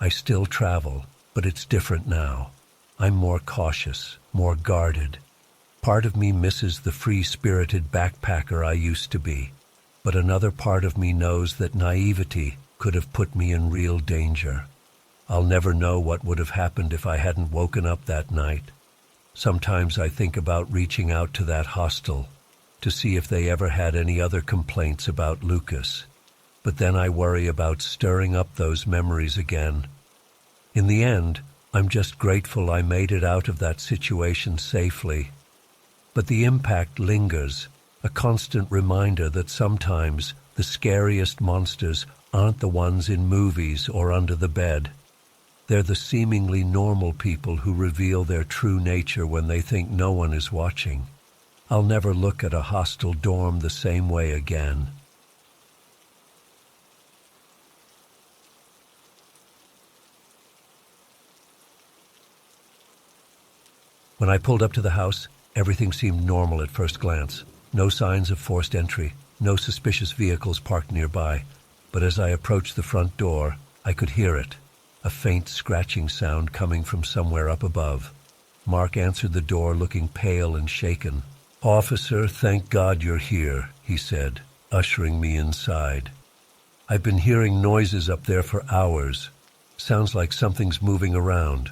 I still travel, but it's different now. I'm more cautious, more guarded. Part of me misses the free-spirited backpacker I used to be, but another part of me knows that naivety could have put me in real danger. I'll never know what would have happened if I hadn't woken up that night. Sometimes I think about reaching out to that hostel to see if they ever had any other complaints about Lucas, but then I worry about stirring up those memories again. In the end, I'm just grateful I made it out of that situation safely. But the impact lingers, a constant reminder that sometimes the scariest monsters aren't the ones in movies or under the bed. They're the seemingly normal people who reveal their true nature when they think no one is watching. I'll never look at a hostel dorm the same way again. When I pulled up to the house, everything seemed normal at first glance. No signs of forced entry, no suspicious vehicles parked nearby. But as I approached the front door, I could hear it, a faint scratching sound coming from somewhere up above. Mark answered the door looking pale and shaken. "Officer, thank God you're here," he said, ushering me inside. "I've been hearing noises up there for hours. Sounds like something's moving around."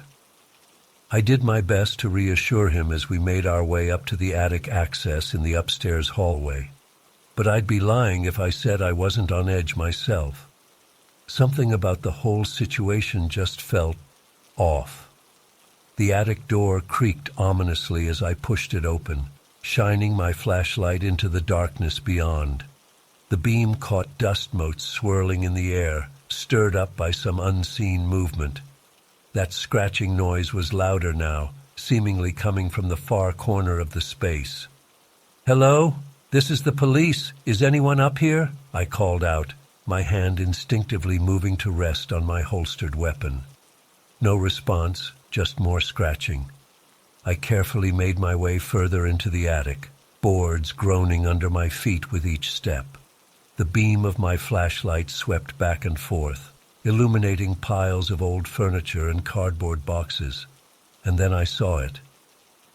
I did my best to reassure him as we made our way up to the attic access in the upstairs hallway. But I'd be lying if I said I wasn't on edge myself. Something about the whole situation just felt off. The attic door creaked ominously as I pushed it open, shining my flashlight into the darkness beyond. The beam caught dust motes swirling in the air, stirred up by some unseen movement. That scratching noise was louder now, seemingly coming from the far corner of the space. "Hello? This is the police. Is anyone up here?" I called out, my hand instinctively moving to rest on my holstered weapon. No response, just more scratching. I carefully made my way further into the attic, boards groaning under my feet with each step. The beam of my flashlight swept back and forth, illuminating piles of old furniture and cardboard boxes. And then I saw it.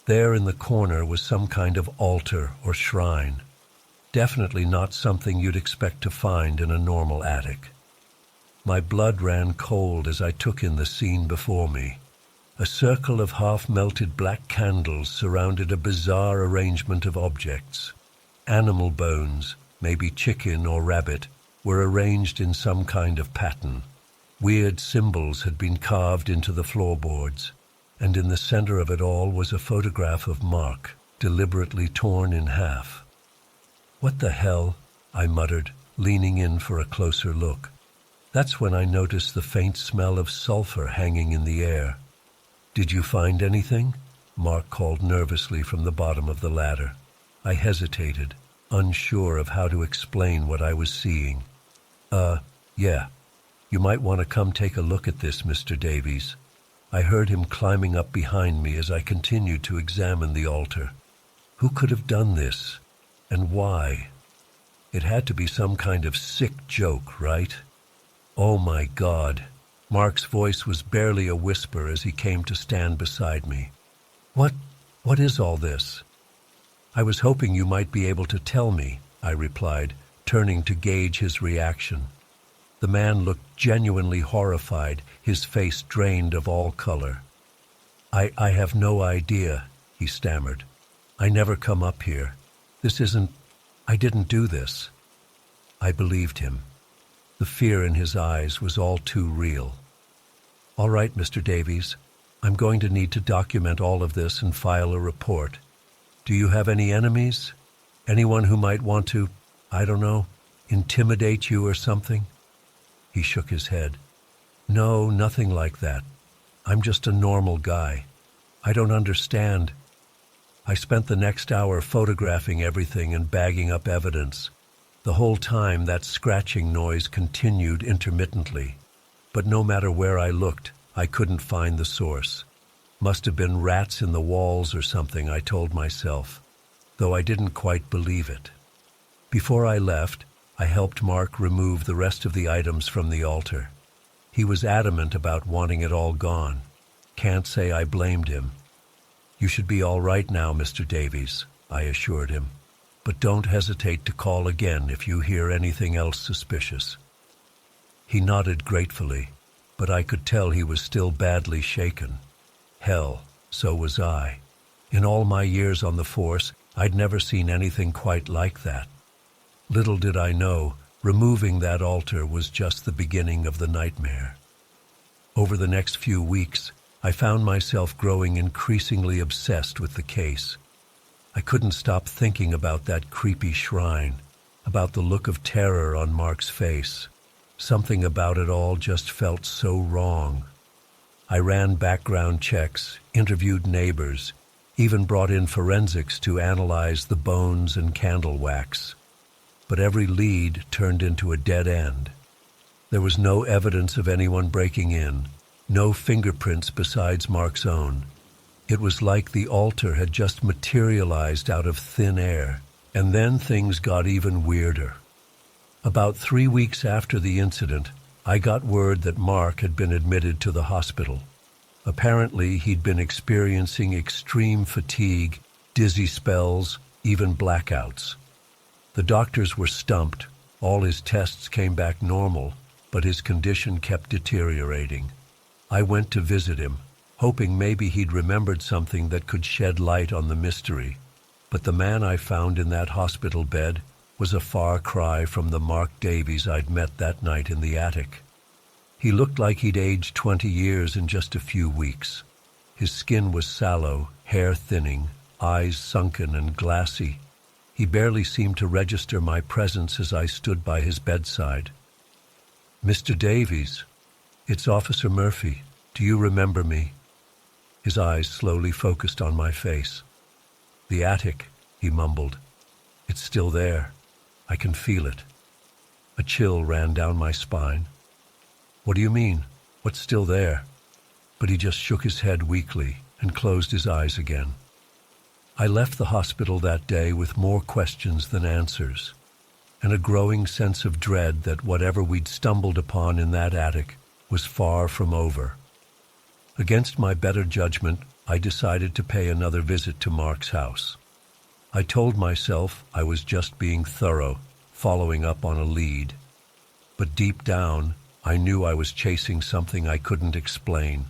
There in the corner was some kind of altar or shrine. Definitely not something you'd expect to find in a normal attic. My blood ran cold as I took in the scene before me. A circle of half-melted black candles surrounded a bizarre arrangement of objects. Animal bones, maybe chicken or rabbit, were arranged in some kind of pattern. Weird symbols had been carved into the floorboards, and in the center of it all was a photograph of Mark, deliberately torn in half. "What the hell?" I muttered, leaning in for a closer look. That's when I noticed the faint smell of sulfur hanging in the air. "Did you find anything?" Mark called nervously from the bottom of the ladder. I hesitated, unsure of how to explain what I was seeing. Yeah. You might want to come take a look at this, Mr. Davies." I heard him climbing up behind me as I continued to examine the altar. Who could have done this? And why? It had to be some kind of sick joke, right? "Oh my God." Mark's voice was barely a whisper as he came to stand beside me. What is all this?" "I was hoping you might be able to tell me," I replied, turning to gauge his reaction. The man looked genuinely horrified, his face drained of all color. I have no idea," he stammered. "I never come up here. I didn't do this." I believed him. The fear in his eyes was all too real. "All right, Mr. Davies, I'm going to need to document all of this and file a report. Do you have any enemies? Anyone who might want to, I don't know, intimidate you or something?" He shook his head. "No, nothing like that. I'm just a normal guy. I don't understand." I spent the next hour photographing everything and bagging up evidence. The whole time that scratching noise continued intermittently. But no matter where I looked, I couldn't find the source. Must have been rats in the walls or something, I told myself, though I didn't quite believe it. Before I left, I helped Mark remove the rest of the items from the altar. He was adamant about wanting it all gone. Can't say I blamed him. "You should be all right now, Mr. Davies," I assured him. "But don't hesitate to call again if you hear anything else suspicious." He nodded gratefully, but I could tell he was still badly shaken. Hell, so was I. In all my years on the force, I'd never seen anything quite like that. Little did I know, removing that altar was just the beginning of the nightmare. Over the next few weeks, I found myself growing increasingly obsessed with the case. I couldn't stop thinking about that creepy shrine, about the look of terror on Mark's face. Something about it all just felt so wrong. I ran background checks, interviewed neighbors, even brought in forensics to analyze the bones and candle wax. But every lead turned into a dead end. There was no evidence of anyone breaking in, no fingerprints besides Mark's own. It was like the altar had just materialized out of thin air, and then things got even weirder. About 3 weeks after the incident, I got word that Mark had been admitted to the hospital. Apparently, he'd been experiencing extreme fatigue, dizzy spells, even blackouts. The doctors were stumped. All his tests came back normal, but his condition kept deteriorating. I went to visit him, hoping maybe he'd remembered something that could shed light on the mystery. But the man I found in that hospital bed was a far cry from the Mark Davies I'd met that night in the attic. He looked like he'd aged 20 years in just a few weeks. His skin was sallow, hair thinning, eyes sunken and glassy. He barely seemed to register my presence as I stood by his bedside. "Mr. Davies, it's Officer Murphy. Do you remember me?" His eyes slowly focused on my face. "The attic," he mumbled. "It's still there. I can feel it." A chill ran down my spine. "What do you mean? What's still there?" But he just shook his head weakly and closed his eyes again. I left the hospital that day with more questions than answers, and a growing sense of dread that whatever we'd stumbled upon in that attic was far from over. Against my better judgment, I decided to pay another visit to Mark's house. I told myself I was just being thorough, following up on a lead. But deep down, I knew I was chasing something I couldn't explain.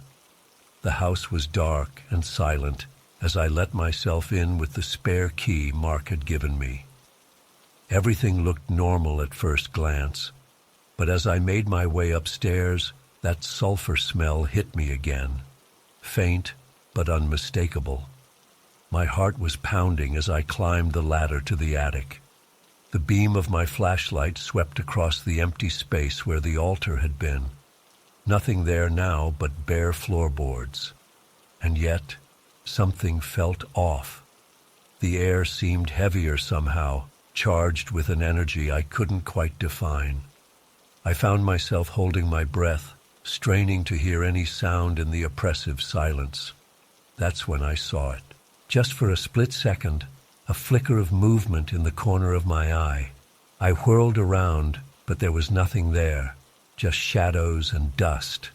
The house was dark and silent as I let myself in with the spare key Mark had given me. Everything looked normal at first glance, but as I made my way upstairs, that sulfur smell hit me again. Faint, but unmistakable. My heart was pounding as I climbed the ladder to the attic. The beam of my flashlight swept across the empty space where the altar had been. Nothing there now but bare floorboards. And yet, something felt off. The air seemed heavier somehow, charged with an energy I couldn't quite define. I found myself holding my breath, straining to hear any sound in the oppressive silence. That's when I saw it. Just for a split second, a flicker of movement in the corner of my eye. I whirled around, but there was nothing there, just shadows and dust.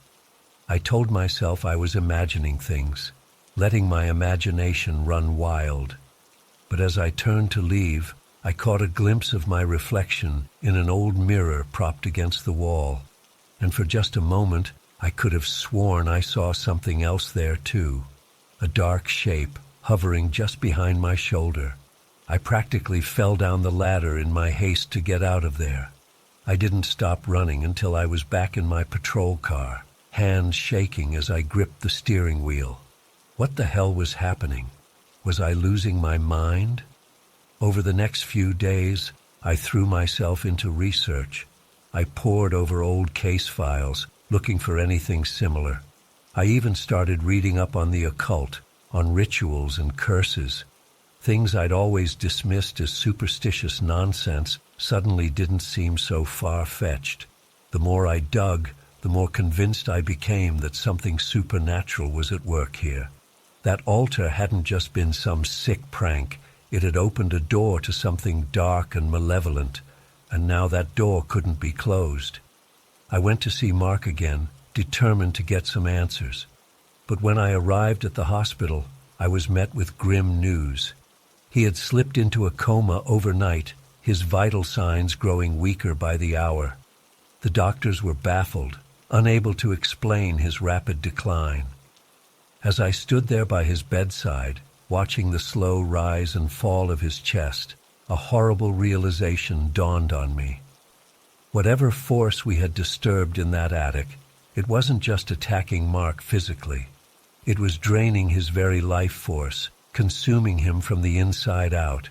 I told myself I was imagining things, letting my imagination run wild. But as I turned to leave, I caught a glimpse of my reflection in an old mirror propped against the wall, and for just a moment I could have sworn I saw something else there too, a dark shape hovering just behind my shoulder. I practically fell down the ladder in my haste to get out of there. I didn't stop running until I was back in my patrol car, hands shaking as I gripped the steering wheel. What the hell was happening? Was I losing my mind? Over the next few days, I threw myself into research. I pored over old case files, looking for anything similar. I even started reading up on the occult, on rituals and curses. Things I'd always dismissed as superstitious nonsense suddenly didn't seem so far-fetched. The more I dug, the more convinced I became that something supernatural was at work here. That altar hadn't just been some sick prank. It had opened a door to something dark and malevolent, and now that door couldn't be closed. I went to see Mark again, determined to get some answers. But when I arrived at the hospital, I was met with grim news. He had slipped into a coma overnight, his vital signs growing weaker by the hour. The doctors were baffled, unable to explain his rapid decline. As I stood there by his bedside, watching the slow rise and fall of his chest, a horrible realization dawned on me. Whatever force we had disturbed in that attic, it wasn't just attacking Mark physically. It was draining his very life force, consuming him from the inside out.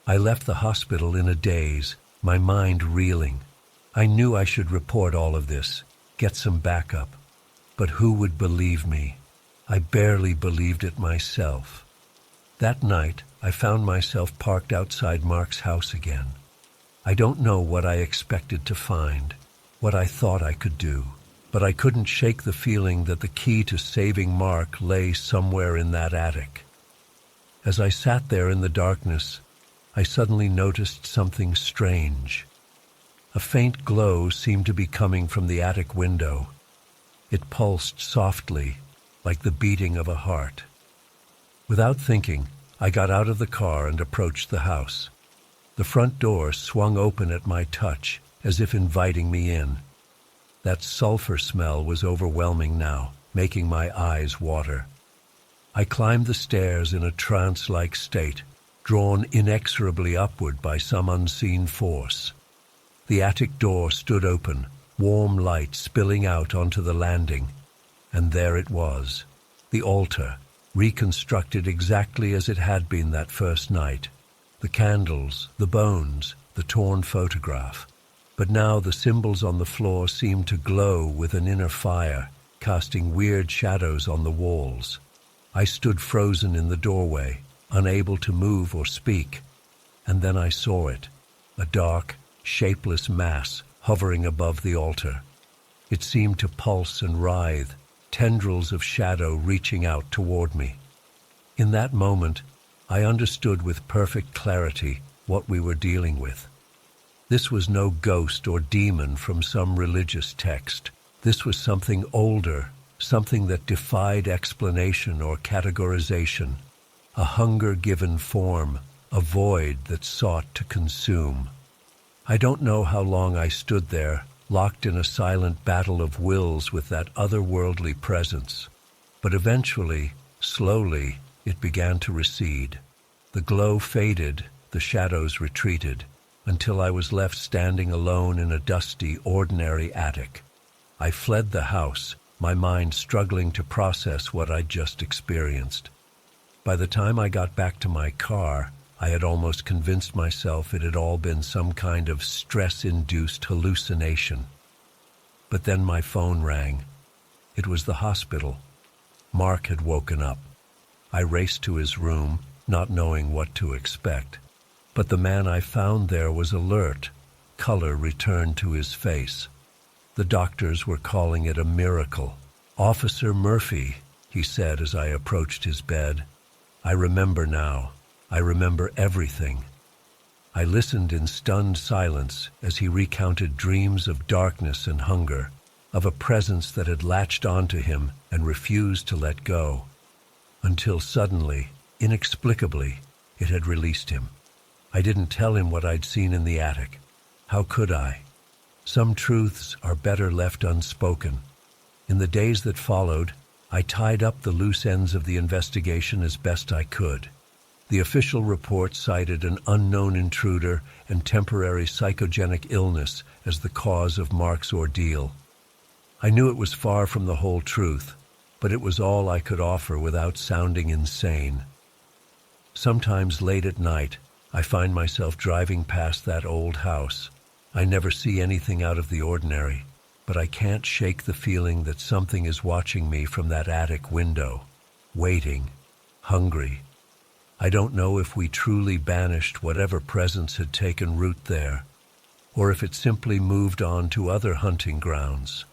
I left the hospital in a daze, my mind reeling. I knew I should report all of this, get some backup. But who would believe me? I barely believed it myself. That night, I found myself parked outside Mark's house again. I don't know what I expected to find, what I thought I could do, but I couldn't shake the feeling that the key to saving Mark lay somewhere in that attic. As I sat there in the darkness, I suddenly noticed something strange. A faint glow seemed to be coming from the attic window. It pulsed softly, like the beating of a heart. Without thinking, I got out of the car and approached the house. The front door swung open at my touch, as if inviting me in. That sulfur smell was overwhelming now, making my eyes water. I climbed the stairs in a trance-like state, drawn inexorably upward by some unseen force. The attic door stood open, warm light spilling out onto the landing, and there it was, the altar, reconstructed exactly as it had been that first night. The candles, the bones, the torn photograph. But now the symbols on the floor seemed to glow with an inner fire, casting weird shadows on the walls. I stood frozen in the doorway, unable to move or speak, and then I saw it, a dark, shapeless mass hovering above the altar. It seemed to pulse and writhe, tendrils of shadow reaching out toward me. In that moment, I understood with perfect clarity what we were dealing with. This was no ghost or demon from some religious text. This was something older, something that defied explanation or categorization, a hunger given form, a void that sought to consume. I don't know how long I stood there, locked in a silent battle of wills with that otherworldly presence. But eventually, slowly, it began to recede. The glow faded, the shadows retreated, until I was left standing alone in a dusty, ordinary attic. I fled the house, my mind struggling to process what I'd just experienced. By the time I got back to my car, I had almost convinced myself it had all been some kind of stress-induced hallucination. But then my phone rang. It was the hospital. Mark had woken up. I raced to his room, not knowing what to expect. But the man I found there was alert. Color returned to his face. The doctors were calling it a miracle. "Officer Murphy," he said as I approached his bed. "I remember now. I remember everything." I listened in stunned silence as he recounted dreams of darkness and hunger, of a presence that had latched onto him and refused to let go, until suddenly, inexplicably, it had released him. I didn't tell him what I'd seen in the attic. How could I? Some truths are better left unspoken. In the days that followed, I tied up the loose ends of the investigation as best I could. The official report cited an unknown intruder and temporary psychogenic illness as the cause of Mark's ordeal. I knew it was far from the whole truth, but it was all I could offer without sounding insane. Sometimes late at night, I find myself driving past that old house. I never see anything out of the ordinary, but I can't shake the feeling that something is watching me from that attic window, waiting, hungry. I don't know if we truly banished whatever presence had taken root there, or if it simply moved on to other hunting grounds.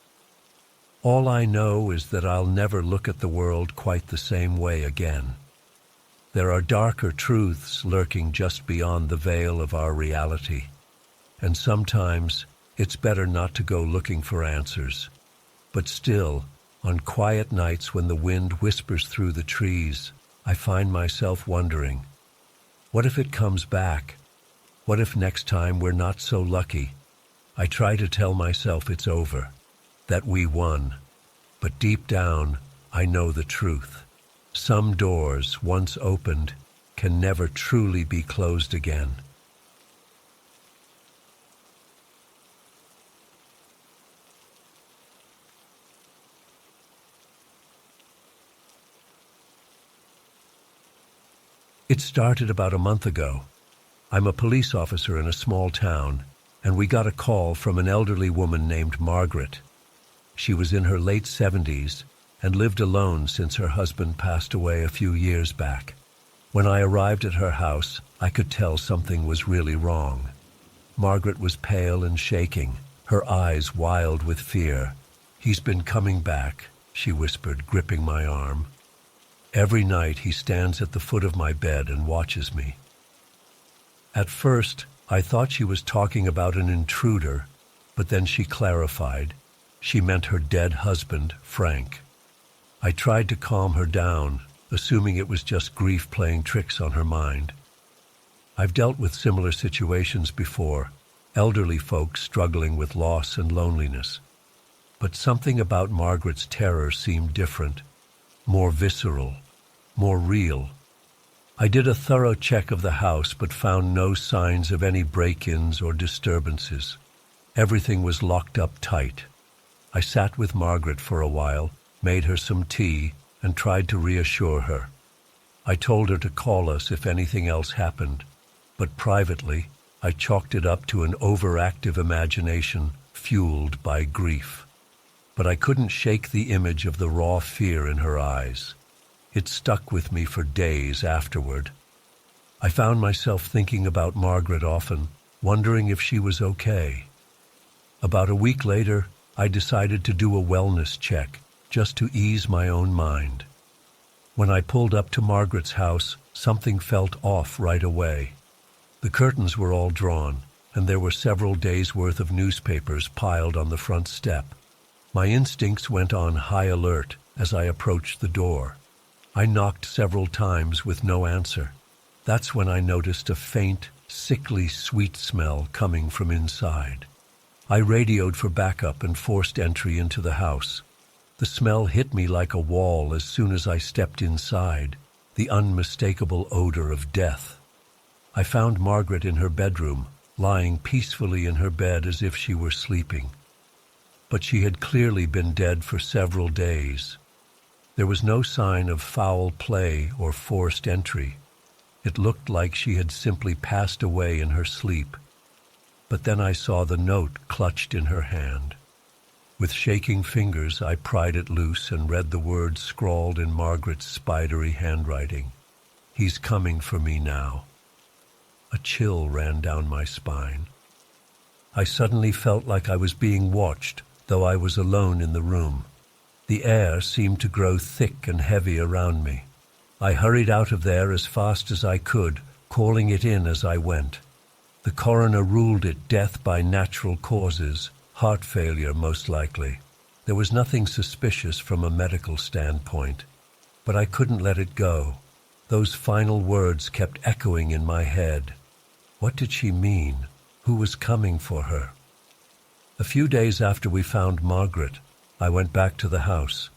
All I know is that I'll never look at the world quite the same way again. There are darker truths lurking just beyond the veil of our reality. and sometimes it's better not to go looking for answers. But still, on quiet nights when the wind whispers through the trees, I find myself wondering, what if it comes back? What if next time we're not so lucky? I try to tell myself it's over, that we won. But deep down, I know the truth. Some doors, once opened, can never truly be closed again. It started about a month ago. I'm a police officer in a small town, and we got a call from an elderly woman named Margaret. She was in her late 70s and lived alone since her husband passed away a few years back. When I arrived at her house, I could tell something was really wrong. Margaret was pale and shaking, her eyes wild with fear. "He's been coming back," she whispered, gripping my arm. "Every night he stands at the foot of my bed and watches me." At first, I thought she was talking about an intruder, but then she clarified. She meant her dead husband, Frank. I tried to calm her down, assuming it was just grief playing tricks on her mind. I've dealt with similar situations before, elderly folks struggling with loss and loneliness. But something about Margaret's terror seemed different, more visceral, more real. I did a thorough check of the house but found no signs of any break-ins or disturbances. Everything was locked up tight. I sat with Margaret for a while, made her some tea, and tried to reassure her. I told her to call us if anything else happened, but privately, I chalked it up to an overactive imagination fueled by grief. But I couldn't shake the image of the raw fear in her eyes. It stuck with me for days afterward. I found myself thinking about Margaret often, wondering if she was okay. About a week later, I decided to do a wellness check, just to ease my own mind. When I pulled up to Margaret's house, something felt off right away. The curtains were all drawn, and there were several days' worth of newspapers piled on the front step. My instincts went on high alert as I approached the door. I knocked several times with no answer. That's when I noticed a faint, sickly sweet smell coming from inside. I radioed for backup and forced entry into the house. The smell hit me like a wall as soon as I stepped inside, the unmistakable odor of death. I found Margaret in her bedroom, lying peacefully in her bed as if she were sleeping. But she had clearly been dead for several days. There was no sign of foul play or forced entry. It looked like she had simply passed away in her sleep. But then I saw the note clutched in her hand. With shaking fingers, I pried it loose and read the words scrawled in Margaret's spidery handwriting. "He's coming for me now." A chill ran down my spine. I suddenly felt like I was being watched, though I was alone in the room. The air seemed to grow thick and heavy around me. I hurried out of there as fast as I could, calling it in as I went. The coroner ruled it death by natural causes, heart failure most likely. There was nothing suspicious from a medical standpoint, but I couldn't let it go. Those final words kept echoing in my head. What did she mean? Who was coming for her? A few days after we found Margaret, I went back to the house.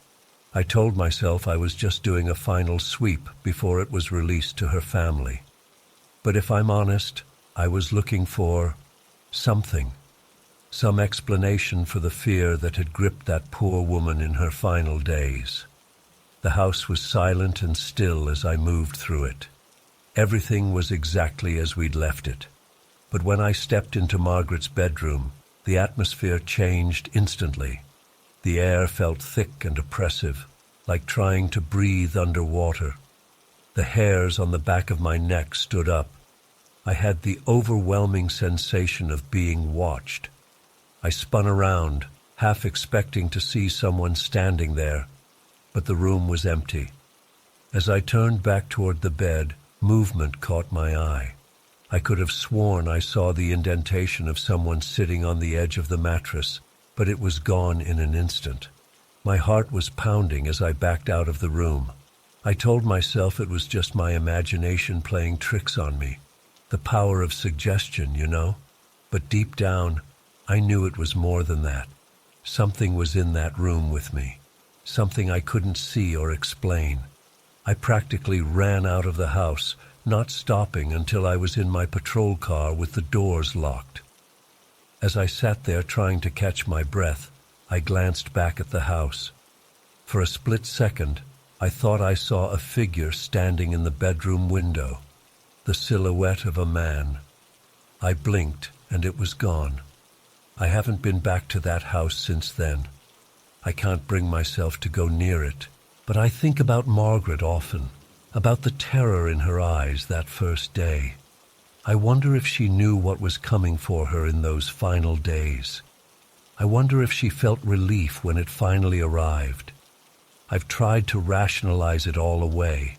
I told myself I was just doing a final sweep before it was released to her family. But if I'm honest, I was looking for something, some explanation for the fear that had gripped that poor woman in her final days. The house was silent and still as I moved through it. Everything was exactly as we'd left it. But when I stepped into Margaret's bedroom, the atmosphere changed instantly. The air felt thick and oppressive, like trying to breathe underwater. The hairs on the back of my neck stood up. I had the overwhelming sensation of being watched. I spun around, half expecting to see someone standing there, but the room was empty. As I turned back toward the bed, movement caught my eye. I could have sworn I saw the indentation of someone sitting on the edge of the mattress, but it was gone in an instant. My heart was pounding as I backed out of the room. I told myself it was just my imagination playing tricks on me. The power of suggestion, you know? But deep down, I knew it was more than that. Something was in that room with me. Something I couldn't see or explain. I practically ran out of the house, not stopping until I was in my patrol car with the doors locked. As I sat there trying to catch my breath, I glanced back at the house. For a split second, I thought I saw a figure standing in the bedroom window, the silhouette of a man. I blinked, and it was gone. I haven't been back to that house since then. I can't bring myself to go near it, but I think about Margaret often, about the terror in her eyes that first day. I wonder if she knew what was coming for her in those final days. I wonder if she felt relief when it finally arrived. I've tried to rationalize it all away,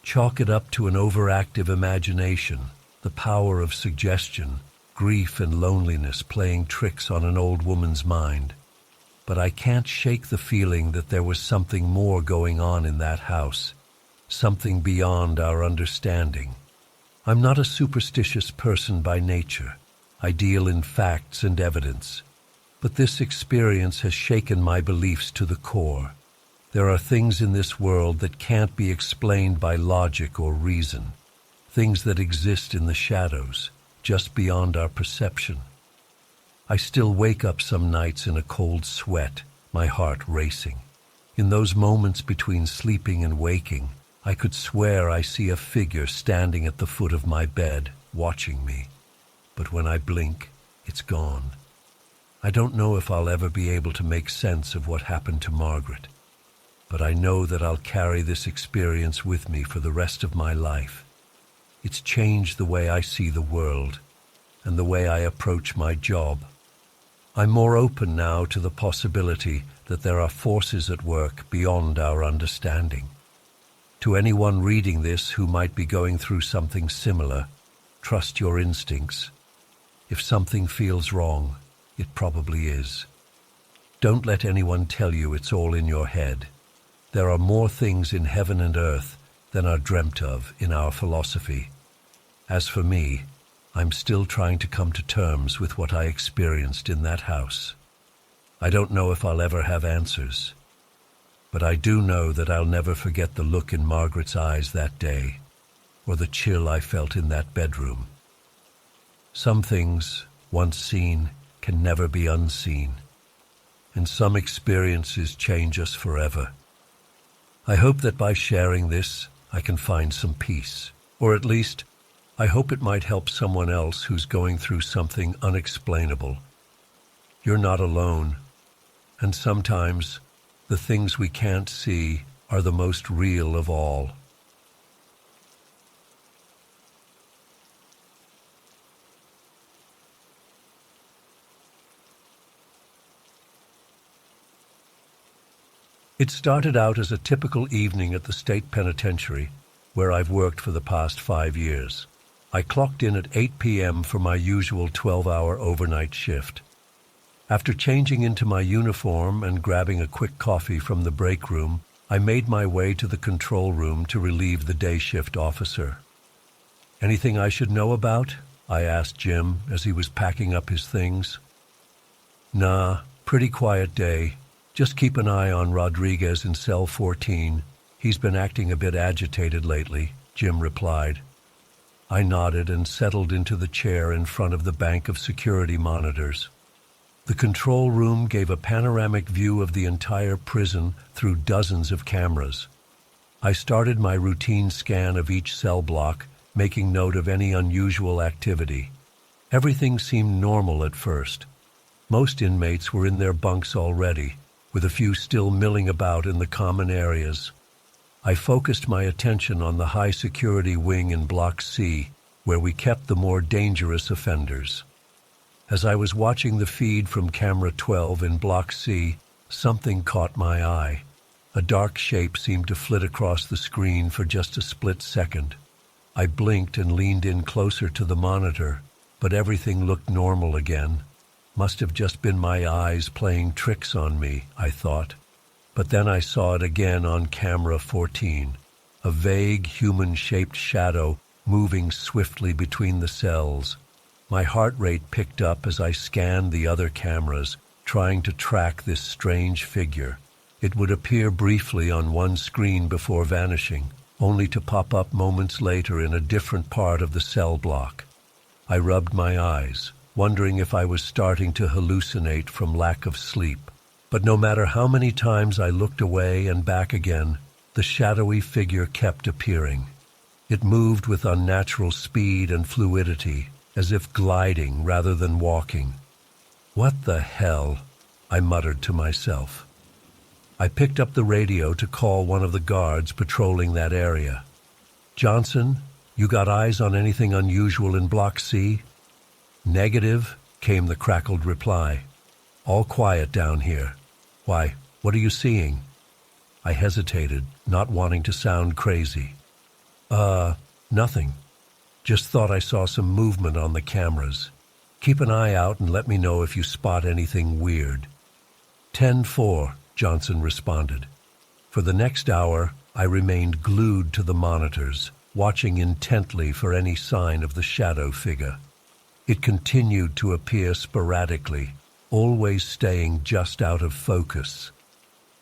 chalk it up to an overactive imagination, the power of suggestion, grief and loneliness playing tricks on an old woman's mind. But I can't shake the feeling that there was something more going on in that house, something beyond our understanding. I'm not a superstitious person by nature. I deal in facts and evidence. But this experience has shaken my beliefs to the core. There are things in this world that can't be explained by logic or reason, things that exist in the shadows, just beyond our perception. I still wake up some nights in a cold sweat, my heart racing. In those moments between sleeping and waking, I could swear I see a figure standing at the foot of my bed, watching me. But when I blink, it's gone. I don't know if I'll ever be able to make sense of what happened to Margaret, but I know that I'll carry this experience with me for the rest of my life. It's changed the way I see the world and the way I approach my job. I'm more open now to the possibility that there are forces at work beyond our understanding. To anyone reading this who might be going through something similar, trust your instincts. If something feels wrong, it probably is. Don't let anyone tell you it's all in your head. There are more things in heaven and earth than are dreamt of in our philosophy. As for me, I'm still trying to come to terms with what I experienced in that house. I don't know if I'll ever have answers, but I do know that I'll never forget the look in Margaret's eyes that day, or the chill I felt in that bedroom. Some things, once seen, can never be unseen, and some experiences change us forever. I hope that by sharing this, I can find some peace, or at least, I hope it might help someone else who's going through something unexplainable. You're not alone, and sometimes the things we can't see are the most real of all. It started out as a typical evening at the state penitentiary, where I've worked for the past 5 years. I clocked in at 8 p.m. for my usual 12-hour overnight shift. After changing into my uniform and grabbing a quick coffee from the break room, I made my way to the control room to relieve the day shift officer. "Anything I should know about?" I asked Jim as he was packing up his things. "Nah, pretty quiet day. Just keep an eye on Rodriguez in cell 14. He's been acting a bit agitated lately," Jim replied. I nodded and settled into the chair in front of the bank of security monitors. The control room gave a panoramic view of the entire prison through dozens of cameras. I started my routine scan of each cell block, making note of any unusual activity. Everything seemed normal at first. Most inmates were in their bunks already, with a few still milling about in the common areas. I focused my attention on the high-security wing in Block C, where we kept the more dangerous offenders. As I was watching the feed from Camera 12 in Block C, something caught my eye. A dark shape seemed to flit across the screen for just a split second. I blinked and leaned in closer to the monitor, but everything looked normal again. Must have just been my eyes playing tricks on me, I thought. But then I saw it again on camera 14, a vague human-shaped shadow moving swiftly between the cells. My heart rate picked up as I scanned the other cameras, trying to track this strange figure. It would appear briefly on one screen before vanishing, only to pop up moments later in a different part of the cell block. I rubbed my eyes, wondering if I was starting to hallucinate from lack of sleep. But no matter how many times I looked away and back again, the shadowy figure kept appearing. It moved with unnatural speed and fluidity, as if gliding rather than walking. "What the hell?" I muttered to myself. I picked up the radio to call one of the guards patrolling that area. "Johnson, you got eyes on anything unusual in Block C?" "Negative," came the crackled reply. "All quiet down here." "Why, what are you seeing?" I hesitated, not wanting to sound crazy. Nothing. Just thought I saw some movement on the cameras. Keep an eye out and let me know if you spot anything weird." 10-4, Johnson responded. For the next hour, I remained glued to the monitors, watching intently for any sign of the shadow figure. It continued to appear sporadically, always staying just out of focus.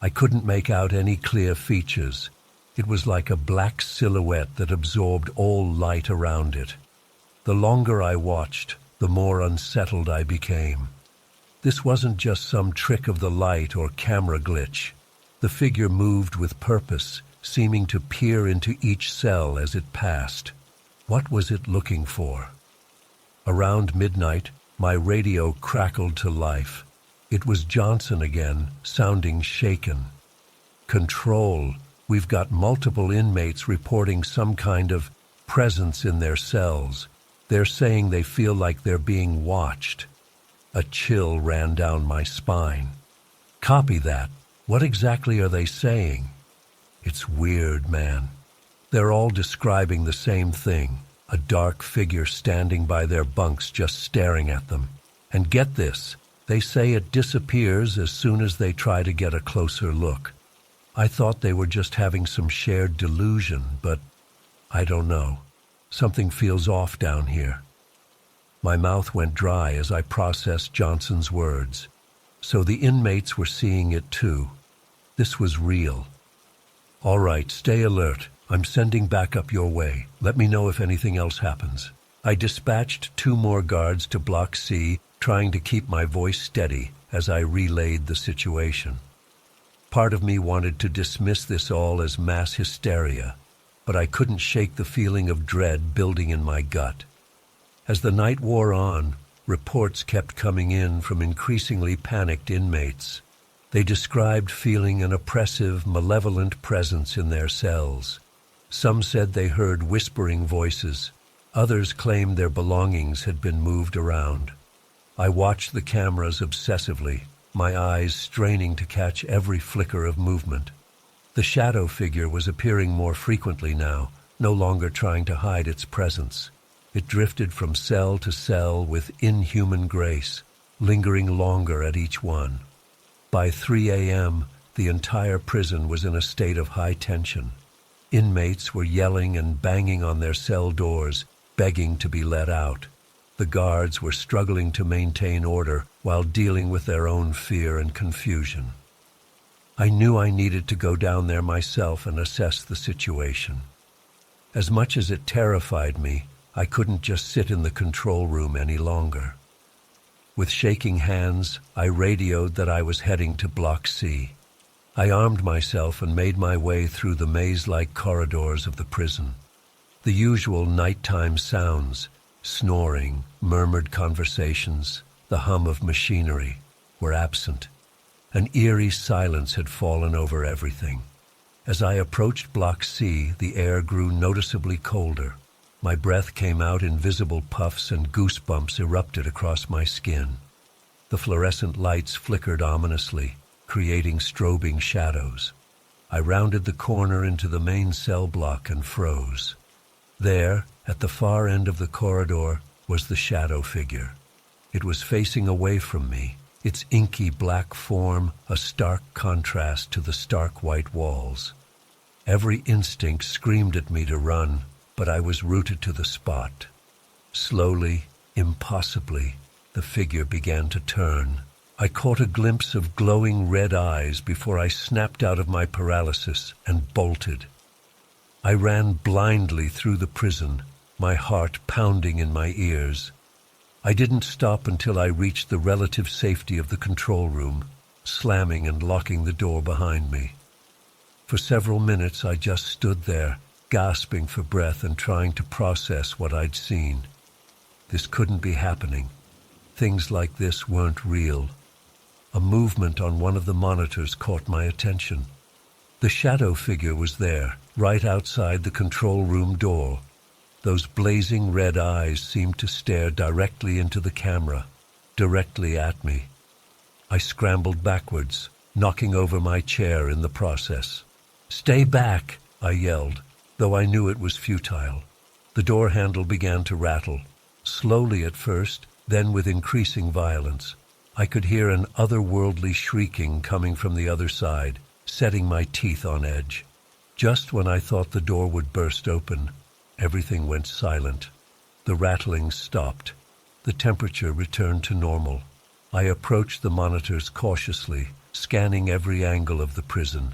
I couldn't make out any clear features. It was like a black silhouette that absorbed all light around it. The longer I watched, the more unsettled I became. This wasn't just some trick of the light or camera glitch. The figure moved with purpose, seeming to peer into each cell as it passed. What was it looking for? Around midnight, my radio crackled to life. It was Johnson again, sounding shaken. "Control, we've got multiple inmates reporting some kind of presence in their cells. They're saying they feel like they're being watched." A chill ran down my spine. "Copy that. What exactly are they saying?" "It's weird, man. They're all describing the same thing. A dark figure standing by their bunks just staring at them. And get this, they say it disappears as soon as they try to get a closer look. I thought they were just having some shared delusion, but I don't know. Something feels off down here." My mouth went dry as I processed Johnson's words. So the inmates were seeing it too. This was real. "All right, stay alert. I'm sending backup your way. Let me know if anything else happens." I dispatched 2 more guards to Block C, trying to keep my voice steady as I relayed the situation. Part of me wanted to dismiss this all as mass hysteria, but I couldn't shake the feeling of dread building in my gut. As the night wore on, reports kept coming in from increasingly panicked inmates. They described feeling an oppressive, malevolent presence in their cells. Some said they heard whispering voices. Others claimed their belongings had been moved around. I watched the cameras obsessively, my eyes straining to catch every flicker of movement. The shadow figure was appearing more frequently now, no longer trying to hide its presence. It drifted from cell to cell with inhuman grace, lingering longer at each one. By 3 a.m., the entire prison was in a state of high tension. Inmates were yelling and banging on their cell doors, begging to be let out. The guards were struggling to maintain order while dealing with their own fear and confusion. I knew I needed to go down there myself and assess the situation. As much as it terrified me, I couldn't just sit in the control room any longer. With shaking hands, I radioed that I was heading to Block C. I armed myself and made my way through the maze-like corridors of the prison. The usual nighttime sounds, snoring, murmured conversations, the hum of machinery, were absent. An eerie silence had fallen over everything. As I approached Block C, the air grew noticeably colder. My breath came out in visible puffs and goosebumps erupted across my skin. The fluorescent lights flickered ominously, creating strobing shadows. I rounded the corner into the main cell block and froze. There, at the far end of the corridor, was the shadow figure. It was facing away from me, its inky black form a stark contrast to the stark white walls. Every instinct screamed at me to run, but I was rooted to the spot. Slowly, impossibly, the figure began to turn. I caught a glimpse of glowing red eyes before I snapped out of my paralysis and bolted. I ran blindly through the prison, my heart pounding in my ears. I didn't stop until I reached the relative safety of the control room, slamming and locking the door behind me. For several minutes I just stood there, gasping for breath and trying to process what I'd seen. This couldn't be happening. Things like this weren't real. A movement on one of the monitors caught my attention. The shadow figure was there, right outside the control room door. Those blazing red eyes seemed to stare directly into the camera, directly at me. I scrambled backwards, knocking over my chair in the process. "Stay back!" I yelled, though I knew it was futile. The door handle began to rattle, slowly at first, then with increasing violence. I could hear an otherworldly shrieking coming from the other side, setting my teeth on edge. Just when I thought the door would burst open, everything went silent. The rattling stopped. The temperature returned to normal. I approached the monitors cautiously, scanning every angle of the prison.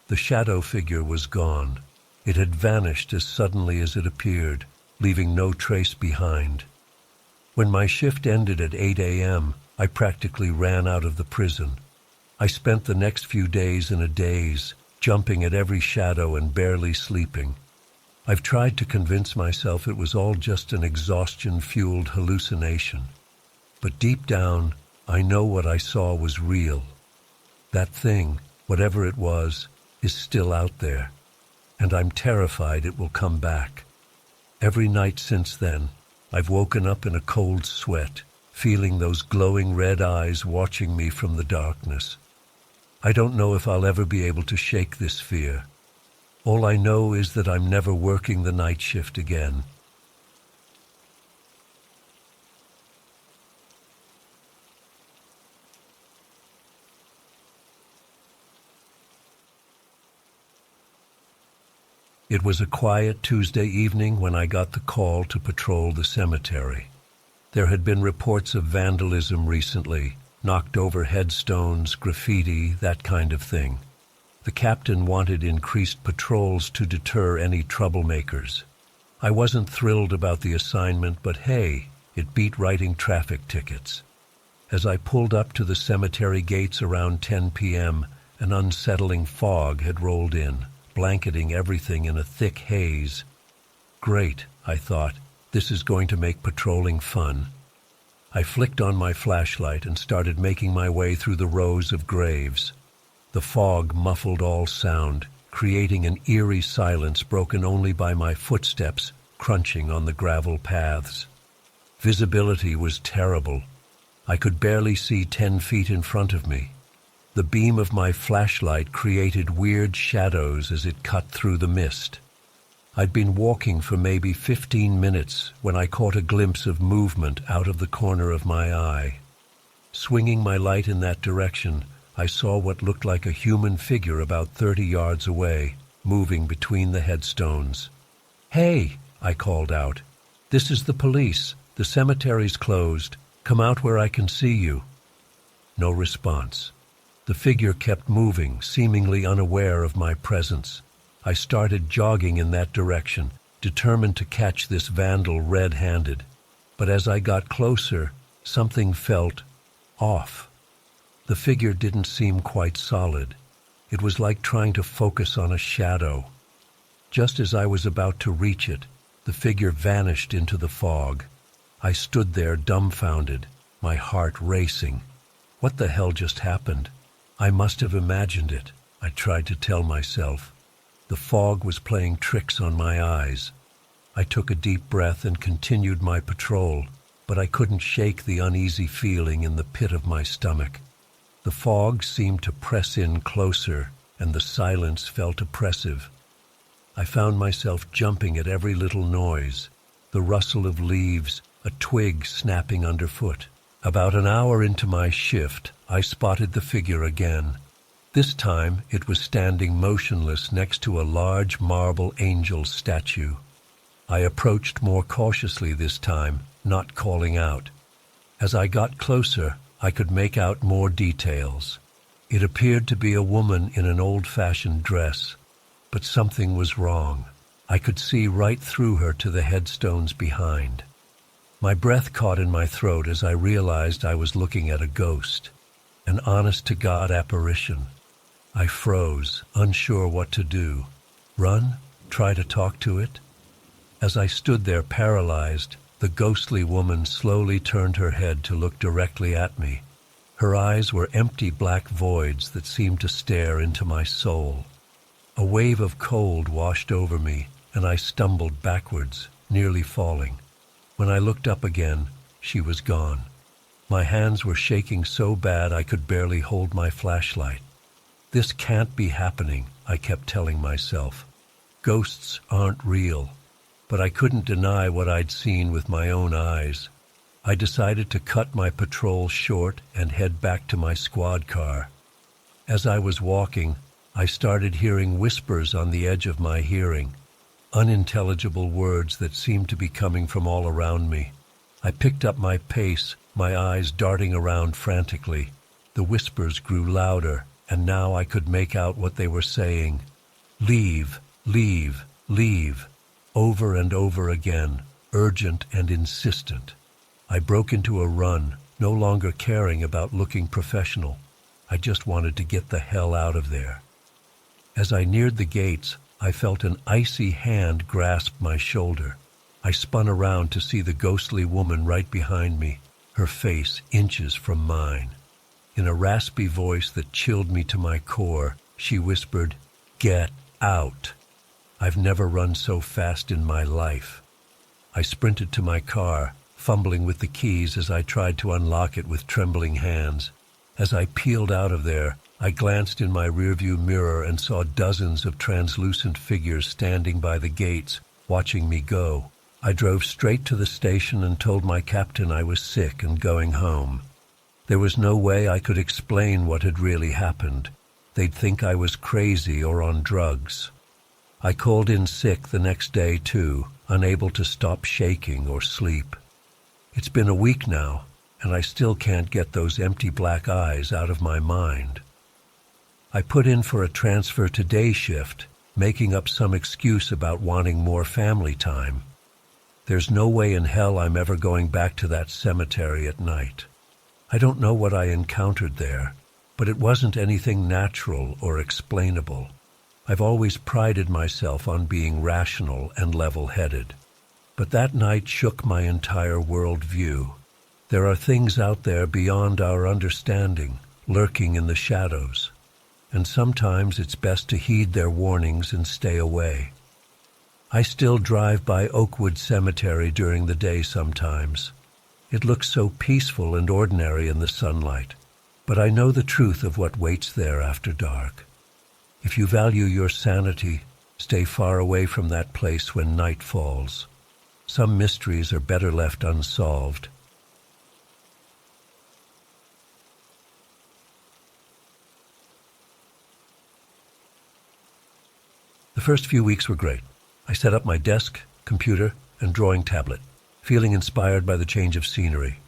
The shadow figure was gone. It had vanished as suddenly as it appeared, leaving no trace behind. When my shift ended at 8 a.m., I practically ran out of the prison. I spent the next few days in a daze, jumping at every shadow and barely sleeping. I've tried to convince myself it was all just an exhaustion-fueled hallucination. But deep down, I know what I saw was real. That thing, whatever it was, is still out there, and I'm terrified it will come back. Every night since then, I've woken up in a cold sweat, feeling those glowing red eyes watching me from the darkness. I don't know if I'll ever be able to shake this fear. All I know is that I'm never working the night shift again. It was a quiet Tuesday evening when I got the call to patrol the cemetery. There had been reports of vandalism recently, knocked over headstones, graffiti, that kind of thing. The captain wanted increased patrols to deter any troublemakers. I wasn't thrilled about the assignment, but hey, it beat writing traffic tickets. As I pulled up to the cemetery gates around 10 p.m., an unsettling fog had rolled in, blanketing everything in a thick haze. Great, I thought. This is going to make patrolling fun. I flicked on my flashlight and started making my way through the rows of graves. The fog muffled all sound, creating an eerie silence broken only by my footsteps crunching on the gravel paths. Visibility was terrible. I could barely see 10 feet in front of me. The beam of my flashlight created weird shadows as it cut through the mist. I'd been walking for maybe 15 minutes when I caught a glimpse of movement out of the corner of my eye. Swinging my light in that direction, I saw what looked like a human figure about 30 yards away, moving between the headstones. "Hey!" I called out. "This is the police. The cemetery's closed. Come out where I can see you." No response. The figure kept moving, seemingly unaware of my presence. I started jogging in that direction, determined to catch this vandal red-handed. But as I got closer, something felt off. The figure didn't seem quite solid. It was like trying to focus on a shadow. Just as I was about to reach it, the figure vanished into the fog. I stood there dumbfounded, my heart racing. What the hell just happened? I must have imagined it, I tried to tell myself. The fog was playing tricks on my eyes. I took a deep breath and continued my patrol, but I couldn't shake the uneasy feeling in the pit of my stomach. The fog seemed to press in closer, and the silence felt oppressive. I found myself jumping at every little noise, the rustle of leaves, a twig snapping underfoot. About an hour into my shift, I spotted the figure again. This time, it was standing motionless next to a large marble angel statue. I approached more cautiously this time, not calling out. As I got closer, I could make out more details. It appeared to be a woman in an old-fashioned dress, but something was wrong. I could see right through her to the headstones behind. My breath caught in my throat as I realized I was looking at a ghost, an honest-to-God apparition. I froze, unsure what to do. Run? Try to talk to it? As I stood there paralyzed, the ghostly woman slowly turned her head to look directly at me. Her eyes were empty black voids that seemed to stare into my soul. A wave of cold washed over me, and I stumbled backwards, nearly falling. When I looked up again, she was gone. My hands were shaking so bad I could barely hold my flashlight. This can't be happening, I kept telling myself. Ghosts aren't real. But I couldn't deny what I'd seen with my own eyes. I decided to cut my patrol short and head back to my squad car. As I was walking, I started hearing whispers on the edge of my hearing, unintelligible words that seemed to be coming from all around me. I picked up my pace, my eyes darting around frantically. The whispers grew louder, and now I could make out what they were saying. Leave, leave, leave. Over and over again, urgent and insistent. I broke into a run, no longer caring about looking professional. I just wanted to get the hell out of there. As I neared the gates, I felt an icy hand grasp my shoulder. I spun around to see the ghostly woman right behind me, her face inches from mine. In a raspy voice that chilled me to my core, she whispered, "Get out." I've never run so fast in my life. I sprinted to my car, fumbling with the keys as I tried to unlock it with trembling hands. As I peeled out of there, I glanced in my rearview mirror and saw dozens of translucent figures standing by the gates, watching me go. I drove straight to the station and told my captain I was sick and going home. There was no way I could explain what had really happened. They'd think I was crazy or on drugs. I called in sick the next day, too, unable to stop shaking or sleep. It's been a week now, and I still can't get those empty black eyes out of my mind. I put in for a transfer to day shift, making up some excuse about wanting more family time. There's no way in hell I'm ever going back to that cemetery at night. I don't know what I encountered there, but it wasn't anything natural or explainable. I've always prided myself on being rational and level-headed. But that night shook my entire worldview. There are things out there beyond our understanding, lurking in the shadows. And sometimes it's best to heed their warnings and stay away. I still drive by Oakwood Cemetery during the day sometimes. It looks so peaceful and ordinary in the sunlight. But I know the truth of what waits there after dark. If you value your sanity, stay far away from that place when night falls. Some mysteries are better left unsolved. The first few weeks were great. I set up my desk, computer, and drawing tablet, feeling inspired by the change of scenery.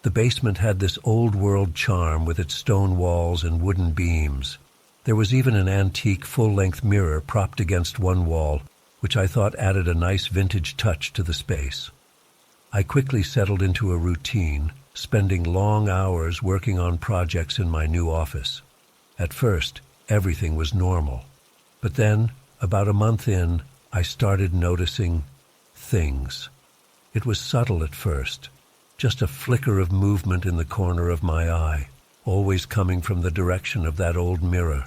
The basement had this old-world charm with its stone walls and wooden beams. There was even an antique full-length mirror propped against one wall, which I thought added a nice vintage touch to the space. I quickly settled into a routine, spending long hours working on projects in my new office. At first, everything was normal. But then, about a month in, I started noticing things. It was subtle at first, just a flicker of movement in the corner of my eye, always coming from the direction of that old mirror.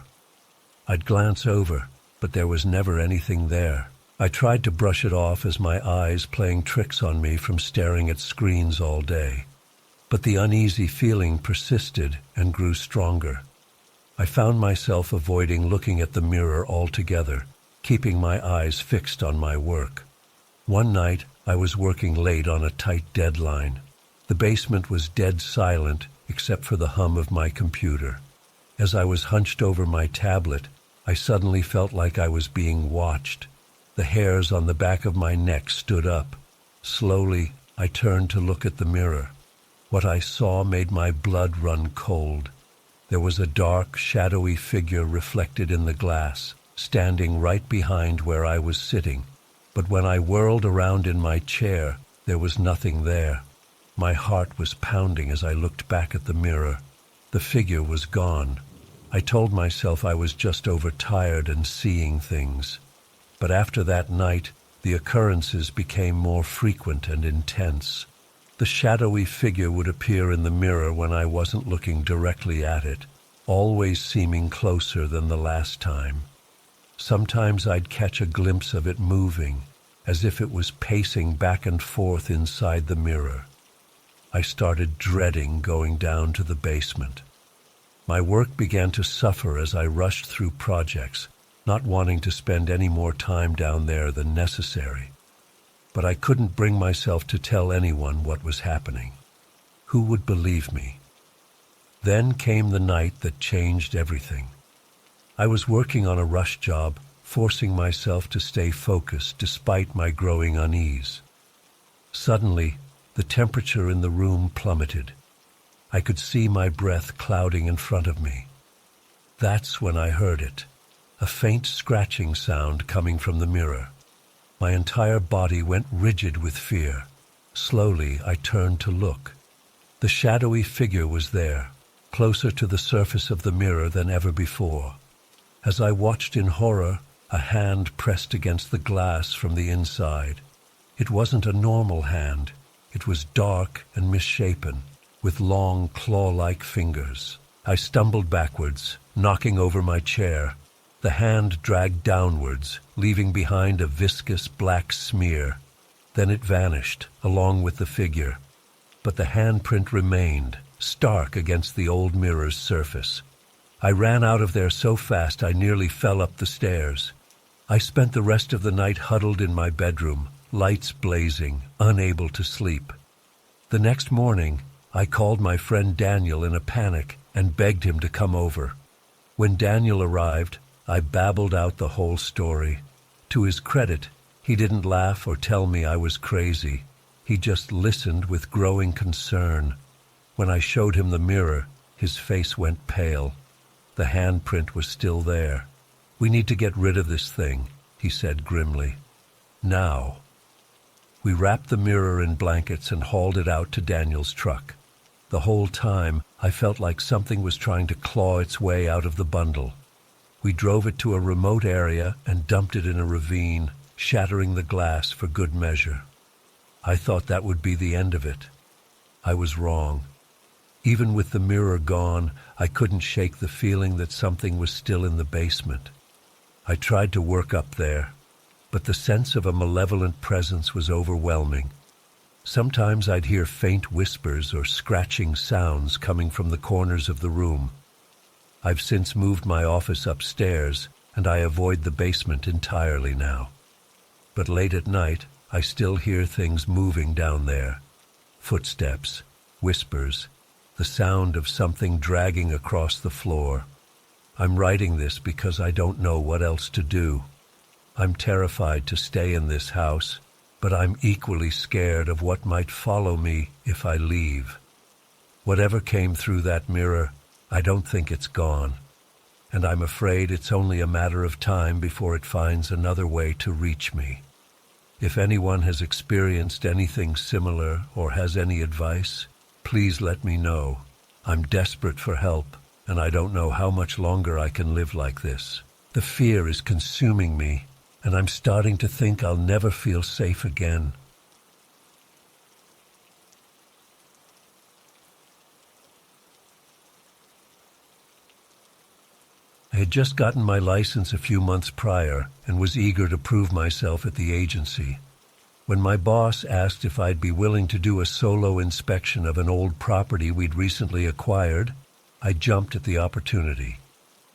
I'd glance over, but there was never anything there. I tried to brush it off as my eyes playing tricks on me from staring at screens all day. But the uneasy feeling persisted and grew stronger. I found myself avoiding looking at the mirror altogether, keeping my eyes fixed on my work. One night, I was working late on a tight deadline. The basement was dead silent except for the hum of my computer. As I was hunched over my tablet, I suddenly felt like I was being watched. The hairs on the back of my neck stood up. Slowly, I turned to look at the mirror. What I saw made my blood run cold. There was a dark, shadowy figure reflected in the glass, standing right behind where I was sitting. But when I whirled around in my chair, there was nothing there. My heart was pounding as I looked back at the mirror. The figure was gone. I told myself I was just overtired and seeing things. But after that night, the occurrences became more frequent and intense. The shadowy figure would appear in the mirror when I wasn't looking directly at it, always seeming closer than the last time. Sometimes I'd catch a glimpse of it moving, as if it was pacing back and forth inside the mirror. I started dreading going down to the basement. My work began to suffer as I rushed through projects, not wanting to spend any more time down there than necessary. But I couldn't bring myself to tell anyone what was happening. Who would believe me? Then came the night that changed everything. I was working on a rush job, forcing myself to stay focused despite my growing unease. Suddenly, the temperature in the room plummeted. I could see my breath clouding in front of me. That's when I heard it, a faint scratching sound coming from the mirror. My entire body went rigid with fear. Slowly, I turned to look. The shadowy figure was there, closer to the surface of the mirror than ever before. As I watched in horror, a hand pressed against the glass from the inside. It wasn't a normal hand. It was dark and misshapen, with long, claw-like fingers. I stumbled backwards, knocking over my chair. The hand dragged downwards, leaving behind a viscous black smear. Then it vanished, along with the figure. But the handprint remained, stark against the old mirror's surface. I ran out of there so fast I nearly fell up the stairs. I spent the rest of the night huddled in my bedroom, lights blazing, unable to sleep. The next morning, I called my friend Daniel in a panic and begged him to come over. When Daniel arrived, I babbled out the whole story. To his credit, he didn't laugh or tell me I was crazy. He just listened with growing concern. When I showed him the mirror, his face went pale. The handprint was still there. "We need to get rid of this thing," he said grimly. "Now." We wrapped the mirror in blankets and hauled it out to Daniel's truck. The whole time, I felt like something was trying to claw its way out of the bundle. We drove it to a remote area and dumped it in a ravine, shattering the glass for good measure. I thought that would be the end of it. I was wrong. Even with the mirror gone, I couldn't shake the feeling that something was still in the basement. I tried to work up there, but the sense of a malevolent presence was overwhelming. Sometimes I'd hear faint whispers or scratching sounds coming from the corners of the room. I've since moved my office upstairs, and I avoid the basement entirely now. But late at night, I still hear things moving down there. Footsteps, whispers, the sound of something dragging across the floor. I'm writing this because I don't know what else to do. I'm terrified to stay in this house, but I'm equally scared of what might follow me if I leave. Whatever came through that mirror, I don't think it's gone, and I'm afraid it's only a matter of time before it finds another way to reach me. If anyone has experienced anything similar or has any advice, please let me know. I'm desperate for help, and I don't know how much longer I can live like this. The fear is consuming me, and I'm starting to think I'll never feel safe again. I had just gotten my license a few months prior and was eager to prove myself at the agency. When my boss asked if I'd be willing to do a solo inspection of an old property we'd recently acquired, I jumped at the opportunity.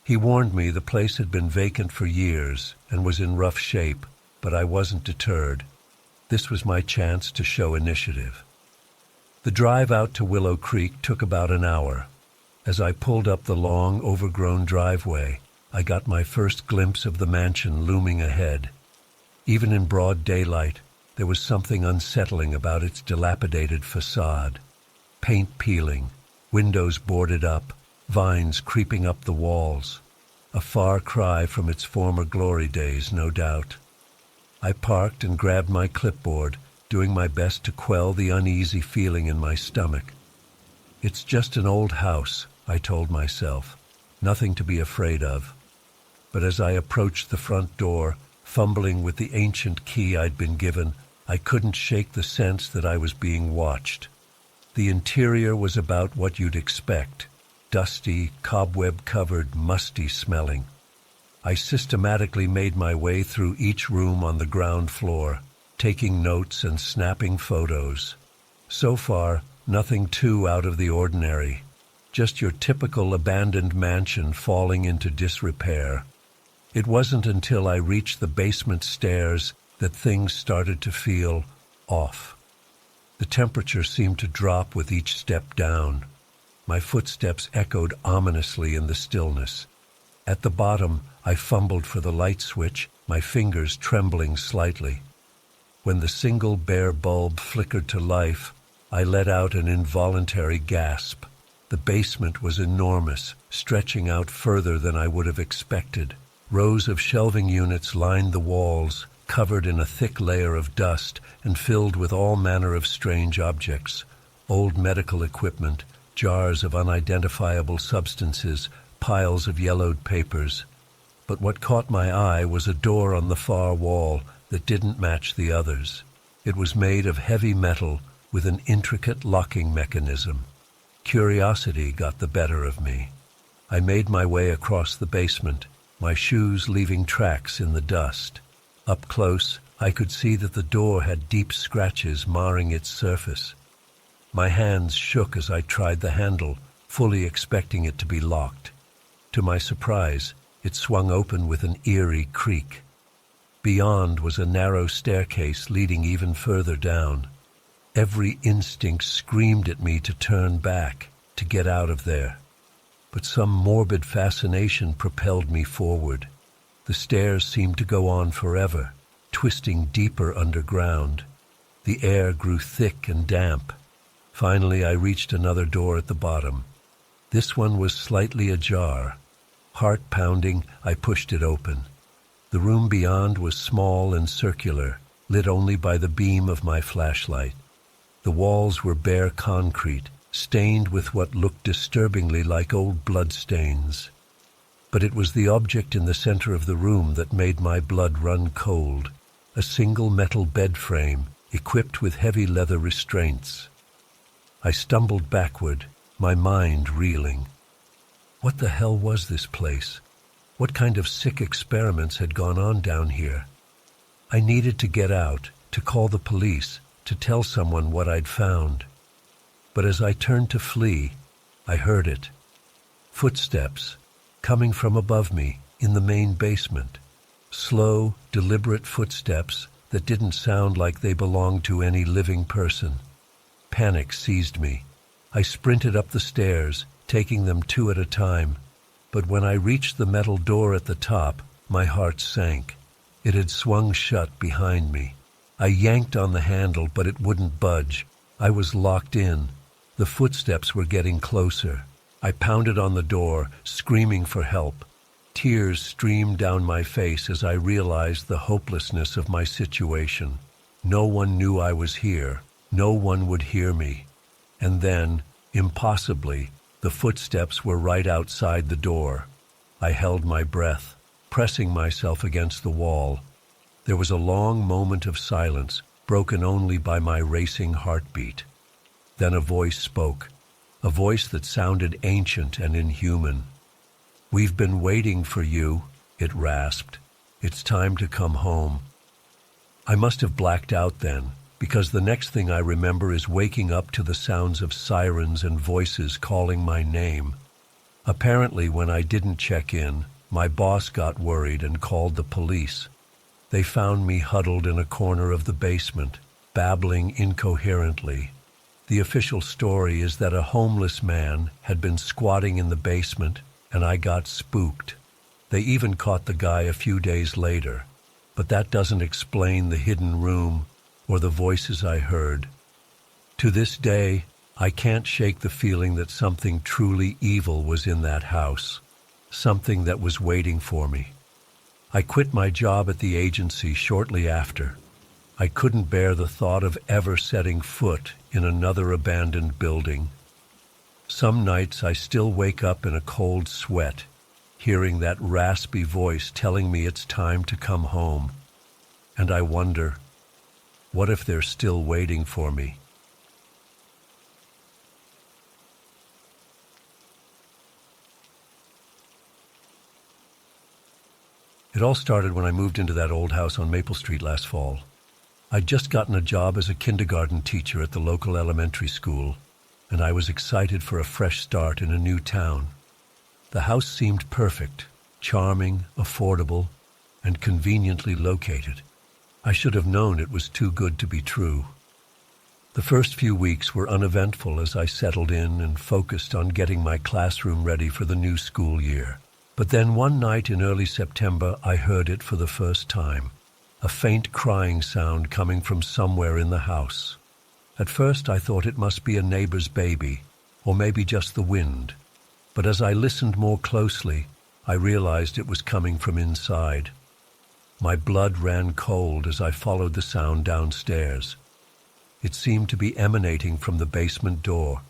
He warned me the place had been vacant for years and was in rough shape, but I wasn't deterred. This was my chance to show initiative. The drive out to Willow Creek took about an hour. As I pulled up the long, overgrown driveway, I got my first glimpse of the mansion looming ahead. Even in broad daylight, there was something unsettling about its dilapidated facade. Paint peeling, windows boarded up, vines creeping up the walls. A far cry from its former glory days, no doubt. I parked and grabbed my clipboard, doing my best to quell the uneasy feeling in my stomach. It's just an old house, I told myself. Nothing to be afraid of. But as I approached the front door, fumbling with the ancient key I'd been given, I couldn't shake the sense that I was being watched. The interior was about what you'd expect. Dusty, cobweb-covered, musty-smelling. I systematically made my way through each room on the ground floor, taking notes and snapping photos. So far, nothing too out of the ordinary. Just your typical abandoned mansion falling into disrepair. It wasn't until I reached the basement stairs that things started to feel off. The temperature seemed to drop with each step down. My footsteps echoed ominously in the stillness. At the bottom, I fumbled for the light switch, my fingers trembling slightly. When the single bare bulb flickered to life, I let out an involuntary gasp. The basement was enormous, stretching out further than I would have expected. Rows of shelving units lined the walls, covered in a thick layer of dust and filled with all manner of strange objects. Old medical equipment, jars of unidentifiable substances, piles of yellowed papers. But what caught my eye was a door on the far wall that didn't match the others. It was made of heavy metal with an intricate locking mechanism. Curiosity got the better of me. I made my way across the basement, my shoes leaving tracks in the dust. Up close, I could see that the door had deep scratches marring its surface. My hands shook as I tried the handle, fully expecting it to be locked. To my surprise, it swung open with an eerie creak. Beyond was a narrow staircase leading even further down. Every instinct screamed at me to turn back, to get out of there. But some morbid fascination propelled me forward. The stairs seemed to go on forever, twisting deeper underground. The air grew thick and damp. Finally, I reached another door at the bottom. This one was slightly ajar. Heart pounding, I pushed it open. The room beyond was small and circular, lit only by the beam of my flashlight. The walls were bare concrete, stained with what looked disturbingly like old bloodstains. But it was the object in the center of the room that made my blood run cold, a single metal bed frame equipped with heavy leather restraints. I stumbled backward, my mind reeling. What the hell was this place? What kind of sick experiments had gone on down here? I needed to get out, to call the police, to tell someone what I'd found. But as I turned to flee, I heard it. Footsteps, coming from above me, in the main basement. Slow, deliberate footsteps that didn't sound like they belonged to any living person. Panic seized me. I sprinted up the stairs, taking them two at a time. But when I reached the metal door at the top, my heart sank. It had swung shut behind me. I yanked on the handle, but it wouldn't budge. I was locked in. The footsteps were getting closer. I pounded on the door, screaming for help. Tears streamed down my face as I realized the hopelessness of my situation. No one knew I was here. No one would hear me. And then, impossibly, the footsteps were right outside the door. I held my breath, pressing myself against the wall. There was a long moment of silence, broken only by my racing heartbeat. Then a voice spoke, a voice that sounded ancient and inhuman. "We've been waiting for you," it rasped. "It's time to come home." I must have blacked out then, because the next thing I remember is waking up to the sounds of sirens and voices calling my name. Apparently, when I didn't check in, my boss got worried and called the police. They found me huddled in a corner of the basement, babbling incoherently. The official story is that a homeless man had been squatting in the basement, and I got spooked. They even caught the guy a few days later, but that doesn't explain the hidden room or the voices I heard. To this day, I can't shake the feeling that something truly evil was in that house, something that was waiting for me. I quit my job at the agency shortly after. I couldn't bear the thought of ever setting foot in another abandoned building. Some nights I still wake up in a cold sweat, hearing that raspy voice telling me it's time to come home. And I wonder, what if they're still waiting for me? It all started when I moved into that old house on Maple Street last fall. I'd just gotten a job as a kindergarten teacher at the local elementary school, and I was excited for a fresh start in a new town. The house seemed perfect, charming, affordable, and conveniently located. I should have known it was too good to be true. The first few weeks were uneventful as I settled in and focused on getting my classroom ready for the new school year. But then one night in early September, I heard it for the first time. A faint crying sound coming from somewhere in the house. At first I thought it must be a neighbor's baby, or maybe just the wind. But as I listened more closely, I realized it was coming from inside. My blood ran cold as I followed the sound downstairs. It seemed to be emanating from the basement door.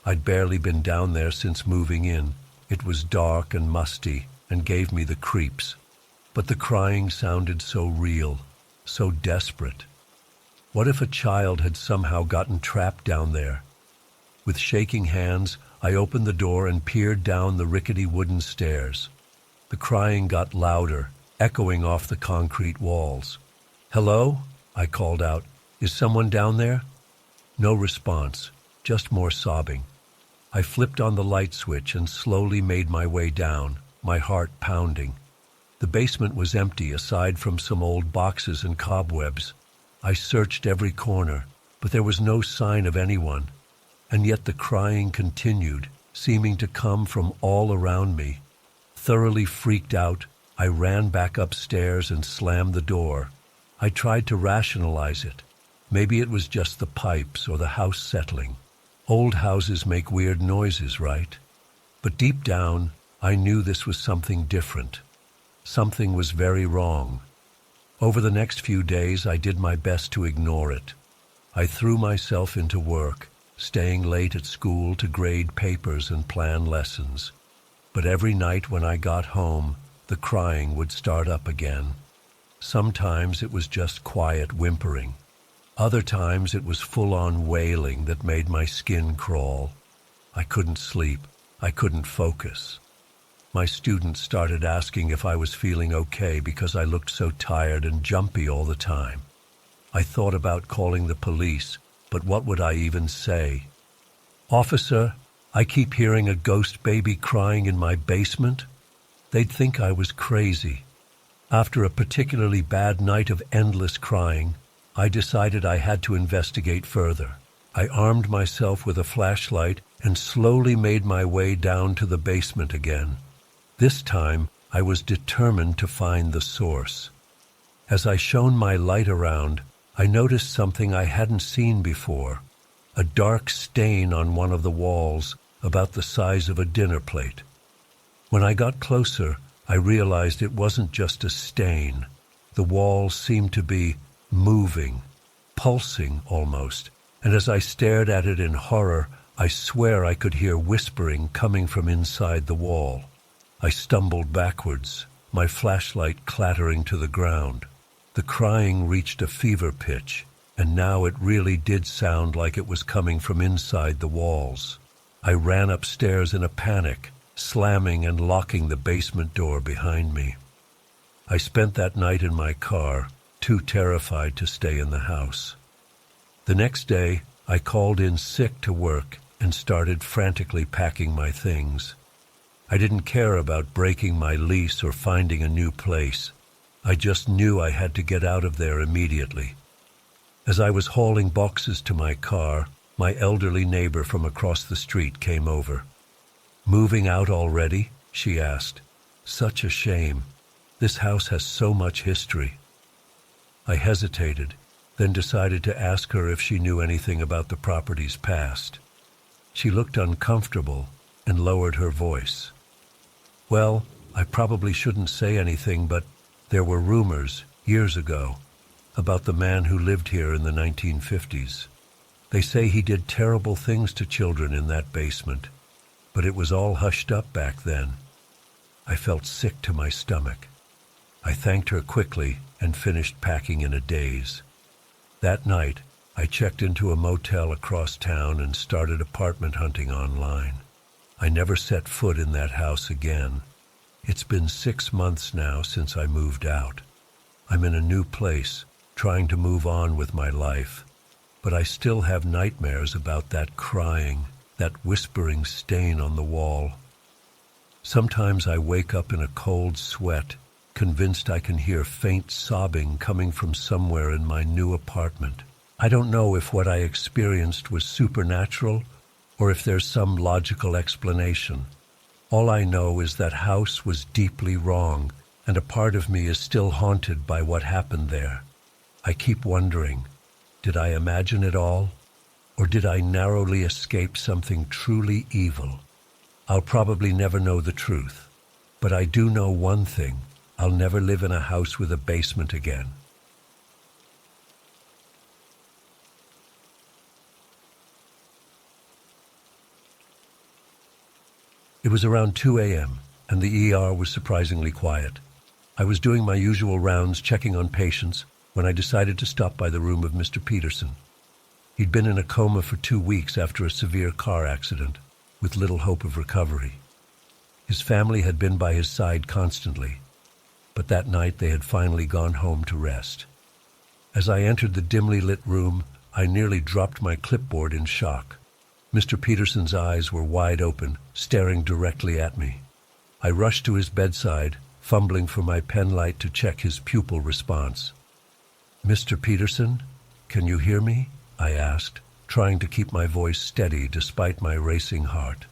I'd barely been down there since moving in. It was dark and musty and gave me the creeps. But the crying sounded so real, so desperate. What if a child had somehow gotten trapped down there? With shaking hands, I opened the door and peered down the rickety wooden stairs. The crying got louder, echoing off the concrete walls. "Hello?" I called out. "Is someone down there?" No response, just more sobbing. I flipped on the light switch and slowly made my way down, my heart pounding. The basement was empty aside from some old boxes and cobwebs. I searched every corner, but there was no sign of anyone. And yet the crying continued, seeming to come from all around me. Thoroughly freaked out, I ran back upstairs and slammed the door. I tried to rationalize it. Maybe it was just the pipes or the house settling. Old houses make weird noises, right? But deep down, I knew this was something different. Something was very wrong. Over the next few days, I did my best to ignore it. I threw myself into work, staying late at school to grade papers and plan lessons. But every night when I got home, the crying would start up again. Sometimes it was just quiet whimpering. Other times it was full-on wailing that made my skin crawl. I couldn't sleep. I couldn't focus. My students started asking if I was feeling okay because I looked so tired and jumpy all the time. I thought about calling the police, but what would I even say? "Officer, I keep hearing a ghost baby crying in my basement." They'd think I was crazy. After a particularly bad night of endless crying, I decided I had to investigate further. I armed myself with a flashlight and slowly made my way down to the basement again. This time, I was determined to find the source. As I shone my light around, I noticed something I hadn't seen before, a dark stain on one of the walls about the size of a dinner plate. When I got closer, I realized it wasn't just a stain. The walls seemed to be moving, pulsing almost, and as I stared at it in horror, I swear I could hear whispering coming from inside the wall. I stumbled backwards, my flashlight clattering to the ground. The crying reached a fever pitch, and now it really did sound like it was coming from inside the walls. I ran upstairs in a panic, slamming and locking the basement door behind me. I spent that night in my car, too terrified to stay in the house. The next day, I called in sick to work and started frantically packing my things. I didn't care about breaking my lease or finding a new place. I just knew I had to get out of there immediately. As I was hauling boxes to my car, my elderly neighbor from across the street came over. "Moving out already?" she asked. "Such a shame. This house has so much history." I hesitated, then decided to ask her if she knew anything about the property's past. She looked uncomfortable and lowered her voice. "Well, I probably shouldn't say anything, but there were rumors, years ago, about the man who lived here in the 1950s. They say he did terrible things to children in that basement, but it was all hushed up back then." I felt sick to my stomach. I thanked her quickly and finished packing in a daze. That night, I checked into a motel across town and started apartment hunting online. I never set foot in that house again. It's been 6 months now since I moved out. I'm in a new place, trying to move on with my life, but I still have nightmares about that crying, that whispering stain on the wall. Sometimes I wake up in a cold sweat, convinced I can hear faint sobbing coming from somewhere in my new apartment. I don't know if what I experienced was supernatural or if there's some logical explanation. All I know is that house was deeply wrong, and a part of me is still haunted by what happened there. I keep wondering, did I imagine it all? Or did I narrowly escape something truly evil? I'll probably never know the truth, but I do know one thing. I'll never live in a house with a basement again. It was around 2 a.m., and the ER was surprisingly quiet. I was doing my usual rounds checking on patients when I decided to stop by the room of Mr. Peterson. He'd been in a coma for 2 weeks after a severe car accident, with little hope of recovery. His family had been by his side constantly, but that night they had finally gone home to rest. As I entered the dimly lit room, I nearly dropped my clipboard in shock. Mr. Peterson's eyes were wide open, staring directly at me. I rushed to his bedside, fumbling for my pen light to check his pupil response. "Mr. Peterson, can you hear me?" I asked, trying to keep my voice steady despite my racing heart.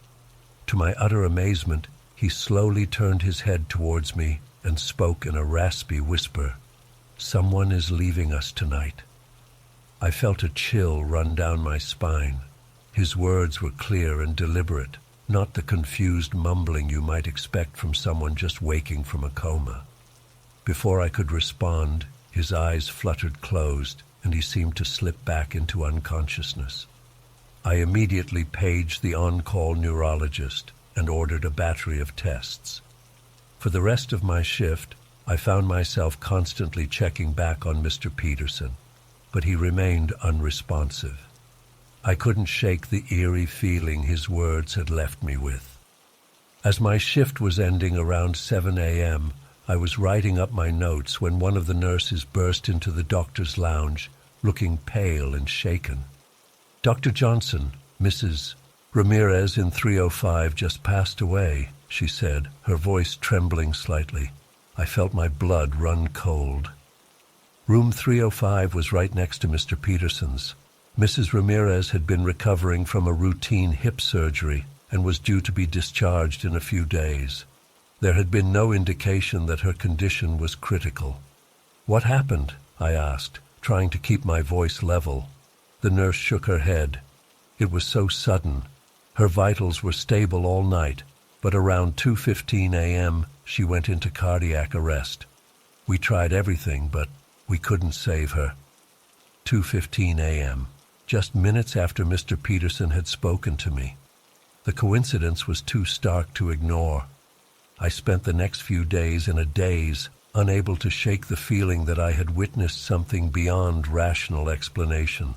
To my utter amazement, he slowly turned his head towards me and spoke in a raspy whisper. "Someone is leaving us tonight." I felt a chill run down my spine. His words were clear and deliberate, not the confused mumbling you might expect from someone just waking from a coma. Before I could respond, his eyes fluttered closed, and he seemed to slip back into unconsciousness. I immediately paged the on-call neurologist and ordered a battery of tests. For the rest of my shift, I found myself constantly checking back on Mr. Peterson, but he remained unresponsive. I couldn't shake the eerie feeling his words had left me with. As my shift was ending around 7 a.m., I was writing up my notes when one of the nurses burst into the doctor's lounge, looking pale and shaken. "Dr. Johnson, Mrs. Ramirez in 305 just passed away," she said, her voice trembling slightly. I felt my blood run cold. Room 305 was right next to Mr. Peterson's. Mrs. Ramirez had been recovering from a routine hip surgery and was due to be discharged in a few days. There had been no indication that her condition was critical. "What happened?" I asked, trying to keep my voice level. The nurse shook her head. It was so sudden. Her vitals were stable all night, but around 2:15 a.m. she went into cardiac arrest. We tried everything, but we couldn't save her. 2:15 a.m., just minutes after Mr. Peterson had spoken to me. The coincidence was too stark to ignore. I spent the next few days in a daze, unable to shake the feeling that I had witnessed something beyond rational explanation.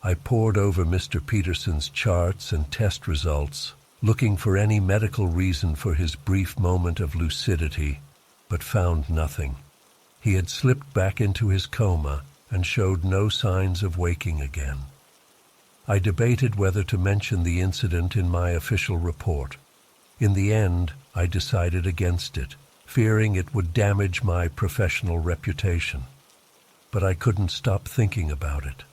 I pored over Mr. Peterson's charts and test results, looking for any medical reason for his brief moment of lucidity, but found nothing. He had slipped back into his coma and showed no signs of waking again. I debated whether to mention the incident in my official report. In the end, I decided against it, fearing it would damage my professional reputation. But I couldn't stop thinking about it.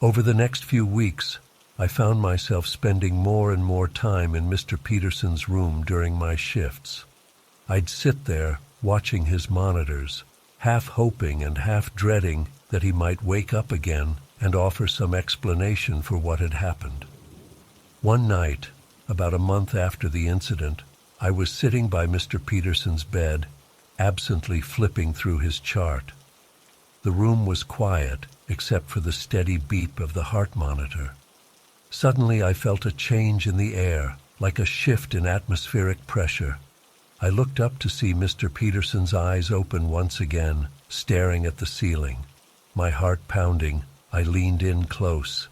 Over the next few weeks, I found myself spending more and more time in Mr. Peterson's room during my shifts. I'd sit there, watching his monitors, half hoping and half dreading that he might wake up again and offer some explanation for what had happened. One night, about a month after the incident, I was sitting by Mr. Peterson's bed, absently flipping through his chart. The room was quiet, except for the steady beep of the heart monitor. Suddenly I felt a change in the air, like a shift in atmospheric pressure. I looked up to see Mr. Peterson's eyes open once again, staring at the ceiling. My heart pounding, I leaned in close.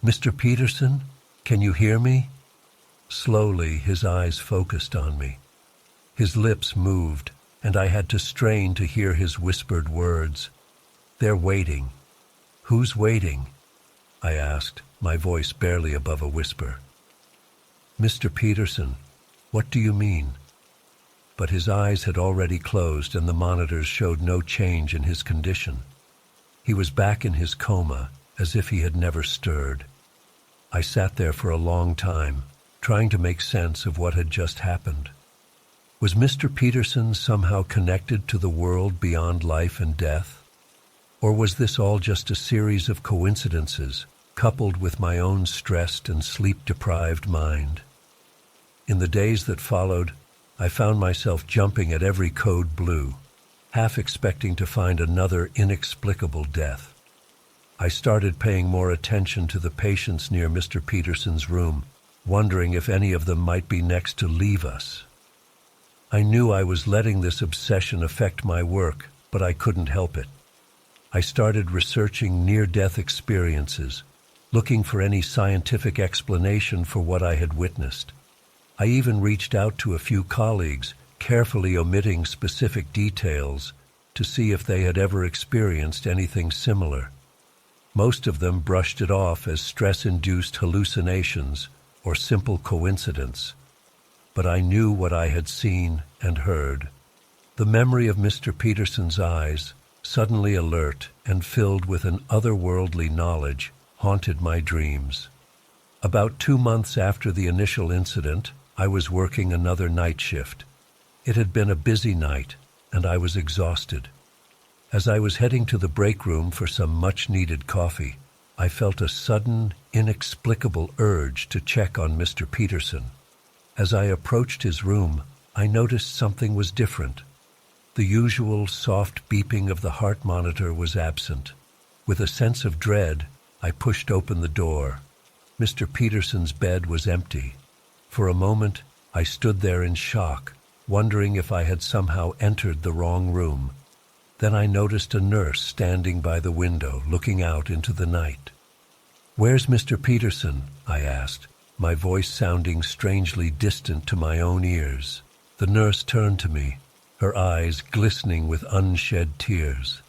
"Mr. Peterson, can you hear me?" Slowly, his eyes focused on me. His lips moved, and I had to strain to hear his whispered words. "They're waiting." "Who's waiting?" I asked, my voice barely above a whisper. "Mr. Peterson, what do you mean?" But his eyes had already closed and the monitors showed no change in his condition. He was back in his coma, as if he had never stirred. I sat there for a long time, trying to make sense of what had just happened. Was Mr. Peterson somehow connected to the world beyond life and death? Or was this all just a series of coincidences, coupled with my own stressed and sleep-deprived mind? In the days that followed, I found myself jumping at every code blue, half expecting to find another inexplicable death. I started paying more attention to the patients near Mr. Peterson's room, wondering if any of them might be next to leave us. I knew I was letting this obsession affect my work, but I couldn't help it. I started researching near-death experiences, looking for any scientific explanation for what I had witnessed. I even reached out to a few colleagues, carefully omitting specific details, to see if they had ever experienced anything similar. Most of them brushed it off as stress-induced hallucinations or simple coincidence. But I knew what I had seen and heard. The memory of Mr. Peterson's eyes, suddenly alert and filled with an otherworldly knowledge, haunted my dreams. About 2 months after the initial incident, I was working another night shift. It had been a busy night, and I was exhausted. As I was heading to the break room for some much-needed coffee, I felt a sudden, inexplicable urge to check on Mr. Peterson. As I approached his room, I noticed something was different. The usual soft beeping of the heart monitor was absent. With a sense of dread, I pushed open the door. Mr. Peterson's bed was empty. For a moment, I stood there in shock, wondering if I had somehow entered the wrong room. Then I noticed a nurse standing by the window, looking out into the night. "Where's Mr. Peterson?" I asked, my voice sounding strangely distant to my own ears. The nurse turned to me, her eyes glistening with unshed tears.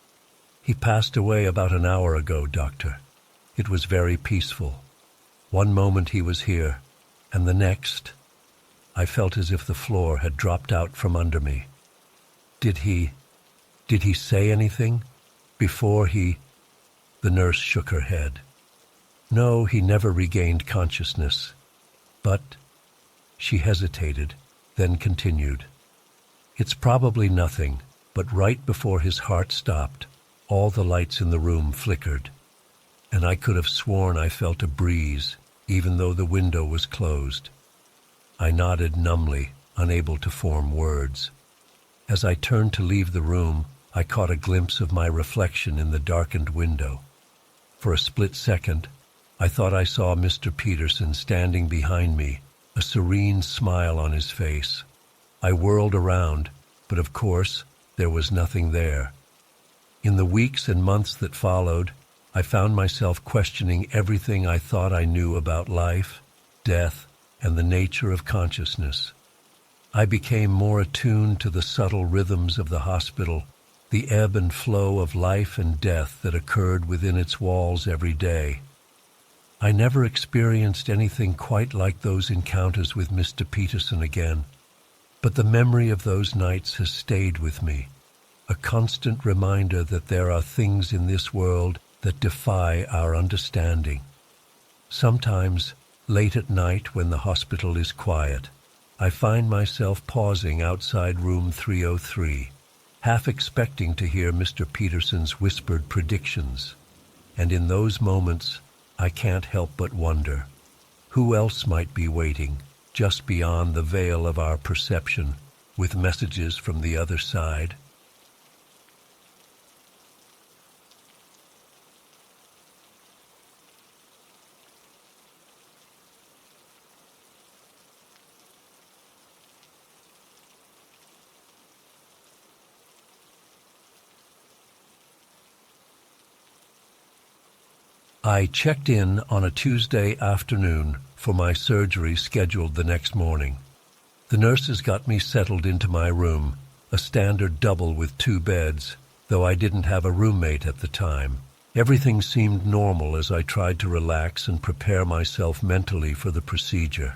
"He passed away about an hour ago, Doctor. It was very peaceful. One moment he was here, and the next, I felt as if the floor had dropped out from under me. Did he say anything? Before he—" The nurse shook her head. "No, he never regained consciousness. But—" She hesitated, then continued. "It's probably nothing, but right before his heart stopped, all the lights in the room flickered, and I could have sworn I felt a breeze, even though the window was closed." I nodded numbly, unable to form words. As I turned to leave the room, I caught a glimpse of my reflection in the darkened window. For a split second, I thought I saw Mr. Peterson standing behind me, a serene smile on his face. I whirled around, but of course, there was nothing there. In the weeks and months that followed, I found myself questioning everything I thought I knew about life, death, and the nature of consciousness. I became more attuned to the subtle rhythms of the hospital, the ebb and flow of life and death that occurred within its walls every day. I never experienced anything quite like those encounters with Mr. Peterson again, but the memory of those nights has stayed with me, a constant reminder that there are things in this world that defy our understanding. Sometimes, late at night when the hospital is quiet, I find myself pausing outside room 303, half expecting to hear Mr. Peterson's whispered predictions. And in those moments, I can't help but wonder, who else might be waiting, just beyond the veil of our perception, with messages from the other side? I checked in on a Tuesday afternoon for my surgery scheduled the next morning. The nurses got me settled into my room, a standard double with 2 beds, though I didn't have a roommate at the time. Everything seemed normal as I tried to relax and prepare myself mentally for the procedure.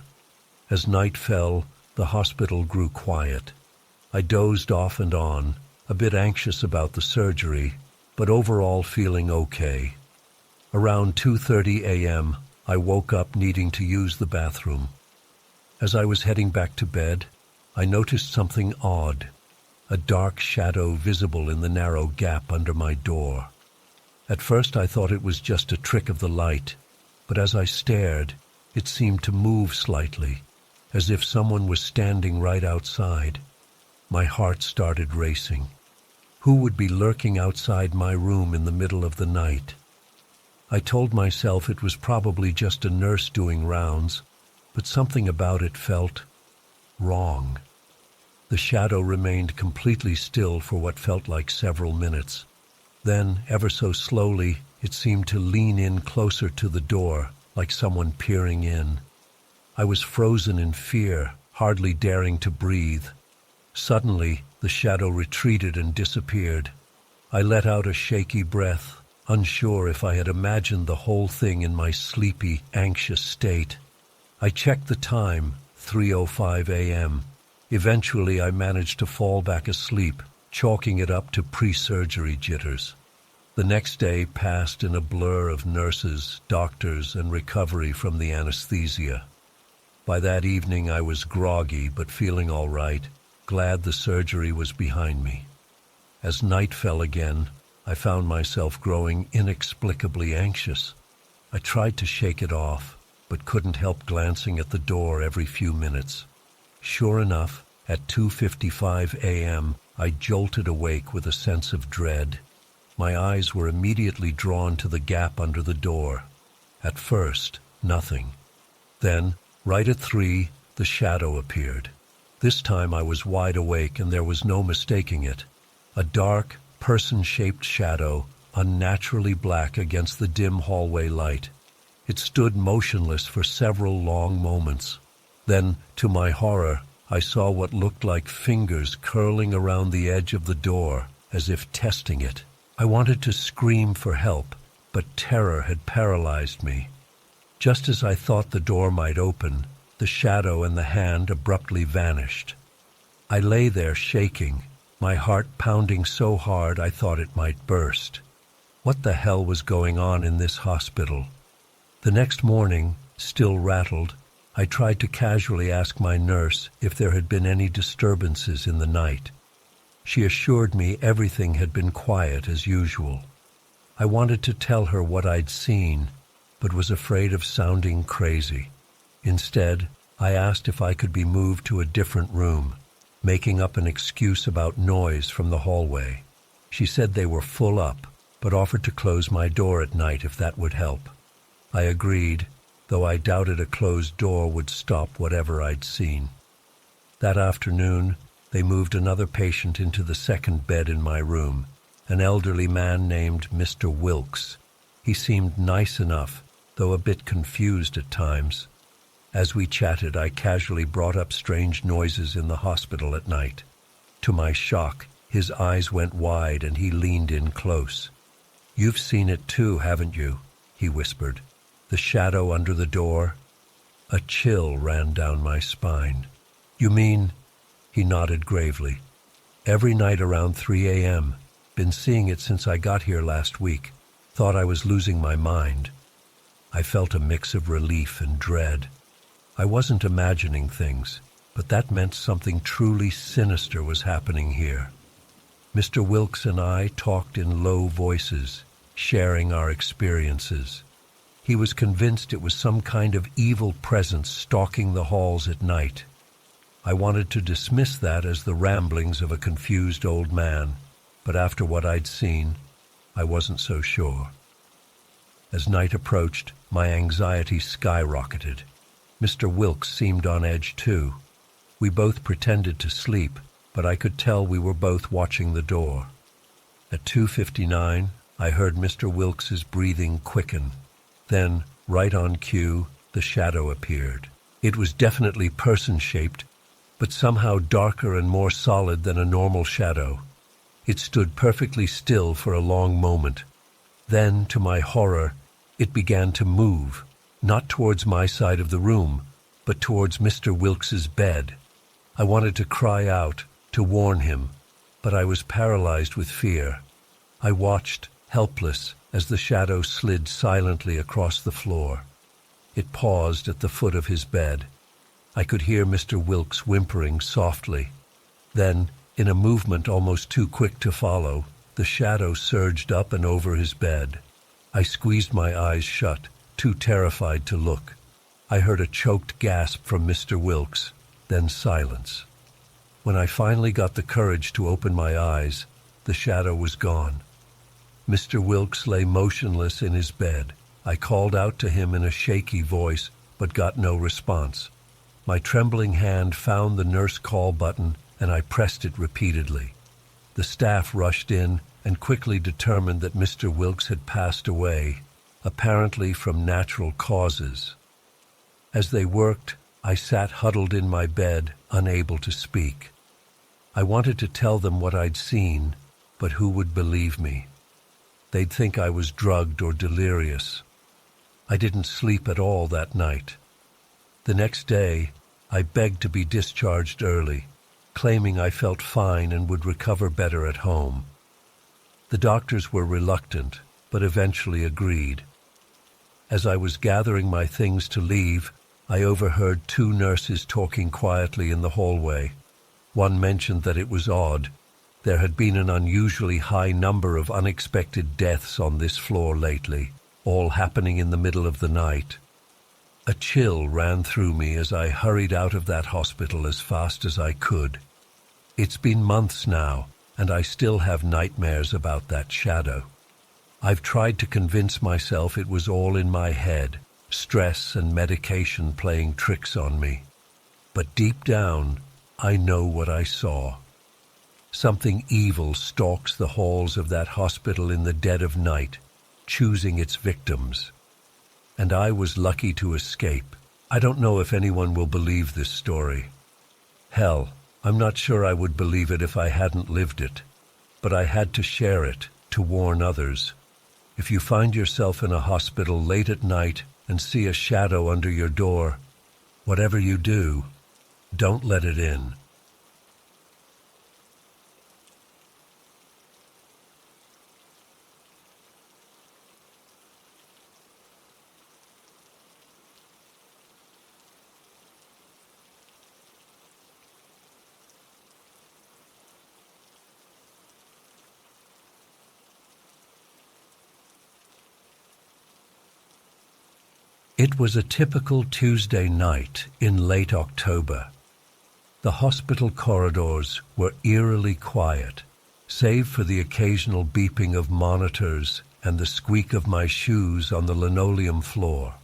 As night fell, the hospital grew quiet. I dozed off and on, a bit anxious about the surgery, but overall feeling okay. Around 2:30 a.m., I woke up needing to use the bathroom. As I was heading back to bed, I noticed something odd, a dark shadow visible in the narrow gap under my door. At first I thought it was just a trick of the light, but as I stared, it seemed to move slightly, as if someone was standing right outside. My heart started racing. Who would be lurking outside my room in the middle of the night? I told myself it was probably just a nurse doing rounds, but something about it felt wrong. The shadow remained completely still for what felt like several minutes. Then, ever so slowly, it seemed to lean in closer to the door, like someone peering in. I was frozen in fear, hardly daring to breathe. Suddenly, the shadow retreated and disappeared. I let out a shaky breath, unsure if I had imagined the whole thing in my sleepy, anxious state. I checked the time, 3:05 a.m. Eventually, I managed to fall back asleep, chalking it up to pre-surgery jitters. The next day passed in a blur of nurses, doctors, and recovery from the anesthesia. By that evening, I was groggy but feeling all right, glad the surgery was behind me. As night fell again, I found myself growing inexplicably anxious. I tried to shake it off, but couldn't help glancing at the door every few minutes. Sure enough, at 2:55 a.m., I jolted awake with a sense of dread. My eyes were immediately drawn to the gap under the door. At first, nothing. Then, right at 3, the shadow appeared. This time I was wide awake and there was no mistaking it. A dark, person-shaped shadow, unnaturally black against the dim hallway light. It stood motionless for several long moments. Then, to my horror, I saw what looked like fingers curling around the edge of the door, as if testing it. I wanted to scream for help, but terror had paralyzed me. Just as I thought the door might open, the shadow and the hand abruptly vanished. I lay there shaking, my heart pounding so hard I thought it might burst. What the hell was going on in this hospital? The next morning, still rattled, I tried to casually ask my nurse if there had been any disturbances in the night. She assured me everything had been quiet as usual. I wanted to tell her what I'd seen, but was afraid of sounding crazy. Instead, I asked if I could be moved to a different room, making up an excuse about noise from the hallway. She said they were full up, but offered to close my door at night if that would help. I agreed, though I doubted a closed door would stop whatever I'd seen. That afternoon, they moved another patient into the second bed in my room, an elderly man named Mr. Wilkes. He seemed nice enough, though a bit confused at times. As we chatted, I casually brought up strange noises in the hospital at night. To my shock, his eyes went wide and he leaned in close. "You've seen it too, haven't you?" he whispered. The shadow under the door. A chill ran down my spine. You mean? He nodded gravely. Every night around 3 a.m. Been seeing it since I got here last week. Thought I was losing my mind. I felt a mix of relief and dread. I wasn't imagining things, but that meant something truly sinister was happening here. Mr. Wilkes and I talked in low voices, sharing our experiences. He was convinced it was some kind of evil presence stalking the halls at night. I wanted to dismiss that as the ramblings of a confused old man, but after what I'd seen, I wasn't so sure. As night approached, my anxiety skyrocketed. Mr. Wilkes seemed on edge too. We both pretended to sleep, but I could tell we were both watching the door. At 2:59, I heard Mr. Wilkes's breathing quicken. Then, right on cue, the shadow appeared. It was definitely person-shaped, but somehow darker and more solid than a normal shadow. It stood perfectly still for a long moment. Then, to my horror, it began to move, not towards my side of the room, but towards Mr. Wilkes's bed. I wanted to cry out, to warn him, but I was paralyzed with fear. I watched, helpless, as the shadow slid silently across the floor. It paused at the foot of his bed. I could hear Mr. Wilkes whimpering softly. Then, in a movement almost too quick to follow, the shadow surged up and over his bed. I squeezed my eyes shut, too terrified to look. I heard a choked gasp from Mr. Wilkes, then silence. When I finally got the courage to open my eyes, the shadow was gone. Mr. Wilkes lay motionless in his bed. I called out to him in a shaky voice, but got no response. My trembling hand found the nurse call button, and I pressed it repeatedly. The staff rushed in and quickly determined that Mr. Wilkes had passed away, apparently from natural causes. As they worked, I sat huddled in my bed, unable to speak. I wanted to tell them what I'd seen, but who would believe me? They'd think I was drugged or delirious. I didn't sleep at all that night. The next day, I begged to be discharged early, claiming I felt fine and would recover better at home. The doctors were reluctant, but eventually agreed. As I was gathering my things to leave, I overheard two nurses talking quietly in the hallway. One mentioned that it was odd. There had been an unusually high number of unexpected deaths on this floor lately, all happening in the middle of the night. A chill ran through me as I hurried out of that hospital as fast as I could. It's been months now, and I still have nightmares about that shadow. I've tried to convince myself it was all in my head, stress and medication playing tricks on me. But deep down, I know what I saw. Something evil stalks the halls of that hospital in the dead of night, choosing its victims. And I was lucky to escape. I don't know if anyone will believe this story. Hell, I'm not sure I would believe it if I hadn't lived it. But I had to share it, to warn others. If you find yourself in a hospital late at night and see a shadow under your door, whatever you do, don't let it in. It was a typical Tuesday night in late October. The hospital corridors were eerily quiet, save for the occasional beeping of monitors and the squeak of my shoes on the linoleum floor.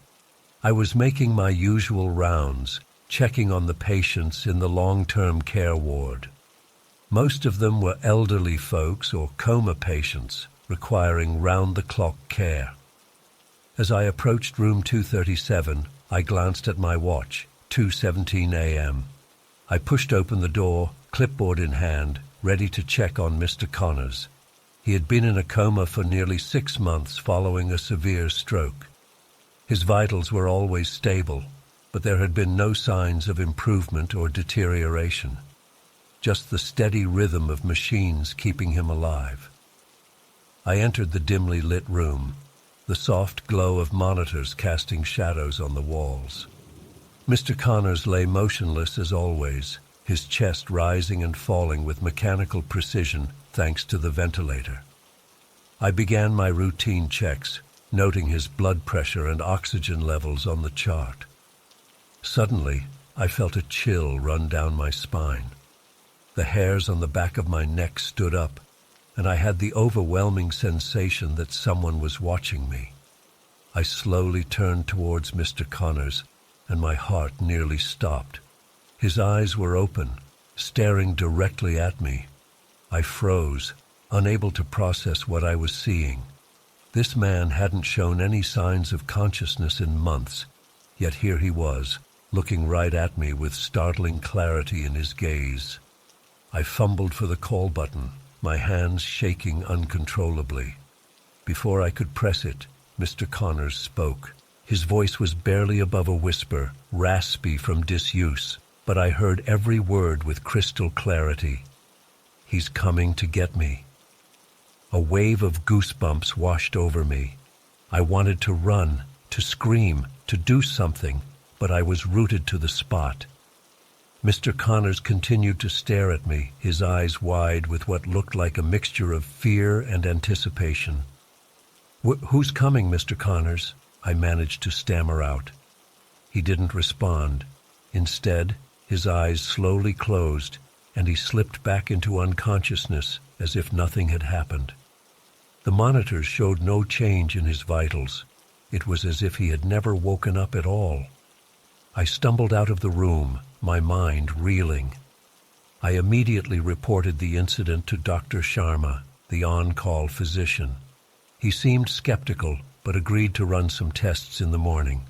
I was making my usual rounds, checking on the patients in the long-term care ward. Most of them were elderly folks or coma patients requiring round-the-clock care. As I approached room 237, I glanced at my watch, 2:17 a.m. I pushed open the door, clipboard in hand, ready to check on Mr. Connors. He had been in a coma for nearly 6 months following a severe stroke. His vitals were always stable, but there had been no signs of improvement or deterioration, just the steady rhythm of machines keeping him alive. I entered the dimly lit room, the soft glow of monitors casting shadows on the walls. Mr. Connors lay motionless as always, his chest rising and falling with mechanical precision thanks to the ventilator. I began my routine checks, noting his blood pressure and oxygen levels on the chart. Suddenly, I felt a chill run down my spine. The hairs on the back of my neck stood up, and I had the overwhelming sensation that someone was watching me. I slowly turned towards Mr. Connors, and my heart nearly stopped. His eyes were open, staring directly at me. I froze, unable to process what I was seeing. This man hadn't shown any signs of consciousness in months, yet here he was, looking right at me with startling clarity in his gaze. I fumbled for the call button, my hands shaking uncontrollably. Before I could press it, Mr. Connors spoke. His voice was barely above a whisper, raspy from disuse, but I heard every word with crystal clarity. "He's coming to get me." A wave of goosebumps washed over me. I wanted to run, to scream, to do something, but I was rooted to the spot. Mr. Connors continued to stare at me, his eyes wide with what looked like a mixture of fear and anticipation. "Who's coming, Mr. Connors?" I managed to stammer out. He didn't respond. Instead, his eyes slowly closed, and he slipped back into unconsciousness as if nothing had happened. The monitors showed no change in his vitals. It was as if he had never woken up at all. I stumbled out of the room, my mind reeling. I immediately reported the incident to Dr. Sharma, the on-call physician. He seemed skeptical, but agreed to run some tests in the morning.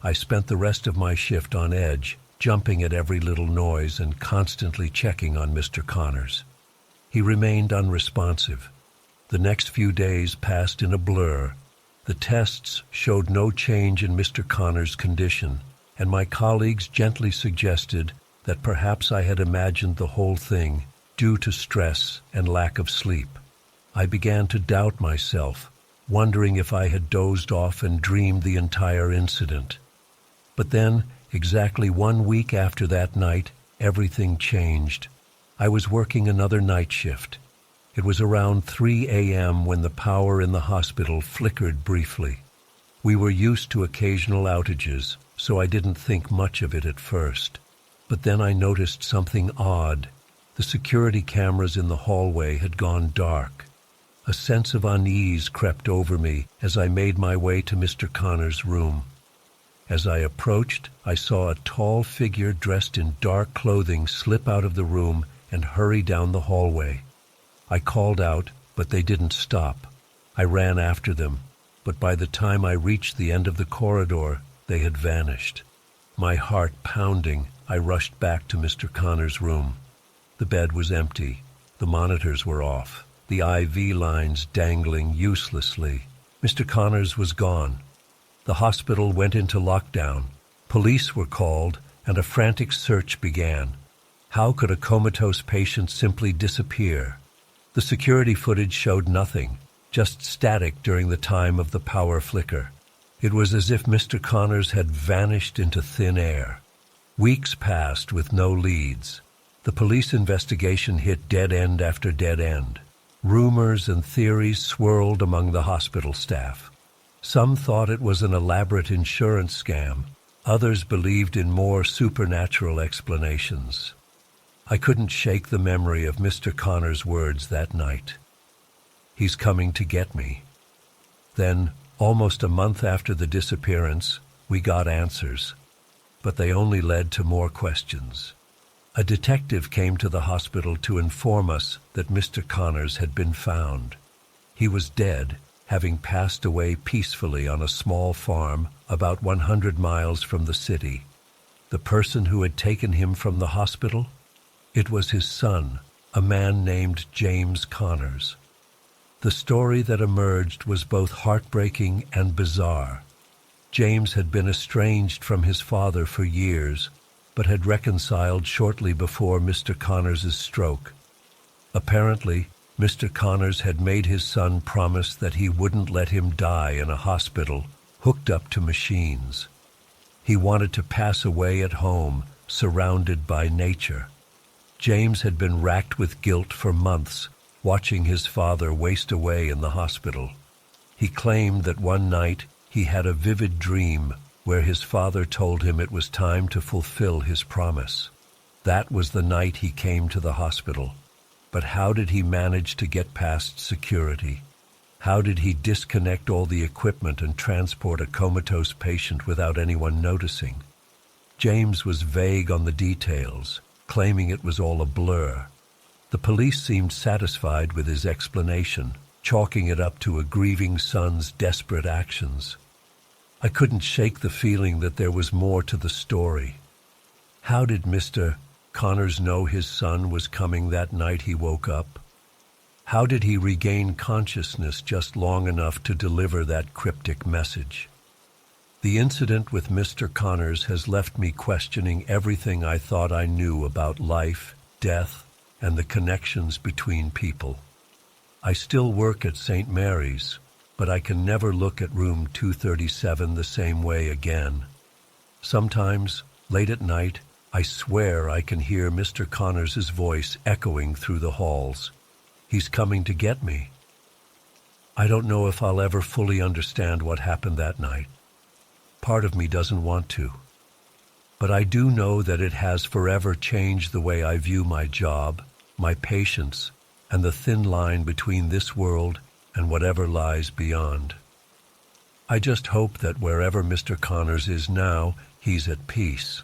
I spent the rest of my shift on edge, jumping at every little noise and constantly checking on Mr. Connors. He remained unresponsive. The next few days passed in a blur. The tests showed no change in Mr. Connors' condition, and my colleagues gently suggested that perhaps I had imagined the whole thing due to stress and lack of sleep. I began to doubt myself, wondering if I had dozed off and dreamed the entire incident. But then, exactly 1 week after that night, everything changed. I was working another night shift. It was around 3 a.m. when the power in the hospital flickered briefly. We were used to occasional outages, so I didn't think much of it at first. But then I noticed something odd. The security cameras in the hallway had gone dark. A sense of unease crept over me as I made my way to Mr. Connors' room. As I approached, I saw a tall figure dressed in dark clothing slip out of the room and hurry down the hallway. I called out, but they didn't stop. I ran after them, but by the time I reached the end of the corridor, they had vanished. My heart pounding, I rushed back to Mr. Connors' room. The bed was empty. The monitors were off, the IV lines dangling uselessly. Mr. Connors was gone. The hospital went into lockdown. Police were called, and a frantic search began. How could a comatose patient simply disappear? The security footage showed nothing, just static during the time of the power flicker. It was as if Mr. Connors had vanished into thin air. Weeks passed with no leads. The police investigation hit dead end after dead end. Rumors and theories swirled among the hospital staff. Some thought it was an elaborate insurance scam. Others believed in more supernatural explanations. I couldn't shake the memory of Mr. Connors' words that night. "He's coming to get me." Then, almost a month after the disappearance, we got answers, but they only led to more questions. A detective came to the hospital to inform us that Mr. Connors had been found. He was dead, having passed away peacefully on a small farm about 100 miles from the city. The person who had taken him from the hospital? It was his son, a man named James Connors. The story that emerged was both heartbreaking and bizarre. James had been estranged from his father for years, but had reconciled shortly before Mr. Connors' stroke. Apparently, Mr. Connors had made his son promise that he wouldn't let him die in a hospital, hooked up to machines. He wanted to pass away at home, surrounded by nature. James had been racked with guilt for months, watching his father waste away in the hospital. He claimed that one night he had a vivid dream where his father told him it was time to fulfill his promise. That was the night he came to the hospital. But how did he manage to get past security? How did he disconnect all the equipment and transport a comatose patient without anyone noticing? James was vague on the details, claiming it was all a blur. The police seemed satisfied with his explanation, chalking it up to a grieving son's desperate actions. I couldn't shake the feeling that there was more to the story. How did Mr. Connors know his son was coming that night he woke up? How did he regain consciousness just long enough to deliver that cryptic message? The incident with Mr. Connors has left me questioning everything I thought I knew about life, death, and the connections between people. I still work at St. Mary's, but I can never look at room 237 the same way again. Sometimes, late at night, I swear I can hear Mr. Connors' voice echoing through the halls. He's coming to get me. I don't know if I'll ever fully understand what happened that night. Part of me doesn't want to. But I do know that it has forever changed the way I view my job, my patients, and the thin line between this world and whatever lies beyond. I just hope that wherever Mr. Connors is now, he's at peace.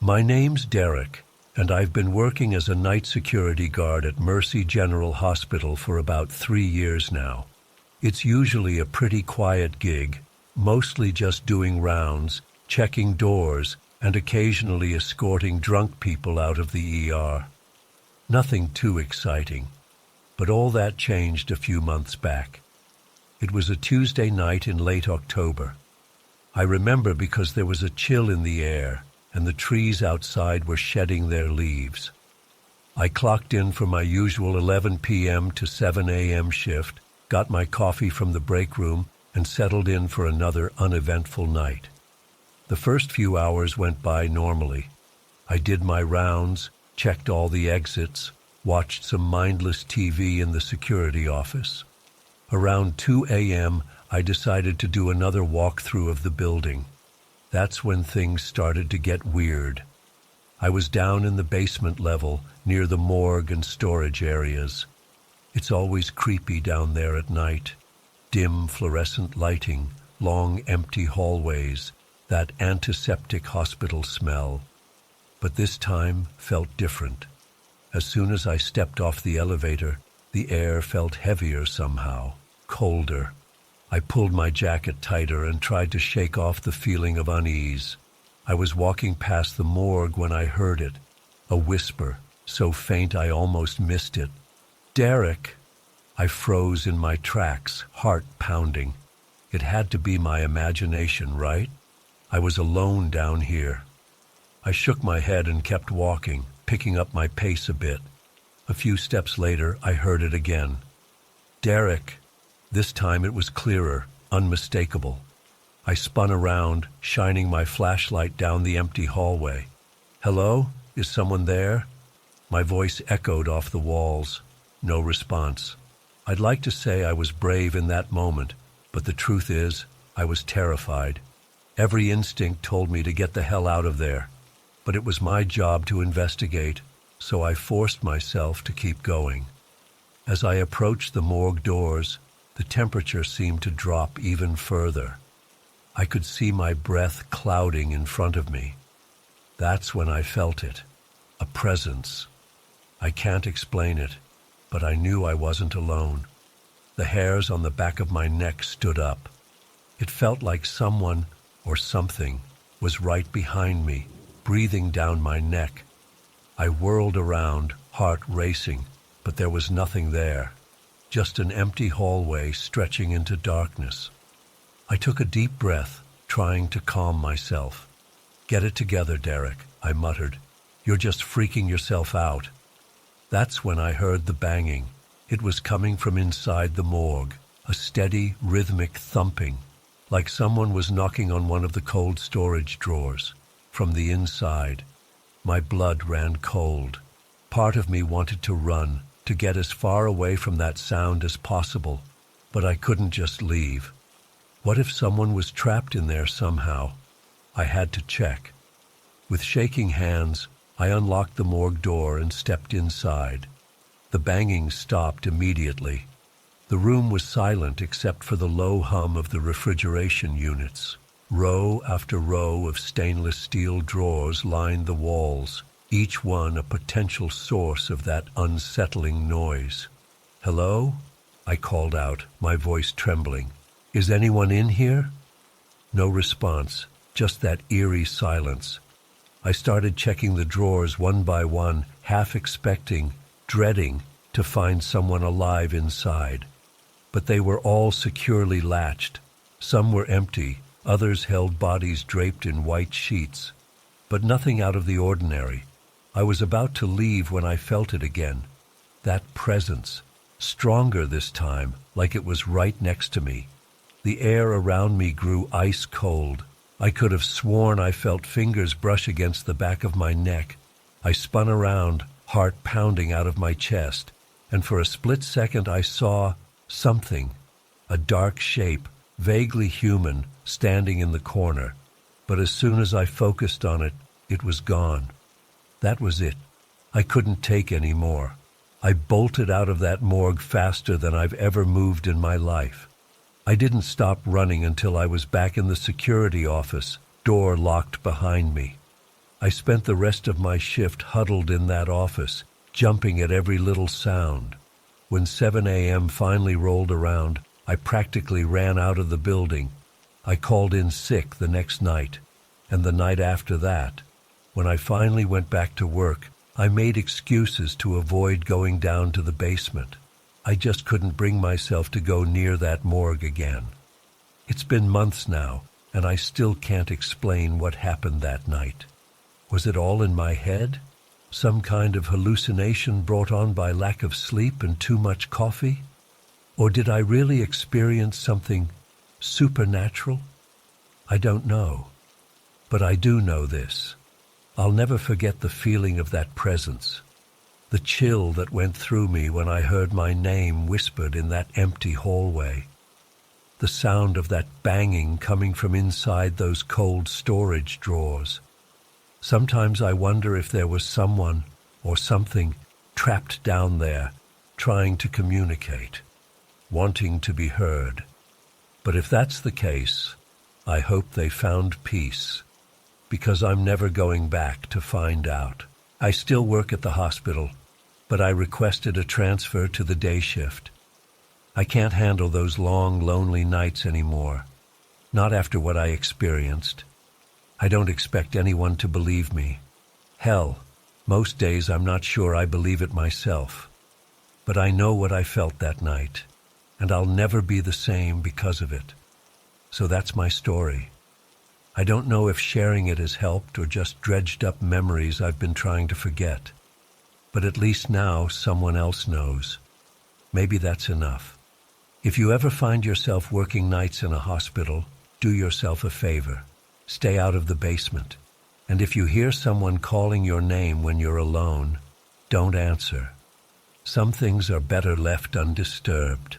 My name's Derek, and I've been working as a night security guard at Mercy General Hospital for about 3 years now. It's usually a pretty quiet gig, mostly just doing rounds, checking doors, and occasionally escorting drunk people out of the ER. Nothing too exciting, but all that changed a few months back. It was a Tuesday night in late October. I remember because there was a chill in the air, and the trees outside were shedding their leaves. I clocked in for my usual 11 p.m. to 7 a.m. shift, got my coffee from the break room, and settled in for another uneventful night. The first few hours went by normally. I did my rounds, checked all the exits, watched some mindless TV in the security office. Around 2 a.m., I decided to do another walkthrough of the building. That's when things started to get weird. I was down in the basement level, near the morgue and storage areas. It's always creepy down there at night. Dim fluorescent lighting, long empty hallways, that antiseptic hospital smell. But this time felt different. As soon as I stepped off the elevator, the air felt heavier somehow, colder. I pulled my jacket tighter and tried to shake off the feeling of unease. I was walking past the morgue when I heard it, a whisper, so faint I almost missed it. "Derek!" I froze in my tracks, heart pounding. It had to be my imagination, right? I was alone down here. I shook my head and kept walking, picking up my pace a bit. A few steps later, I heard it again. "Derek!" This time it was clearer, unmistakable. I spun around, shining my flashlight down the empty hallway. "Hello? Is someone there?" My voice echoed off the walls. No response. I'd like to say I was brave in that moment, but the truth is, I was terrified. Every instinct told me to get the hell out of there. But it was my job to investigate, so I forced myself to keep going. As I approached the morgue doors, the temperature seemed to drop even further. I could see my breath clouding in front of me. That's when I felt it, a presence. I can't explain it, but I knew I wasn't alone. The hairs on the back of my neck stood up. It felt like someone, or something, was right behind me, breathing down my neck. I whirled around, heart racing, but there was nothing there. Just an empty hallway stretching into darkness. I took a deep breath, trying to calm myself. "Get it together, Derek," I muttered. "You're just freaking yourself out." That's when I heard the banging. It was coming from inside the morgue, a steady, rhythmic thumping, like someone was knocking on one of the cold storage drawers. From the inside, my blood ran cold. Part of me wanted to run, to get as far away from that sound as possible, but I couldn't just leave. What if someone was trapped in there somehow? I had to check. With shaking hands, I unlocked the morgue door and stepped inside. The banging stopped immediately. The room was silent except for the low hum of the refrigeration units. Row after row of stainless steel drawers lined the walls, each one a potential source of that unsettling noise. "Hello?" I called out, my voice trembling. "Is anyone in here?" No response, just that eerie silence. I started checking the drawers one by one, half expecting, dreading, to find someone alive inside. But they were all securely latched. Some were empty, others held bodies draped in white sheets. But nothing out of the ordinary. I was about to leave when I felt it again. That presence, stronger this time, like it was right next to me. The air around me grew ice cold. I could have sworn I felt fingers brush against the back of my neck. I spun around, heart pounding out of my chest, and for a split second I saw something, a dark shape, vaguely human, standing in the corner. But as soon as I focused on it, it was gone. That was it. I couldn't take any more. I bolted out of that morgue faster than I've ever moved in my life. I didn't stop running until I was back in the security office, door locked behind me. I spent the rest of my shift huddled in that office, jumping at every little sound. When 7 a.m. finally rolled around, I practically ran out of the building. I called in sick the next night, and the night after that. When I finally went back to work, I made excuses to avoid going down to the basement. I just couldn't bring myself to go near that morgue again. It's been months now, and I still can't explain what happened that night. Was it all in my head? Some kind of hallucination brought on by lack of sleep and too much coffee? Or did I really experience something supernatural? I don't know. But I do know this. I'll never forget the feeling of that presence. The chill that went through me when I heard my name whispered in that empty hallway. The sound of that banging coming from inside those cold storage drawers. Sometimes I wonder if there was someone or something trapped down there, trying to communicate, wanting to be heard. But if that's the case, I hope they found peace, because I'm never going back to find out. I still work at the hospital, but I requested a transfer to the day shift. I can't handle those long, lonely nights anymore, not after what I experienced. I don't expect anyone to believe me. Hell, most days I'm not sure I believe it myself. But I know what I felt that night, and I'll never be the same because of it. So that's my story. I don't know if sharing it has helped or just dredged up memories I've been trying to forget. But at least now someone else knows. Maybe that's enough. If you ever find yourself working nights in a hospital, do yourself a favor. Stay out of the basement. And if you hear someone calling your name when you're alone, don't answer. Some things are better left undisturbed.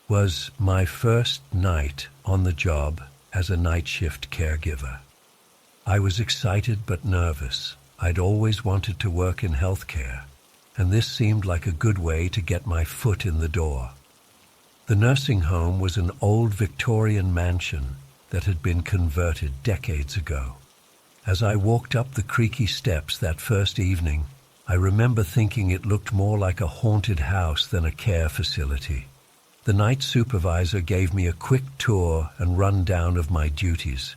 Was my first night on the job as a night shift caregiver. I was excited but nervous. I'd always wanted to work in healthcare, and this seemed like a good way to get my foot in the door. The nursing home was an old Victorian mansion that had been converted decades ago. As I walked up the creaky steps that first evening, I remember thinking it looked more like a haunted house than a care facility. The night supervisor gave me a quick tour and rundown of my duties.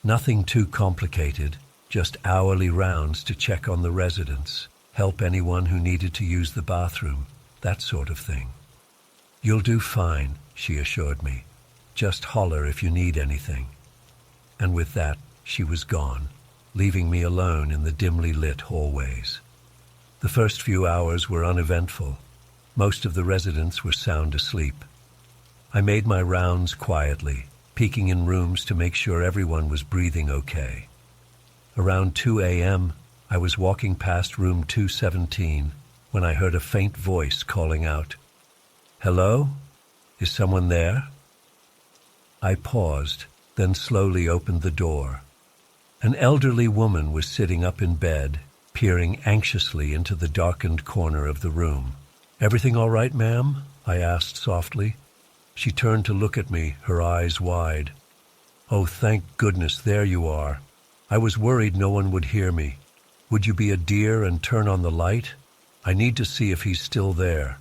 Nothing too complicated, just hourly rounds to check on the residents, help anyone who needed to use the bathroom, that sort of thing. "You'll do fine," she assured me. "Just holler if you need anything." And with that, she was gone, leaving me alone in the dimly lit hallways. The first few hours were uneventful. Most of the residents were sound asleep. I made my rounds quietly, peeking in rooms to make sure everyone was breathing okay. Around 2 a.m., I was walking past room 217 when I heard a faint voice calling out, "Hello? Is someone there?" I paused, then slowly opened the door. An elderly woman was sitting up in bed, peering anxiously into the darkened corner of the room. "Everything all right, ma'am?" I asked softly. She turned to look at me, her eyes wide. "Oh, thank goodness, there you are. I was worried no one would hear me. Would you be a dear and turn on the light? I need to see if he's still there."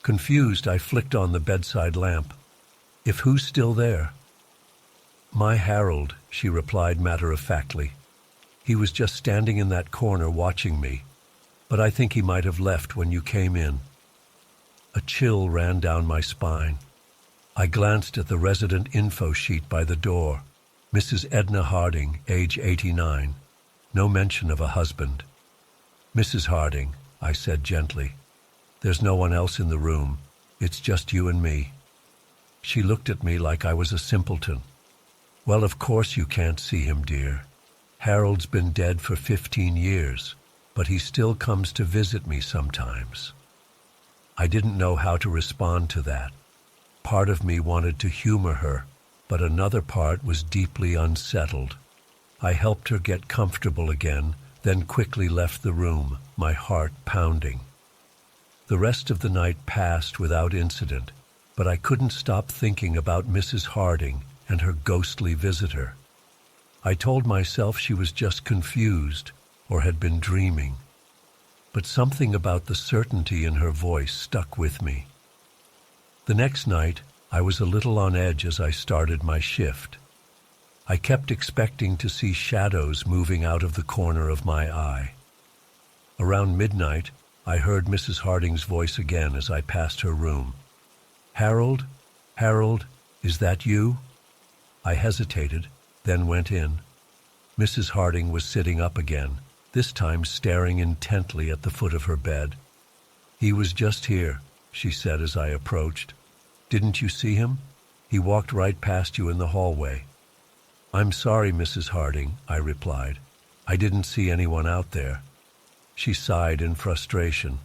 Confused, I flicked on the bedside lamp. "If who's still there?" "My Harold," she replied matter-of-factly. "He was just standing in that corner watching me, but I think he might have left when you came in." A chill ran down my spine. I glanced at the resident info sheet by the door. Mrs. Edna Harding, age 89. No mention of a husband. "Mrs. Harding," I said gently. "There's no one else in the room. It's just you and me." She looked at me like I was a simpleton. "Well, of course you can't see him, dear. Harold's been dead for 15 years, but he still comes to visit me sometimes." I didn't know how to respond to that. Part of me wanted to humor her, but another part was deeply unsettled. I helped her get comfortable again, then quickly left the room, my heart pounding. The rest of the night passed without incident, but I couldn't stop thinking about Mrs. Harding and her ghostly visitor. I told myself she was just confused or had been dreaming, but something about the certainty in her voice stuck with me. The next night, I was a little on edge as I started my shift. I kept expecting to see shadows moving out of the corner of my eye. Around midnight, I heard Mrs. Harding's voice again as I passed her room. "Harold? Harold, is that you?" I hesitated, then went in. Mrs. Harding was sitting up again, this time staring intently at the foot of her bed. "He was just here," she said as I approached. "Didn't you see him? He walked right past you in the hallway." "I'm sorry, Mrs. Harding," I replied. "I didn't see anyone out there." She sighed in frustration.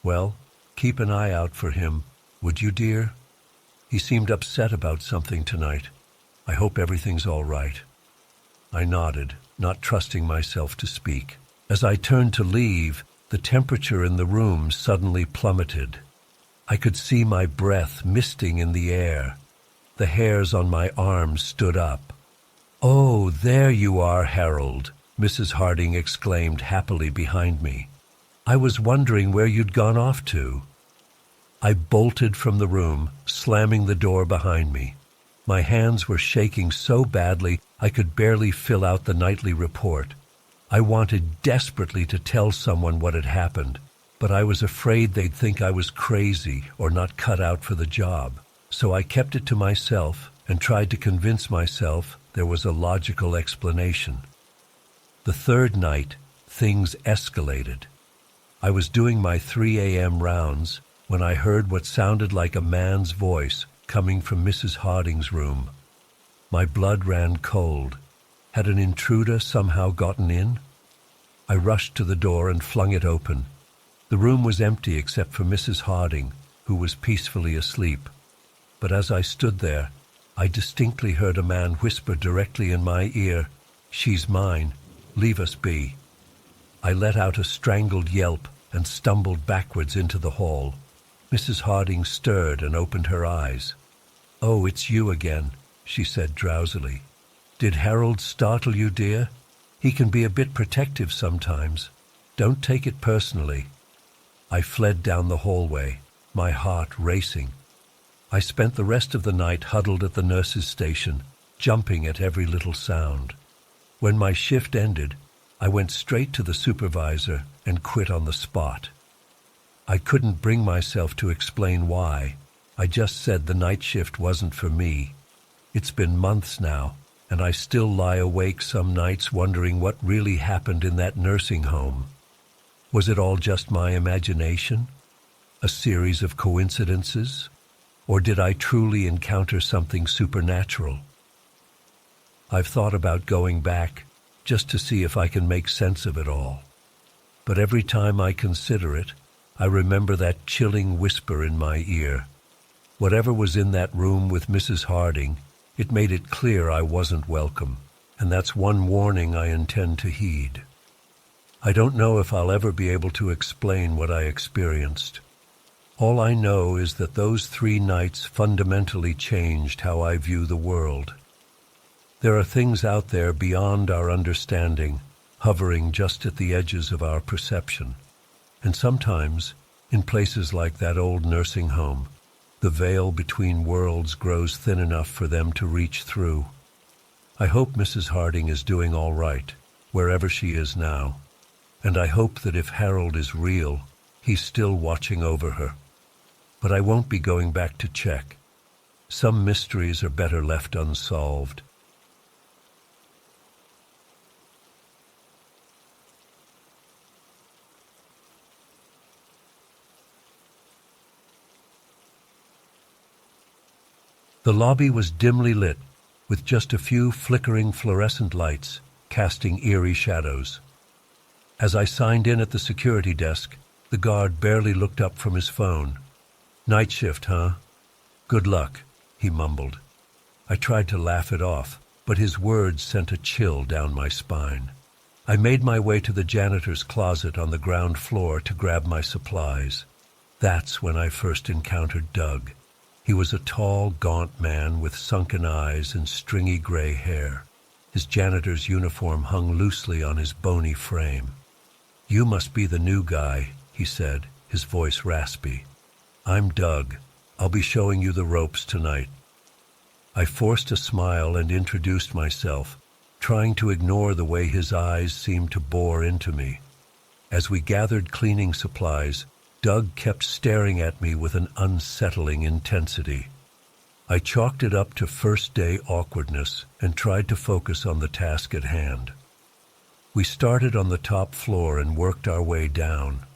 "Well, keep an eye out for him, would you, dear? He seemed upset about something tonight. I hope everything's all right." I nodded, not trusting myself to speak. As I turned to leave, the temperature in the room suddenly plummeted. I could see my breath misting in the air. The hairs on my arms stood up. "Oh, there you are, Harold," Mrs. Harding exclaimed happily behind me. "I was wondering where you'd gone off to." I bolted from the room, slamming the door behind me. My hands were shaking so badly I could barely fill out the nightly report. I wanted desperately to tell someone what had happened, but I was afraid they'd think I was crazy or not cut out for the job. So I kept it to myself and tried to convince myself there was a logical explanation. The third night, things escalated. I was doing my 3 a.m. rounds when I heard what sounded like a man's voice coming from Mrs. Harding's room. My blood ran cold. Had an intruder somehow gotten in? I rushed to the door and flung it open. The room was empty except for Mrs. Harding, who was peacefully asleep. But as I stood there, I distinctly heard a man whisper directly in my ear, "She's mine. Leave us be." I let out a strangled yelp and stumbled backwards into the hall. Mrs. Harding stirred and opened her eyes. "Oh, it's you again," she said drowsily. "Did Harold startle you, dear? He can be a bit protective sometimes. Don't take it personally." I fled down the hallway, my heart racing. I spent the rest of the night huddled at the nurse's station, jumping at every little sound. When my shift ended, I went straight to the supervisor and quit on the spot. I couldn't bring myself to explain why. I just said the night shift wasn't for me. It's been months now, and I still lie awake some nights wondering what really happened in that nursing home. Was it all just my imagination? A series of coincidences? Or did I truly encounter something supernatural? I've thought about going back, just to see if I can make sense of it all. But every time I consider it, I remember that chilling whisper in my ear. Whatever was in that room with Mrs. Harding, it made it clear I wasn't welcome, and that's one warning I intend to heed. I don't know if I'll ever be able to explain what I experienced. All I know is that those 3 nights fundamentally changed how I view the world. There are things out there beyond our understanding, hovering just at the edges of our perception. And sometimes, in places like that old nursing home, the veil between worlds grows thin enough for them to reach through. I hope Mrs. Harding is doing all right, wherever she is now. And I hope that if Harold is real, he's still watching over her. But I won't be going back to check. Some mysteries are better left unsolved. The lobby was dimly lit, with just a few flickering fluorescent lights casting eerie shadows. As I signed in at the security desk, the guard barely looked up from his phone. "Night shift, huh? Good luck," he mumbled. I tried to laugh it off, but his words sent a chill down my spine. I made my way to the janitor's closet on the ground floor to grab my supplies. That's when I first encountered Doug. He was a tall, gaunt man with sunken eyes and stringy gray hair. His janitor's uniform hung loosely on his bony frame. "You must be the new guy," he said, his voice raspy. "I'm Doug. I'll be showing you the ropes tonight." I forced a smile and introduced myself, trying to ignore the way his eyes seemed to bore into me. As we gathered cleaning supplies, Doug kept staring at me with an unsettling intensity. I chalked it up to first-day awkwardness and tried to focus on the task at hand. We started on the top floor and worked our way down.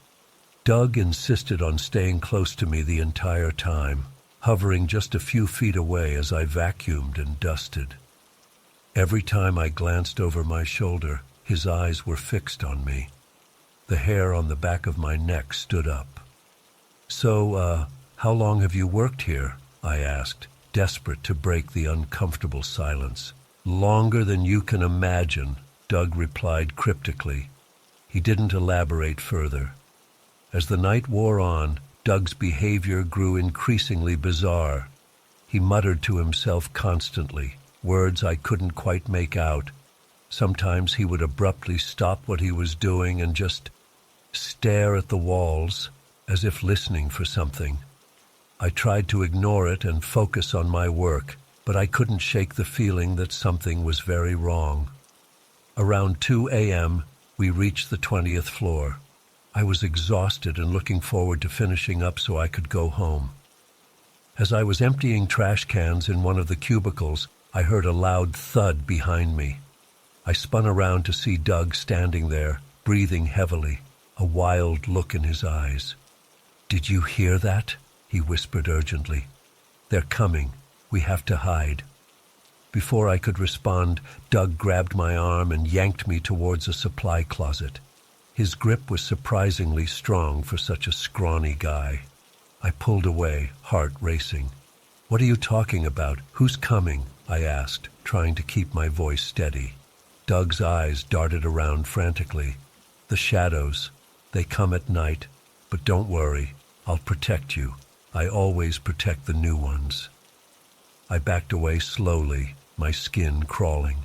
Doug insisted on staying close to me the entire time, hovering just a few feet away as I vacuumed and dusted. Every time I glanced over my shoulder, his eyes were fixed on me. The hair on the back of my neck stood up. "So, how long have you worked here?" I asked, desperate to break the uncomfortable silence. "Longer than you can imagine," Doug replied cryptically. He didn't elaborate further. As the night wore on, Doug's behavior grew increasingly bizarre. He muttered to himself constantly, words I couldn't quite make out. Sometimes he would abruptly stop what he was doing and just stare at the walls, as if listening for something. I tried to ignore it and focus on my work, but I couldn't shake the feeling that something was very wrong. Around 2 a.m., we reached the 20th floor. I was exhausted and looking forward to finishing up so I could go home. As I was emptying trash cans in one of the cubicles, I heard a loud thud behind me. I spun around to see Doug standing there, breathing heavily, a wild look in his eyes. "Did you hear that?" he whispered urgently. "They're coming. We have to hide." Before I could respond, Doug grabbed my arm and yanked me towards a supply closet. His grip was surprisingly strong for such a scrawny guy. I pulled away, heart racing. "What are you talking about? Who's coming?" I asked, trying to keep my voice steady. Doug's eyes darted around frantically. The shadows. They come at night. But don't worry. I'll protect you. I always protect the new ones. I backed away slowly, my skin crawling.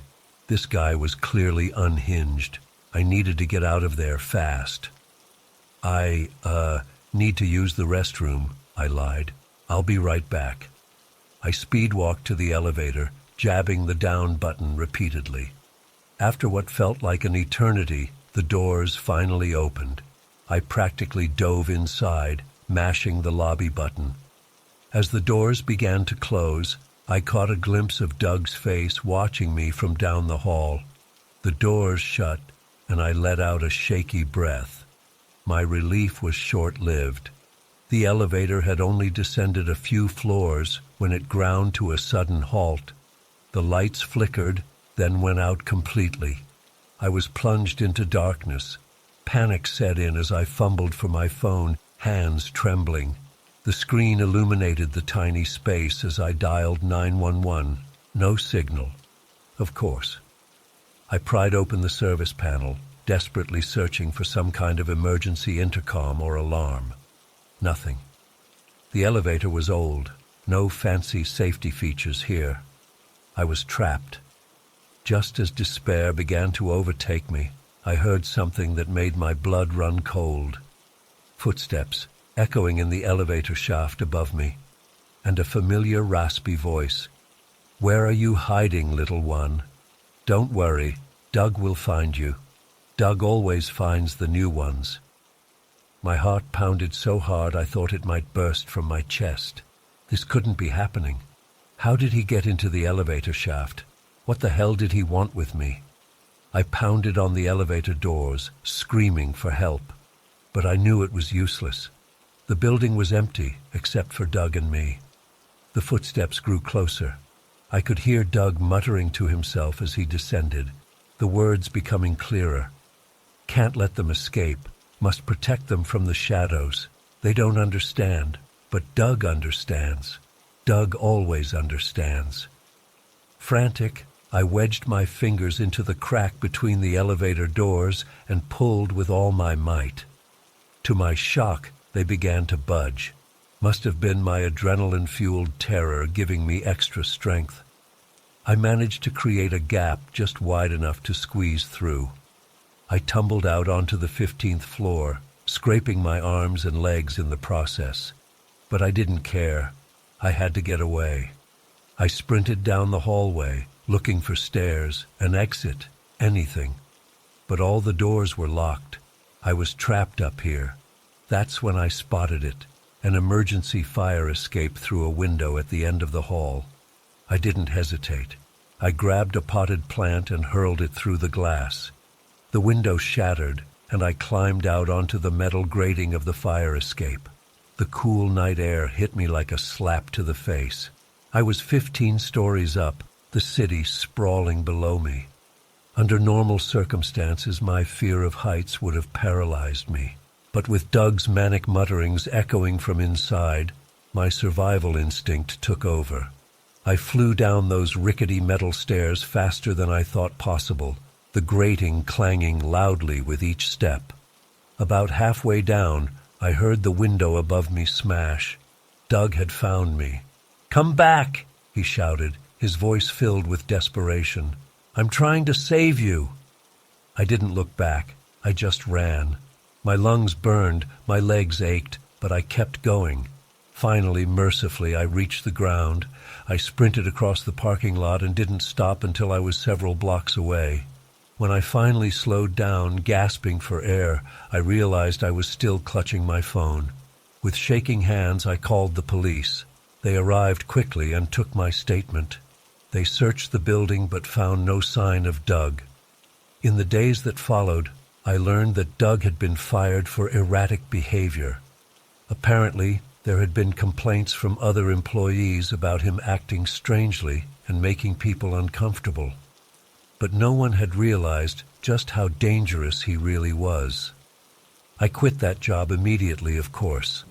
This guy was clearly unhinged. I needed to get out of there fast. I need to use the restroom, I lied. I'll be right back. I speed-walked to the elevator, jabbing the down button repeatedly. After what felt like an eternity, the doors finally opened. I practically dove inside, mashing the lobby button. As the doors began to close, I caught a glimpse of Doug's face watching me from down the hall. The doors shut, and I let out a shaky breath. My relief was short-lived. The elevator had only descended a few floors when it ground to a sudden halt. The lights flickered, then went out completely. I was plunged into darkness. Panic set in as I fumbled for my phone, hands trembling. The screen illuminated the tiny space as I dialed 911. No signal. Of course. I pried open the service panel, desperately searching for some kind of emergency intercom or alarm. Nothing. The elevator was old. No fancy safety features here. I was trapped. Just as despair began to overtake me, I heard something that made my blood run cold. Footsteps, echoing in the elevator shaft above me, and a familiar raspy voice. "Where are you hiding, little one? Don't worry, Doug will find you. Doug always finds the new ones." My heart pounded so hard I thought it might burst from my chest. This couldn't be happening. How did he get into the elevator shaft? What the hell did he want with me? I pounded on the elevator doors, screaming for help. But I knew it was useless. The building was empty, except for Doug and me. The footsteps grew closer. I could hear Doug muttering to himself as he descended, the words becoming clearer. "Can't let them escape. Must protect them from the shadows. They don't understand. But Doug understands. Doug always understands." Frantic, I wedged my fingers into the crack between the elevator doors and pulled with all my might. To my shock, they began to budge. Must have been my adrenaline-fueled terror giving me extra strength. I managed to create a gap just wide enough to squeeze through. I tumbled out onto the 15th floor, scraping my arms and legs in the process. But I didn't care. I had to get away. I sprinted down the hallway, looking for stairs, an exit, anything. But all the doors were locked. I was trapped up here. That's when I spotted it, an emergency fire escape through a window at the end of the hall. I didn't hesitate. I grabbed a potted plant and hurled it through the glass. The window shattered, and I climbed out onto the metal grating of the fire escape. The cool night air hit me like a slap to the face. I was 15 stories up, the city sprawling below me. Under normal circumstances, my fear of heights would have paralyzed me. But with Doug's manic mutterings echoing from inside, my survival instinct took over. I flew down those rickety metal stairs faster than I thought possible, the grating clanging loudly with each step. About halfway down, I heard the window above me smash. Doug had found me. "Come back!" he shouted, his voice filled with desperation. "I'm trying to save you!" I didn't look back. I just ran. My lungs burned, my legs ached, but I kept going. Finally, mercifully, I reached the ground. I sprinted across the parking lot and didn't stop until I was several blocks away. When I finally slowed down, gasping for air, I realized I was still clutching my phone. With shaking hands, I called the police. They arrived quickly and took my statement. They searched the building but found no sign of Doug. In the days that followed, I learned that Doug had been fired for erratic behavior. Apparently, there had been complaints from other employees about him acting strangely and making people uncomfortable. But no one had realized just how dangerous he really was. I quit that job immediately, of course.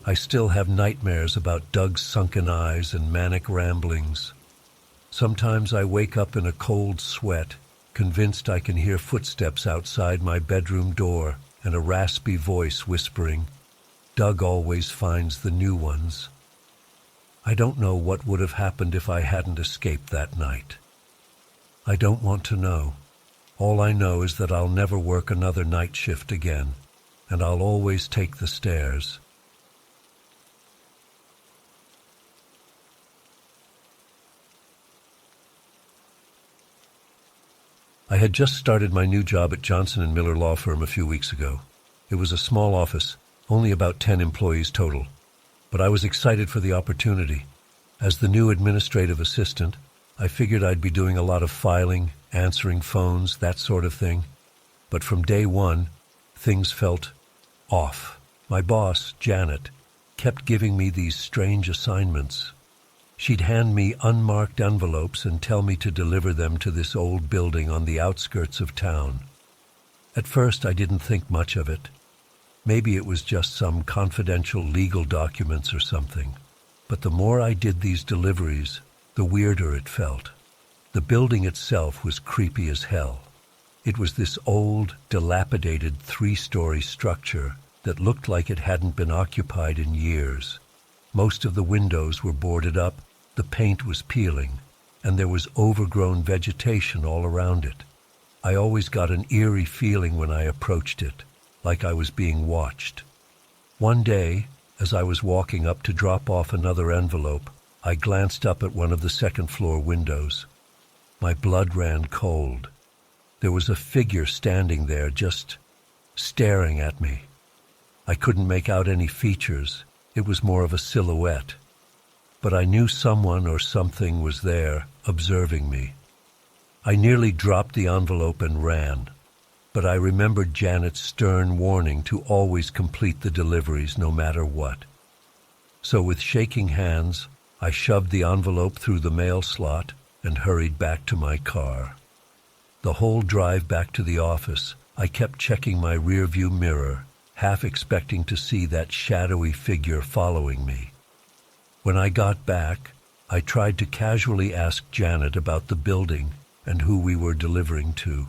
I still have nightmares about Doug's sunken eyes and manic ramblings. Sometimes I wake up in a cold sweat, convinced I can hear footsteps outside my bedroom door and a raspy voice whispering, "Doug always finds the new ones." I don't know what would have happened if I hadn't escaped that night. I don't want to know. All I know is that I'll never work another night shift again, and I'll always take the stairs. I had just started my new job at Johnson & Miller Law Firm a few weeks ago. It was a small office, only about 10 employees total, but I was excited for the opportunity. As the new administrative assistant, I figured I'd be doing a lot of filing, answering phones, that sort of thing. But from day one, things felt off. My boss, Janet, kept giving me these strange assignments. She'd hand me unmarked envelopes and tell me to deliver them to this old building on the outskirts of town. At first, I didn't think much of it. Maybe it was just some confidential legal documents or something. But the more I did these deliveries, the weirder it felt. The building itself was creepy as hell. It was this old, dilapidated 3-story structure that looked like it hadn't been occupied in years. Most of the windows were boarded up, the paint was peeling, and there was overgrown vegetation all around it. I always got an eerie feeling when I approached it, like I was being watched. One day, as I was walking up to drop off another envelope, I glanced up at one of the second-floor windows. My blood ran cold. There was a figure standing there, just staring at me. I couldn't make out any features. It was more of a silhouette. But I knew someone or something was there, observing me. I nearly dropped the envelope and ran, but I remembered Janet's stern warning to always complete the deliveries no matter what. So with shaking hands, I shoved the envelope through the mail slot and hurried back to my car. The whole drive back to the office, I kept checking my rearview mirror, half expecting to see that shadowy figure following me. When I got back, I tried to casually ask Janet about the building and who we were delivering to.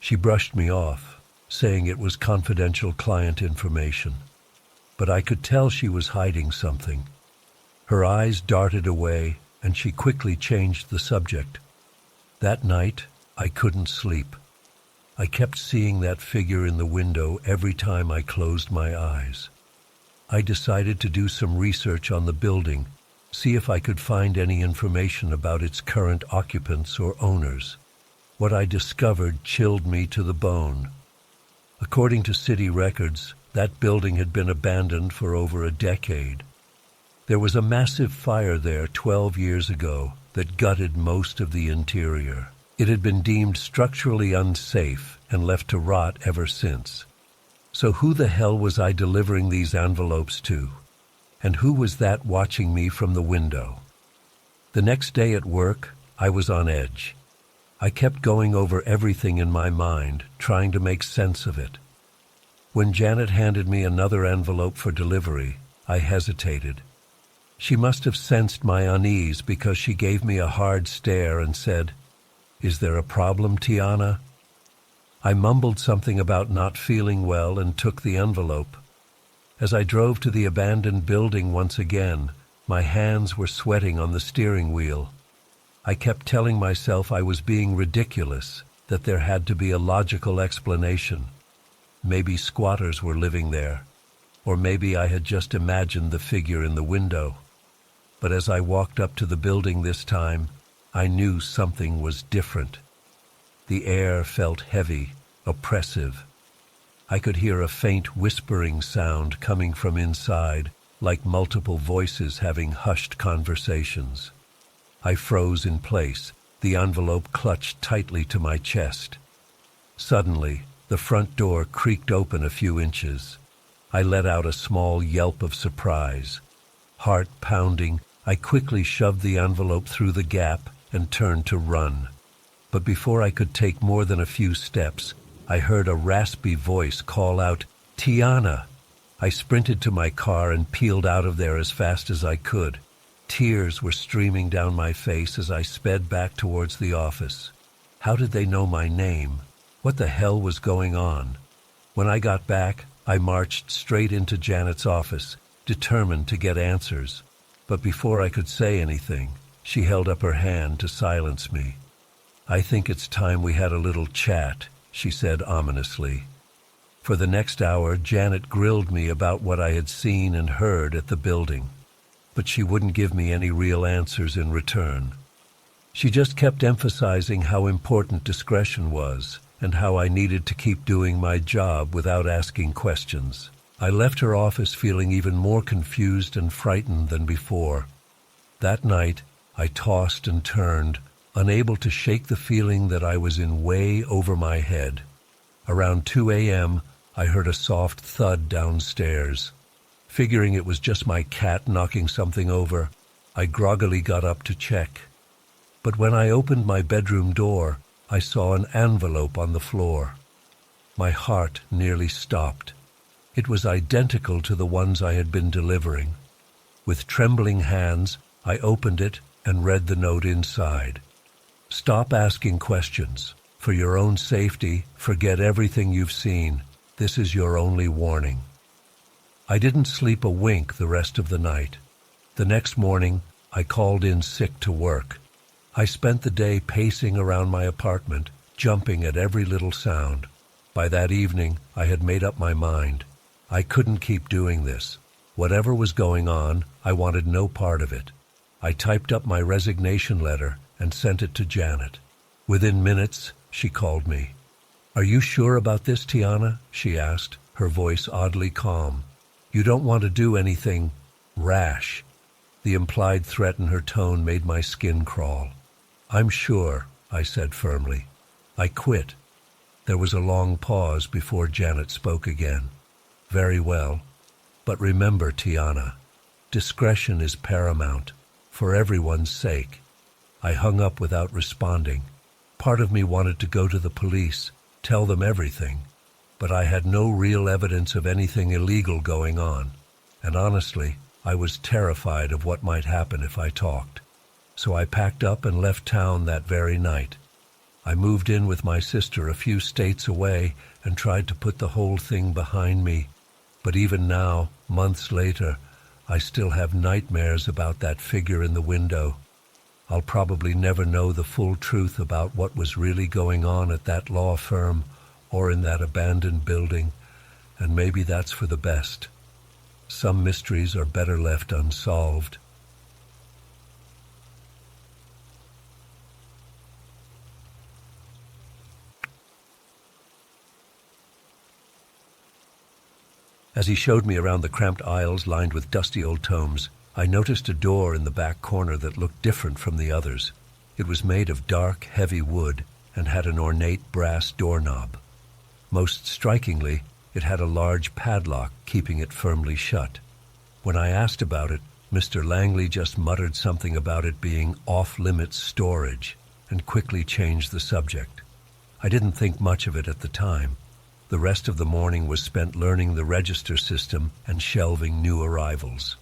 She brushed me off, saying it was confidential client information. But I could tell she was hiding something. Her eyes darted away, and she quickly changed the subject. That night, I couldn't sleep. I kept seeing that figure in the window every time I closed my eyes. I decided to do some research on the building, see if I could find any information about its current occupants or owners. What I discovered chilled me to the bone. According to city records, that building had been abandoned for over a decade. There was a massive fire there 12 years ago that gutted most of the interior. It had been deemed structurally unsafe and left to rot ever since. So who the hell was I delivering these envelopes to? And who was that watching me from the window? The next day at work, I was on edge. I kept going over everything in my mind, trying to make sense of it. When Janet handed me another envelope for delivery, I hesitated. She must have sensed my unease because she gave me a hard stare and said, "Is there a problem, Tiana?" I mumbled something about not feeling well and took the envelope. As I drove to the abandoned building once again, my hands were sweating on the steering wheel. I kept telling myself I was being ridiculous, that there had to be a logical explanation. Maybe squatters were living there, or maybe I had just imagined the figure in the window. But as I walked up to the building this time, I knew something was different. The air felt heavy, oppressive. I could hear a faint whispering sound coming from inside, like multiple voices having hushed conversations. I froze in place, the envelope clutched tightly to my chest. Suddenly, the front door creaked open a few inches. I let out a small yelp of surprise. Heart pounding, I quickly shoved the envelope through the gap and turned to run. But before I could take more than a few steps, I heard a raspy voice call out, "Tiana!" I sprinted to my car and peeled out of there as fast as I could. Tears were streaming down my face as I sped back towards the office. How did they know my name? What the hell was going on? When I got back, I marched straight into Janet's office, determined to get answers. But before I could say anything, she held up her hand to silence me. "I think it's time we had a little chat," she said ominously. For the next hour, Janet grilled me about what I had seen and heard at the building, but she wouldn't give me any real answers in return. She just kept emphasizing how important discretion was and how I needed to keep doing my job without asking questions. I left her office feeling even more confused and frightened than before. That night, I tossed and turned, unable to shake the feeling that I was in way over my head. Around 2 a.m., I heard a soft thud downstairs. Figuring it was just my cat knocking something over, I groggily got up to check. But when I opened my bedroom door, I saw an envelope on the floor. My heart nearly stopped. It was identical to the ones I had been delivering. With trembling hands, I opened it and read the note inside. "Stop asking questions. For your own safety, forget everything you've seen. This is your only warning." I didn't sleep a wink the rest of the night. The next morning, I called in sick to work. I spent the day pacing around my apartment, jumping at every little sound. By that evening, I had made up my mind. I couldn't keep doing this. Whatever was going on, I wanted no part of it. I typed up my resignation letter and sent it to Janet. Within minutes, she called me. "Are you sure about this, Tiana?" she asked, her voice oddly calm. "You don't want to do anything rash." The implied threat in her tone made my skin crawl. "I'm sure," I said firmly. "I quit." There was a long pause before Janet spoke again. "Very well. But remember, Tiana, discretion is paramount, for everyone's sake." I hung up without responding. Part of me wanted to go to the police, tell them everything, but I had no real evidence of anything illegal going on, and honestly, I was terrified of what might happen if I talked. So I packed up and left town that very night. I moved in with my sister a few states away and tried to put the whole thing behind me, but even now, months later, I still have nightmares about that figure in the window. I'll probably never know the full truth about what was really going on at that law firm or in that abandoned building, and maybe that's for the best. Some mysteries are better left unsolved. As he showed me around the cramped aisles lined with dusty old tomes, I noticed a door in the back corner that looked different from the others. It was made of dark, heavy wood and had an ornate brass doorknob. Most strikingly, it had a large padlock keeping it firmly shut. When I asked about it, Mr. Langley just muttered something about it being off-limits storage and quickly changed the subject. I didn't think much of it at the time. The rest of the morning was spent learning the register system and shelving new arrivals.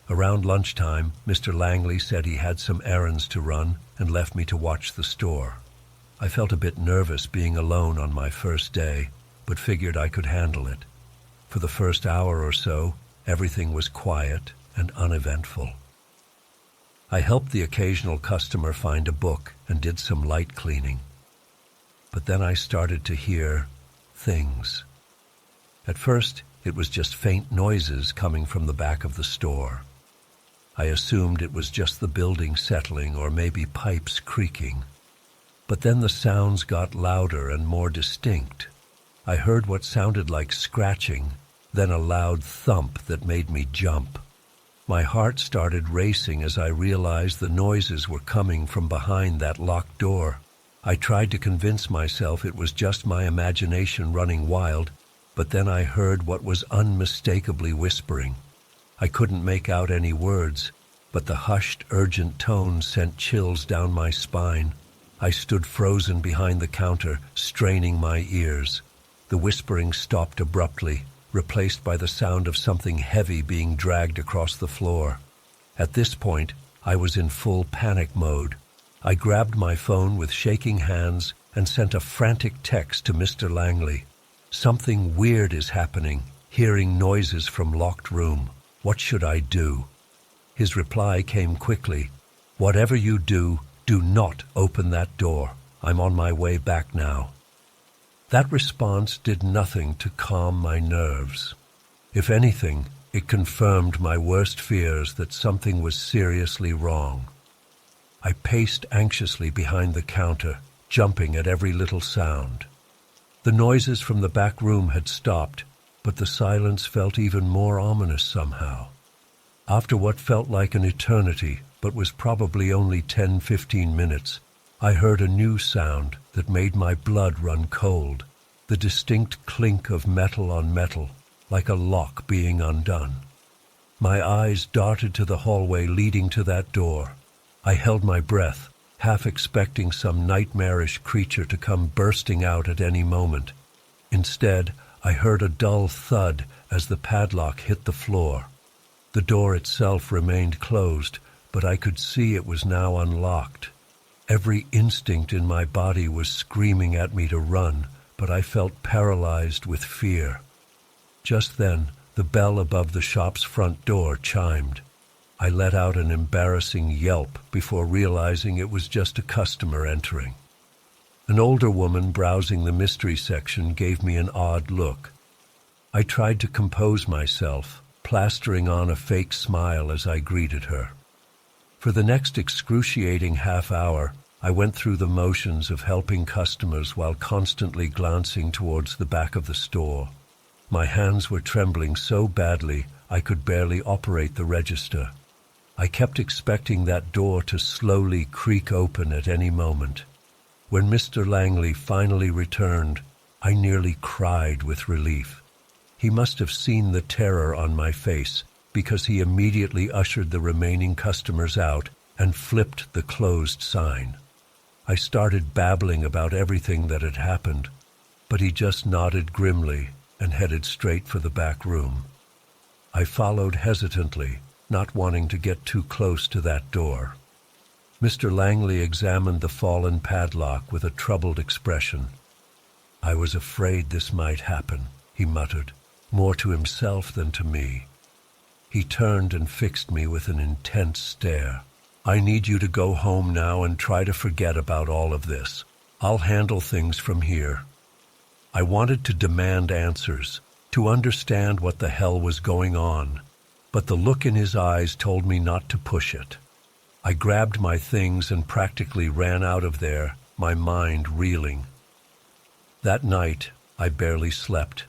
Around lunchtime, Mr. Langley said he had some errands to run and left me to watch the store. I felt a bit nervous being alone on my first day, but figured I could handle it. For the first hour or so, everything was quiet and uneventful. I helped the occasional customer find a book and did some light cleaning. But then I started to hear things. At first, it was just faint noises coming from the back of the store. I assumed it was just the building settling or maybe pipes creaking. But then the sounds got louder and more distinct. I heard what sounded like scratching, then a loud thump that made me jump. My heart started racing as I realized the noises were coming from behind that locked door. I tried to convince myself it was just my imagination running wild, but then I heard what was unmistakably whispering. I couldn't make out any words, but the hushed, urgent tone sent chills down my spine. I stood frozen behind the counter, straining my ears. The whispering stopped abruptly, replaced by the sound of something heavy being dragged across the floor. At this point, I was in full panic mode. I grabbed my phone with shaking hands and sent a frantic text to Mr. Langley. "Something weird is happening. Hearing noises from locked room. What should I do?" His reply came quickly. "Whatever you do, do not open that door. I'm on my way back now." That response did nothing to calm my nerves. If anything, it confirmed my worst fears that something was seriously wrong. I paced anxiously behind the counter, jumping at every little sound. The noises from the back room had stopped, but the silence felt even more ominous somehow. After what felt like an eternity, but was probably only 10-15 minutes, I heard a new sound that made my blood run cold, the distinct clink of metal on metal, like a lock being undone. My eyes darted to the hallway leading to that door. I held my breath, half expecting some nightmarish creature to come bursting out at any moment. Instead, I heard a dull thud as the padlock hit the floor. The door itself remained closed, but I could see it was now unlocked. Every instinct in my body was screaming at me to run, but I felt paralyzed with fear. Just then, the bell above the shop's front door chimed. I let out an embarrassing yelp before realizing it was just a customer entering. An older woman browsing the mystery section gave me an odd look. I tried to compose myself, plastering on a fake smile as I greeted her. For the next excruciating half hour, I went through the motions of helping customers while constantly glancing towards the back of the store. My hands were trembling so badly I could barely operate the register. I kept expecting that door to slowly creak open at any moment. When Mr. Langley finally returned, I nearly cried with relief. He must have seen the terror on my face, because he immediately ushered the remaining customers out and flipped the closed sign. I started babbling about everything that had happened, but he just nodded grimly and headed straight for the back room. I followed hesitantly, not wanting to get too close to that door. Mr. Langley examined the fallen padlock with a troubled expression. "I was afraid this might happen," he muttered, more to himself than to me. He turned and fixed me with an intense stare. "I need you to go home now and try to forget about all of this. I'll handle things from here." I wanted to demand answers, to understand what the hell was going on, but the look in his eyes told me not to push it. I grabbed my things and practically ran out of there, my mind reeling. That night, I barely slept.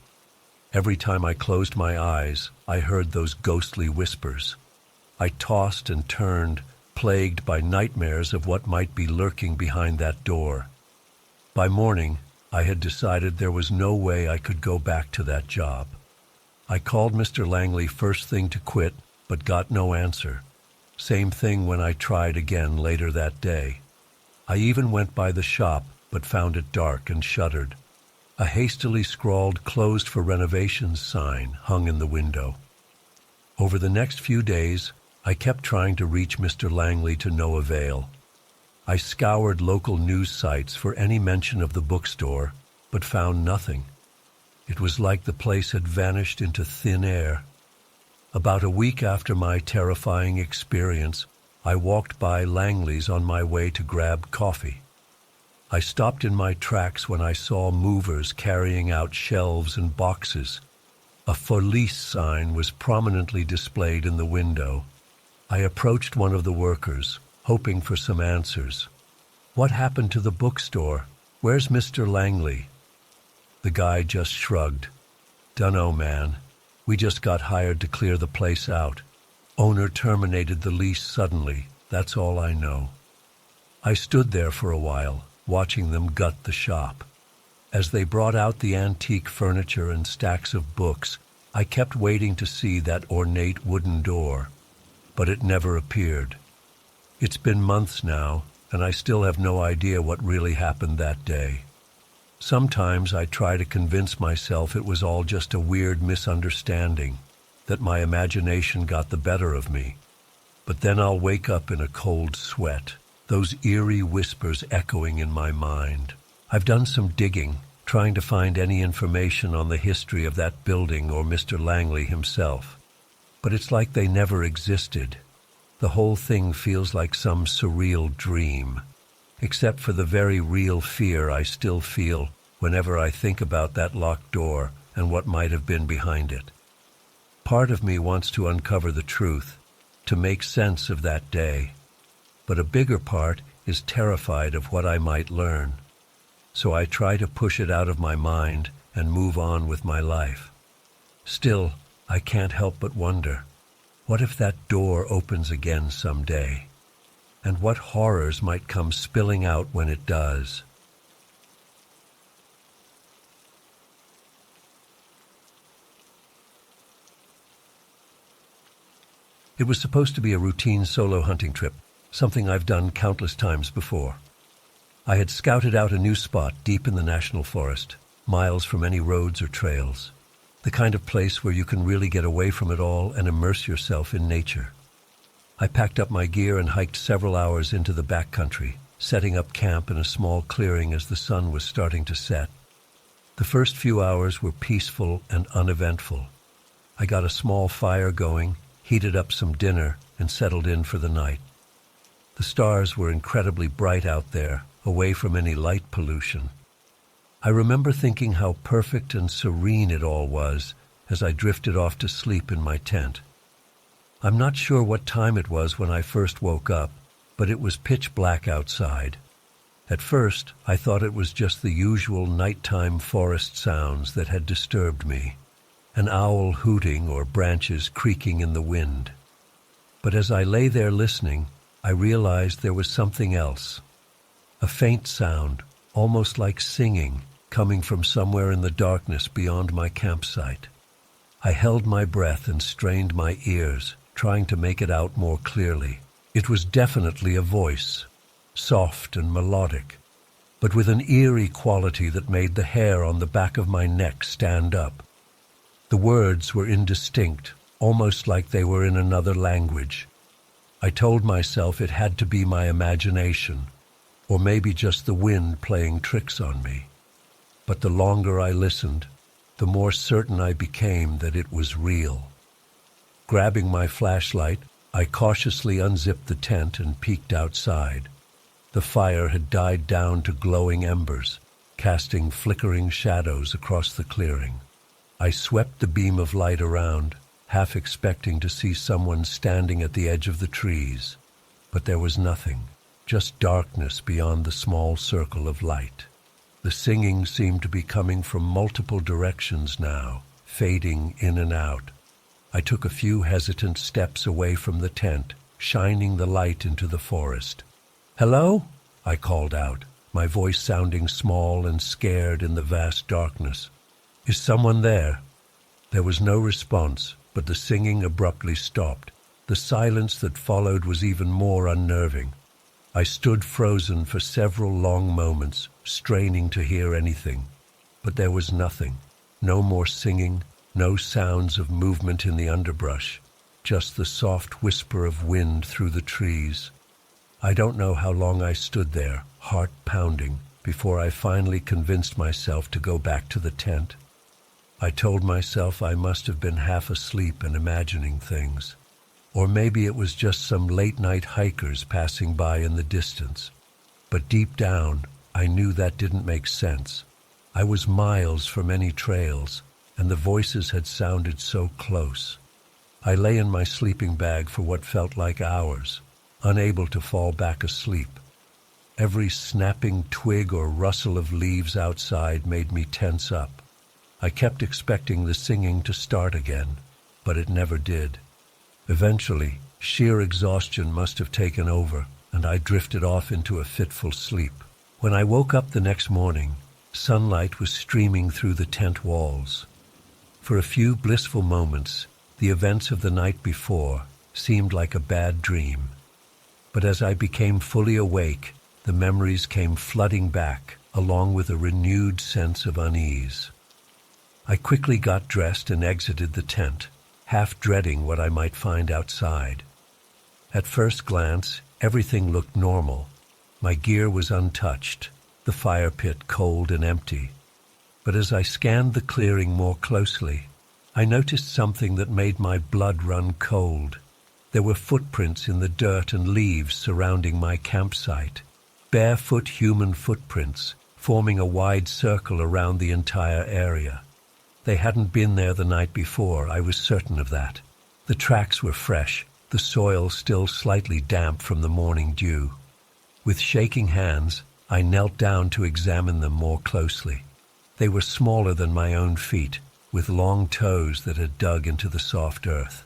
Every time I closed my eyes, I heard those ghostly whispers. I tossed and turned, plagued by nightmares of what might be lurking behind that door. By morning, I had decided there was no way I could go back to that job. I called Mr. Langley first thing to quit, but got no answer. Same thing when I tried again later that day. I even went by the shop, but found it dark and shuttered. A hastily scrawled "closed for renovations" sign hung in the window. Over the next few days, I kept trying to reach Mr. Langley to no avail. I scoured local news sites for any mention of the bookstore, but found nothing. It was like the place had vanished into thin air. About a week after my terrifying experience, I walked by Langley's on my way to grab coffee. I stopped in my tracks when I saw movers carrying out shelves and boxes. A "for lease" sign was prominently displayed in the window. I approached one of the workers, hoping for some answers. "What happened to the bookstore? Where's Mr. Langley?" The guy just shrugged. "Dunno, man. We just got hired to clear the place out. Owner terminated the lease suddenly. That's all I know." I stood there for a while, watching them gut the shop. As they brought out the antique furniture and stacks of books, I kept waiting to see that ornate wooden door, but it never appeared. It's been months now, and I still have no idea what really happened that day. Sometimes I try to convince myself it was all just a weird misunderstanding, that my imagination got the better of me. But then I'll wake up in a cold sweat, those eerie whispers echoing in my mind. I've done some digging, trying to find any information on the history of that building or Mr. Langley himself. But it's like they never existed. The whole thing feels like some surreal dream, except for the very real fear I still feel whenever I think about that locked door and what might have been behind it. Part of me wants to uncover the truth, to make sense of that day, but a bigger part is terrified of what I might learn. So I try to push it out of my mind and move on with my life. Still, I can't help but wonder, what if that door opens again someday? And what horrors might come spilling out when it does? It was supposed to be a routine solo hunting trip, something I've done countless times before. I had scouted out a new spot deep in the national forest, miles from any roads or trails, the kind of place where you can really get away from it all and immerse yourself in nature. I packed up my gear and hiked several hours into the backcountry, setting up camp in a small clearing as the sun was starting to set. The first few hours were peaceful and uneventful. I got a small fire going, heated up some dinner, and settled in for the night. The stars were incredibly bright out there, away from any light pollution. I remember thinking how perfect and serene it all was as I drifted off to sleep in my tent. I'm not sure what time it was when I first woke up, but it was pitch black outside. At first, I thought it was just the usual nighttime forest sounds that had disturbed me, an owl hooting or branches creaking in the wind. But as I lay there listening, I realized there was something else. A faint sound, almost like singing, coming from somewhere in the darkness beyond my campsite. I held my breath and strained my ears, trying to make it out more clearly. It was definitely a voice, soft and melodic, but with an eerie quality that made the hair on the back of my neck stand up. The words were indistinct, almost like they were in another language. I told myself it had to be my imagination, or maybe just the wind playing tricks on me. But the longer I listened, the more certain I became that it was real. Grabbing my flashlight, I cautiously unzipped the tent and peeked outside. The fire had died down to glowing embers, casting flickering shadows across the clearing. I swept the beam of light around, half expecting to see someone standing at the edge of the trees, but there was nothing. Just darkness beyond the small circle of light. The singing seemed to be coming from multiple directions now, fading in and out. I took a few hesitant steps away from the tent, shining the light into the forest. "Hello?" I called out, my voice sounding small and scared in the vast darkness. "Is someone there?" There was no response, but the singing abruptly stopped. The silence that followed was even more unnerving. I stood frozen for several long moments, straining to hear anything. But there was nothing. No more singing, no sounds of movement in the underbrush, just the soft whisper of wind through the trees. I don't know how long I stood there, heart pounding, before I finally convinced myself to go back to the tent. I told myself I must have been half asleep and imagining things. Or maybe it was just some late-night hikers passing by in the distance. But deep down, I knew that didn't make sense. I was miles from any trails, and the voices had sounded so close. I lay in my sleeping bag for what felt like hours, unable to fall back asleep. Every snapping twig or rustle of leaves outside made me tense up. I kept expecting the singing to start again, but it never did. Eventually, sheer exhaustion must have taken over, and I drifted off into a fitful sleep. When I woke up the next morning, sunlight was streaming through the tent walls. For a few blissful moments, the events of the night before seemed like a bad dream. But as I became fully awake, the memories came flooding back, along with a renewed sense of unease. I quickly got dressed and exited the tent, half dreading what I might find outside. At first glance, everything looked normal. My gear was untouched. the fire pit cold and empty. But as I scanned the clearing more closely, I noticed something that made my blood run cold. There were footprints in the dirt and leaves surrounding my campsite. Barefoot human footprints, forming a wide circle around the entire area. They hadn't been there the night before, I was certain of that. The tracks were fresh, the soil still slightly damp from the morning dew. With shaking hands, I knelt down to examine them more closely. They were smaller than my own feet, with long toes that had dug into the soft earth.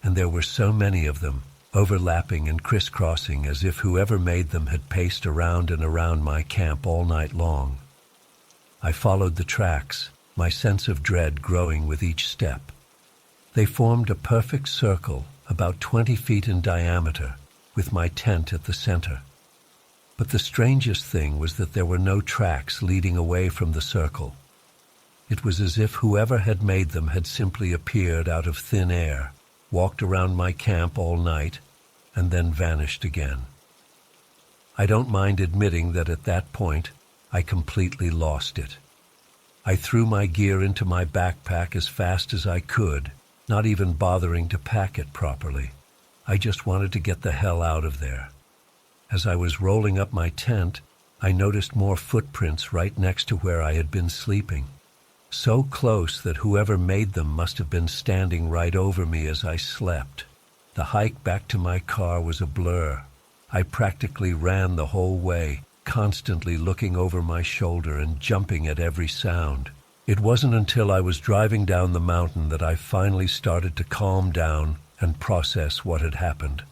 And there were so many of them, overlapping and crisscrossing as if whoever made them had paced around and around my camp all night long. I followed the tracks, my sense of dread growing with each step. They formed a perfect circle, about 20 feet in diameter, with my tent at the center. But the strangest thing was that there were no tracks leading away from the circle. It was as if whoever had made them had simply appeared out of thin air, walked around my camp all night, and then vanished again. I don't mind admitting that at that point, I completely lost it. I threw my gear into my backpack as fast as I could, not even bothering to pack it properly. I just wanted to get the hell out of there. As I was rolling up my tent, I noticed more footprints right next to where I had been sleeping. So close that whoever made them must have been standing right over me as I slept. The hike back to my car was a blur. I practically ran the whole way, constantly looking over my shoulder and jumping at every sound. It wasn't until I was driving down the mountain that I finally started to calm down and process what had happened.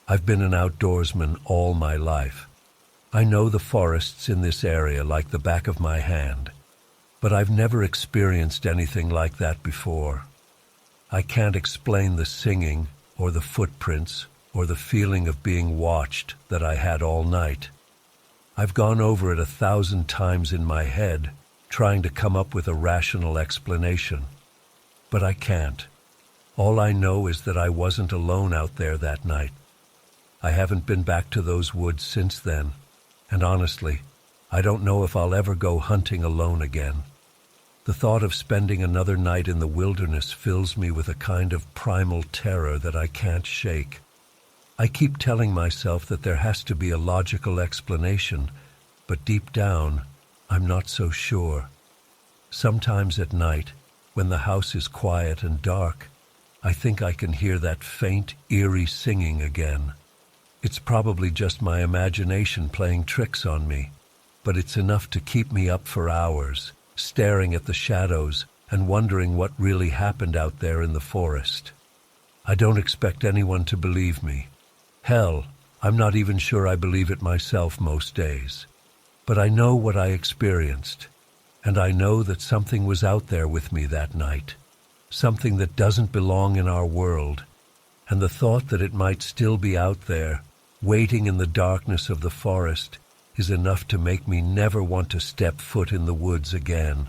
I've been an outdoorsman all my life. I know the forests in this area like the back of my hand. But I've never experienced anything like that before. I can't explain the singing, or the footprints, or the feeling of being watched that I had all night. I've gone over it 1,000 times in my head, trying to come up with a rational explanation. But I can't. All I know is that I wasn't alone out there that night. I haven't been back to those woods since then, and honestly, I don't know if I'll ever go hunting alone again. The thought of spending another night in the wilderness fills me with a kind of primal terror that I can't shake. I keep telling myself that there has to be a logical explanation, but deep down, I'm not so sure. Sometimes at night, when the house is quiet and dark, I think I can hear that faint, eerie singing again. It's probably just my imagination playing tricks on me, but it's enough to keep me up for hours, staring at the shadows and wondering what really happened out there in the forest. I don't expect anyone to believe me. Hell, I'm not even sure I believe it myself most days. But I know what I experienced, and I know that something was out there with me that night, something that doesn't belong in our world, and the thought that it might still be out there, waiting in the darkness of the forest, is enough to make me never want to step foot in the woods again.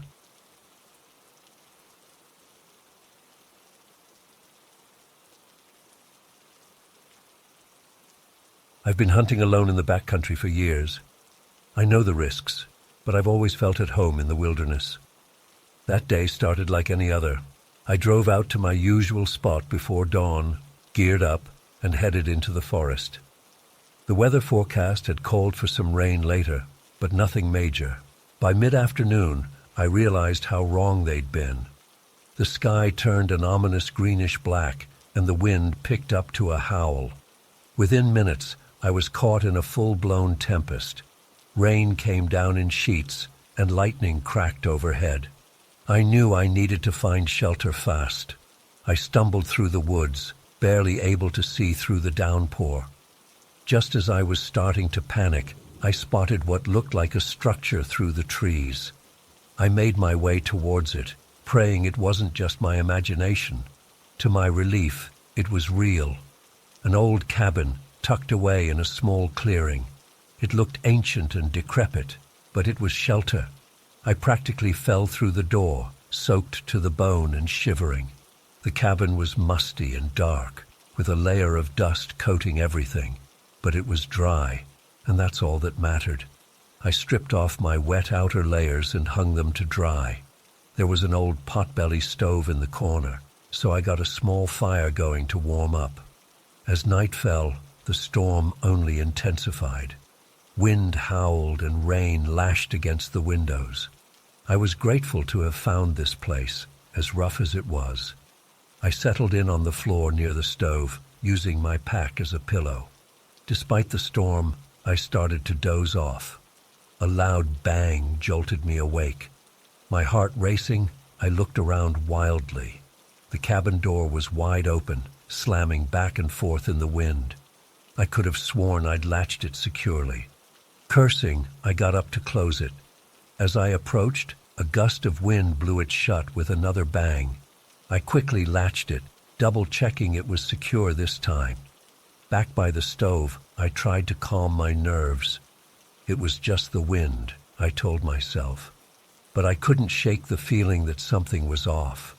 I've been hunting alone in the backcountry for years. I know the risks, but I've always felt at home in the wilderness. That day started like any other. I drove out to my usual spot before dawn, geared up, and headed into the forest. The weather forecast had called for some rain later, but nothing major. By mid-afternoon, I realized how wrong they'd been. The sky turned an ominous greenish black, and the wind picked up to a howl. Within minutes, I was caught in a full-blown tempest. Rain came down in sheets, and lightning cracked overhead. I knew I needed to find shelter fast. I stumbled through the woods, barely able to see through the downpour. Just as I was starting to panic, I spotted what looked like a structure through the trees. I made my way towards it, praying it wasn't just my imagination. To my relief, it was real. An old cabin, tucked away in a small clearing. It looked ancient and decrepit, but it was shelter. I practically fell through the door, soaked to the bone and shivering. The cabin was musty and dark, with a layer of dust coating everything. But it was dry, and that's all that mattered. I stripped off my wet outer layers and hung them to dry. There was an old potbelly stove in the corner, so I got a small fire going to warm up. As night fell, the storm only intensified. Wind howled and rain lashed against the windows. I was grateful to have found this place, as rough as it was. I settled in on the floor near the stove, using my pack as a pillow. Despite the storm, I started to doze off. A loud bang jolted me awake. My heart racing, I looked around wildly. The cabin door was wide open, slamming back and forth in the wind. I could have sworn I'd latched it securely. Cursing, I got up to close it. As I approached, a gust of wind blew it shut with another bang. I quickly latched it, double-checking it was secure this time. Back by the stove, I tried to calm my nerves. It was just the wind, I told myself. But I couldn't shake the feeling that something was off.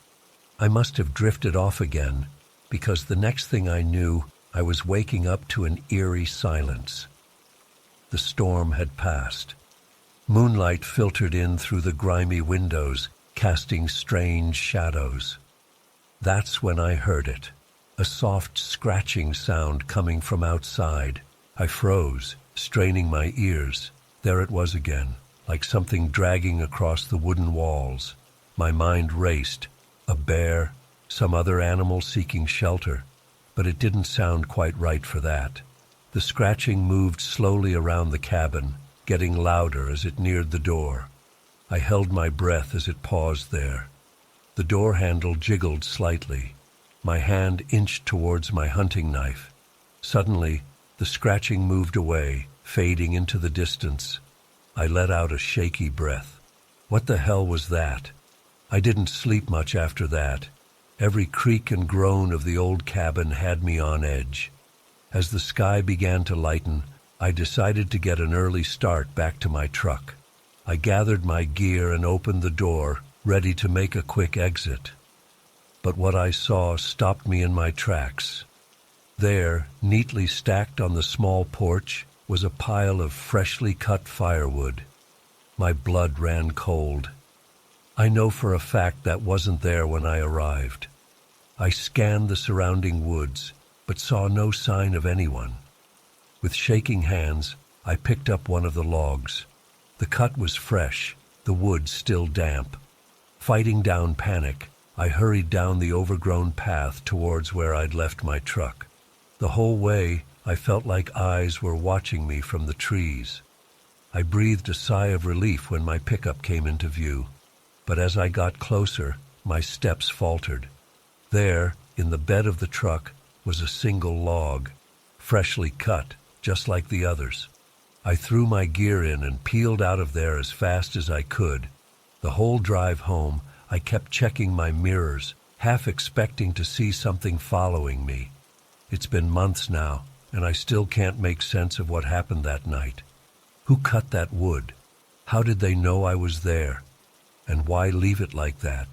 I must have drifted off again, because the next thing I knew, I was waking up to an eerie silence. The storm had passed. Moonlight filtered in through the grimy windows, casting strange shadows. That's when I heard it, a soft scratching sound coming from outside. I froze, straining my ears. There it was again, like something dragging across the wooden walls. My mind raced. A bear, some other animal seeking shelter, but it didn't sound quite right for that. The scratching moved slowly around the cabin, getting louder as it neared the door. I held my breath as it paused there. The door handle jiggled slightly. My hand inched towards my hunting knife. Suddenly, the scratching moved away, fading into the distance. I let out a shaky breath. What the hell was that? I didn't sleep much after that. Every creak and groan of the old cabin had me on edge. As the sky began to lighten, I decided to get an early start back to my truck. I gathered my gear and opened the door, ready to make a quick exit. But what I saw stopped me in my tracks. There, neatly stacked on the small porch, was a pile of freshly cut firewood. My blood ran cold. I know for a fact that wasn't there when I arrived. I scanned the surrounding woods, but saw no sign of anyone. With shaking hands, I picked up one of the logs. The cut was fresh, the wood still damp. Fighting down panic, I hurried down the overgrown path towards where I'd left my truck. The whole way, I felt like eyes were watching me from the trees. I breathed a sigh of relief when my pickup came into view. But as I got closer, my steps faltered. There, in the bed of the truck, was a single log, freshly cut, just like the others. I threw my gear in and peeled out of there as fast as I could. The whole drive home, I kept checking my mirrors, half expecting to see something following me. It's been months now, and I still can't make sense of what happened that night. Who cut that wood? How did they know I was there? And why leave it like that?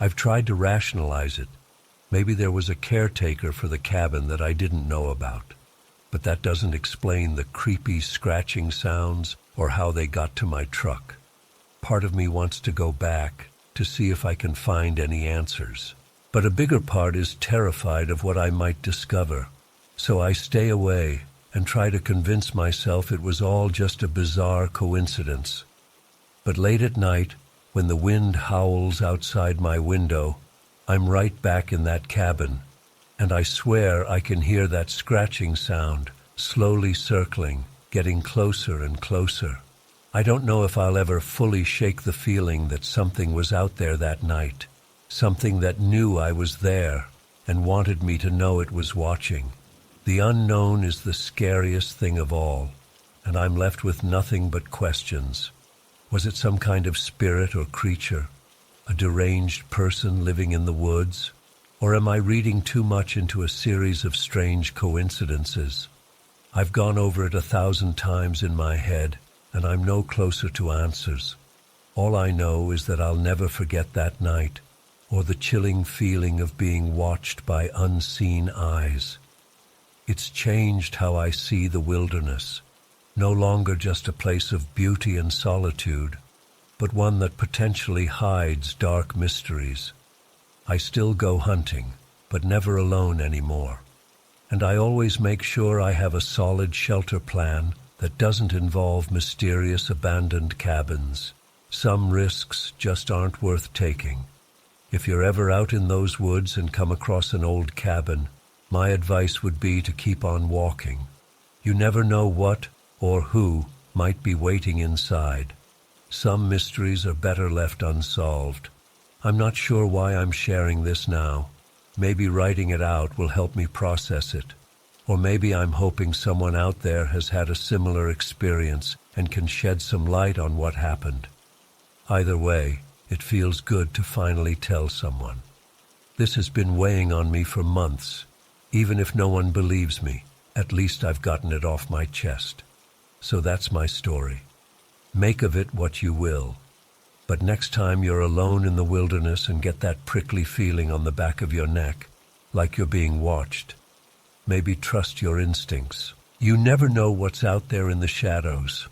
I've tried to rationalize it. Maybe there was a caretaker for the cabin that I didn't know about. But that doesn't explain the creepy scratching sounds or how they got to my truck. Part of me wants to go back to see if I can find any answers. But a bigger part is terrified of what I might discover. So I stay away and try to convince myself it was all just a bizarre coincidence. But late at night, when the wind howls outside my window, I'm right back in that cabin, and I swear I can hear that scratching sound, slowly circling, getting closer and closer. I don't know if I'll ever fully shake the feeling that something was out there that night, something that knew I was there and wanted me to know it was watching. The unknown is the scariest thing of all, and I'm left with nothing but questions. Was it some kind of spirit or creature? A deranged person living in the woods? Or am I reading too much into a series of strange coincidences? I've gone over it 1,000 times in my head, and I'm no closer to answers. All I know is that I'll never forget that night, or the chilling feeling of being watched by unseen eyes. It's changed how I see the wilderness. no longer just a place of beauty and solitude, but one that potentially hides dark mysteries. I still go hunting, but never alone anymore. And I always make sure I have a solid shelter plan that doesn't involve mysterious abandoned cabins. Some risks just aren't worth taking. If you're ever out in those woods and come across an old cabin, my advice would be to keep on walking. You never know what or who might be waiting inside. Some mysteries are better left unsolved. I'm not sure why I'm sharing this now. Maybe writing it out will help me process it. Or maybe I'm hoping someone out there has had a similar experience and can shed some light on what happened. Either way, it feels good to finally tell someone. This has been weighing on me for months. Even if no one believes me, at least I've gotten it off my chest. So that's my story. Make of it what you will. But next time you're alone in the wilderness and get that prickly feeling on the back of your neck, like you're being watched, maybe trust your instincts. You never know what's out there in the shadows.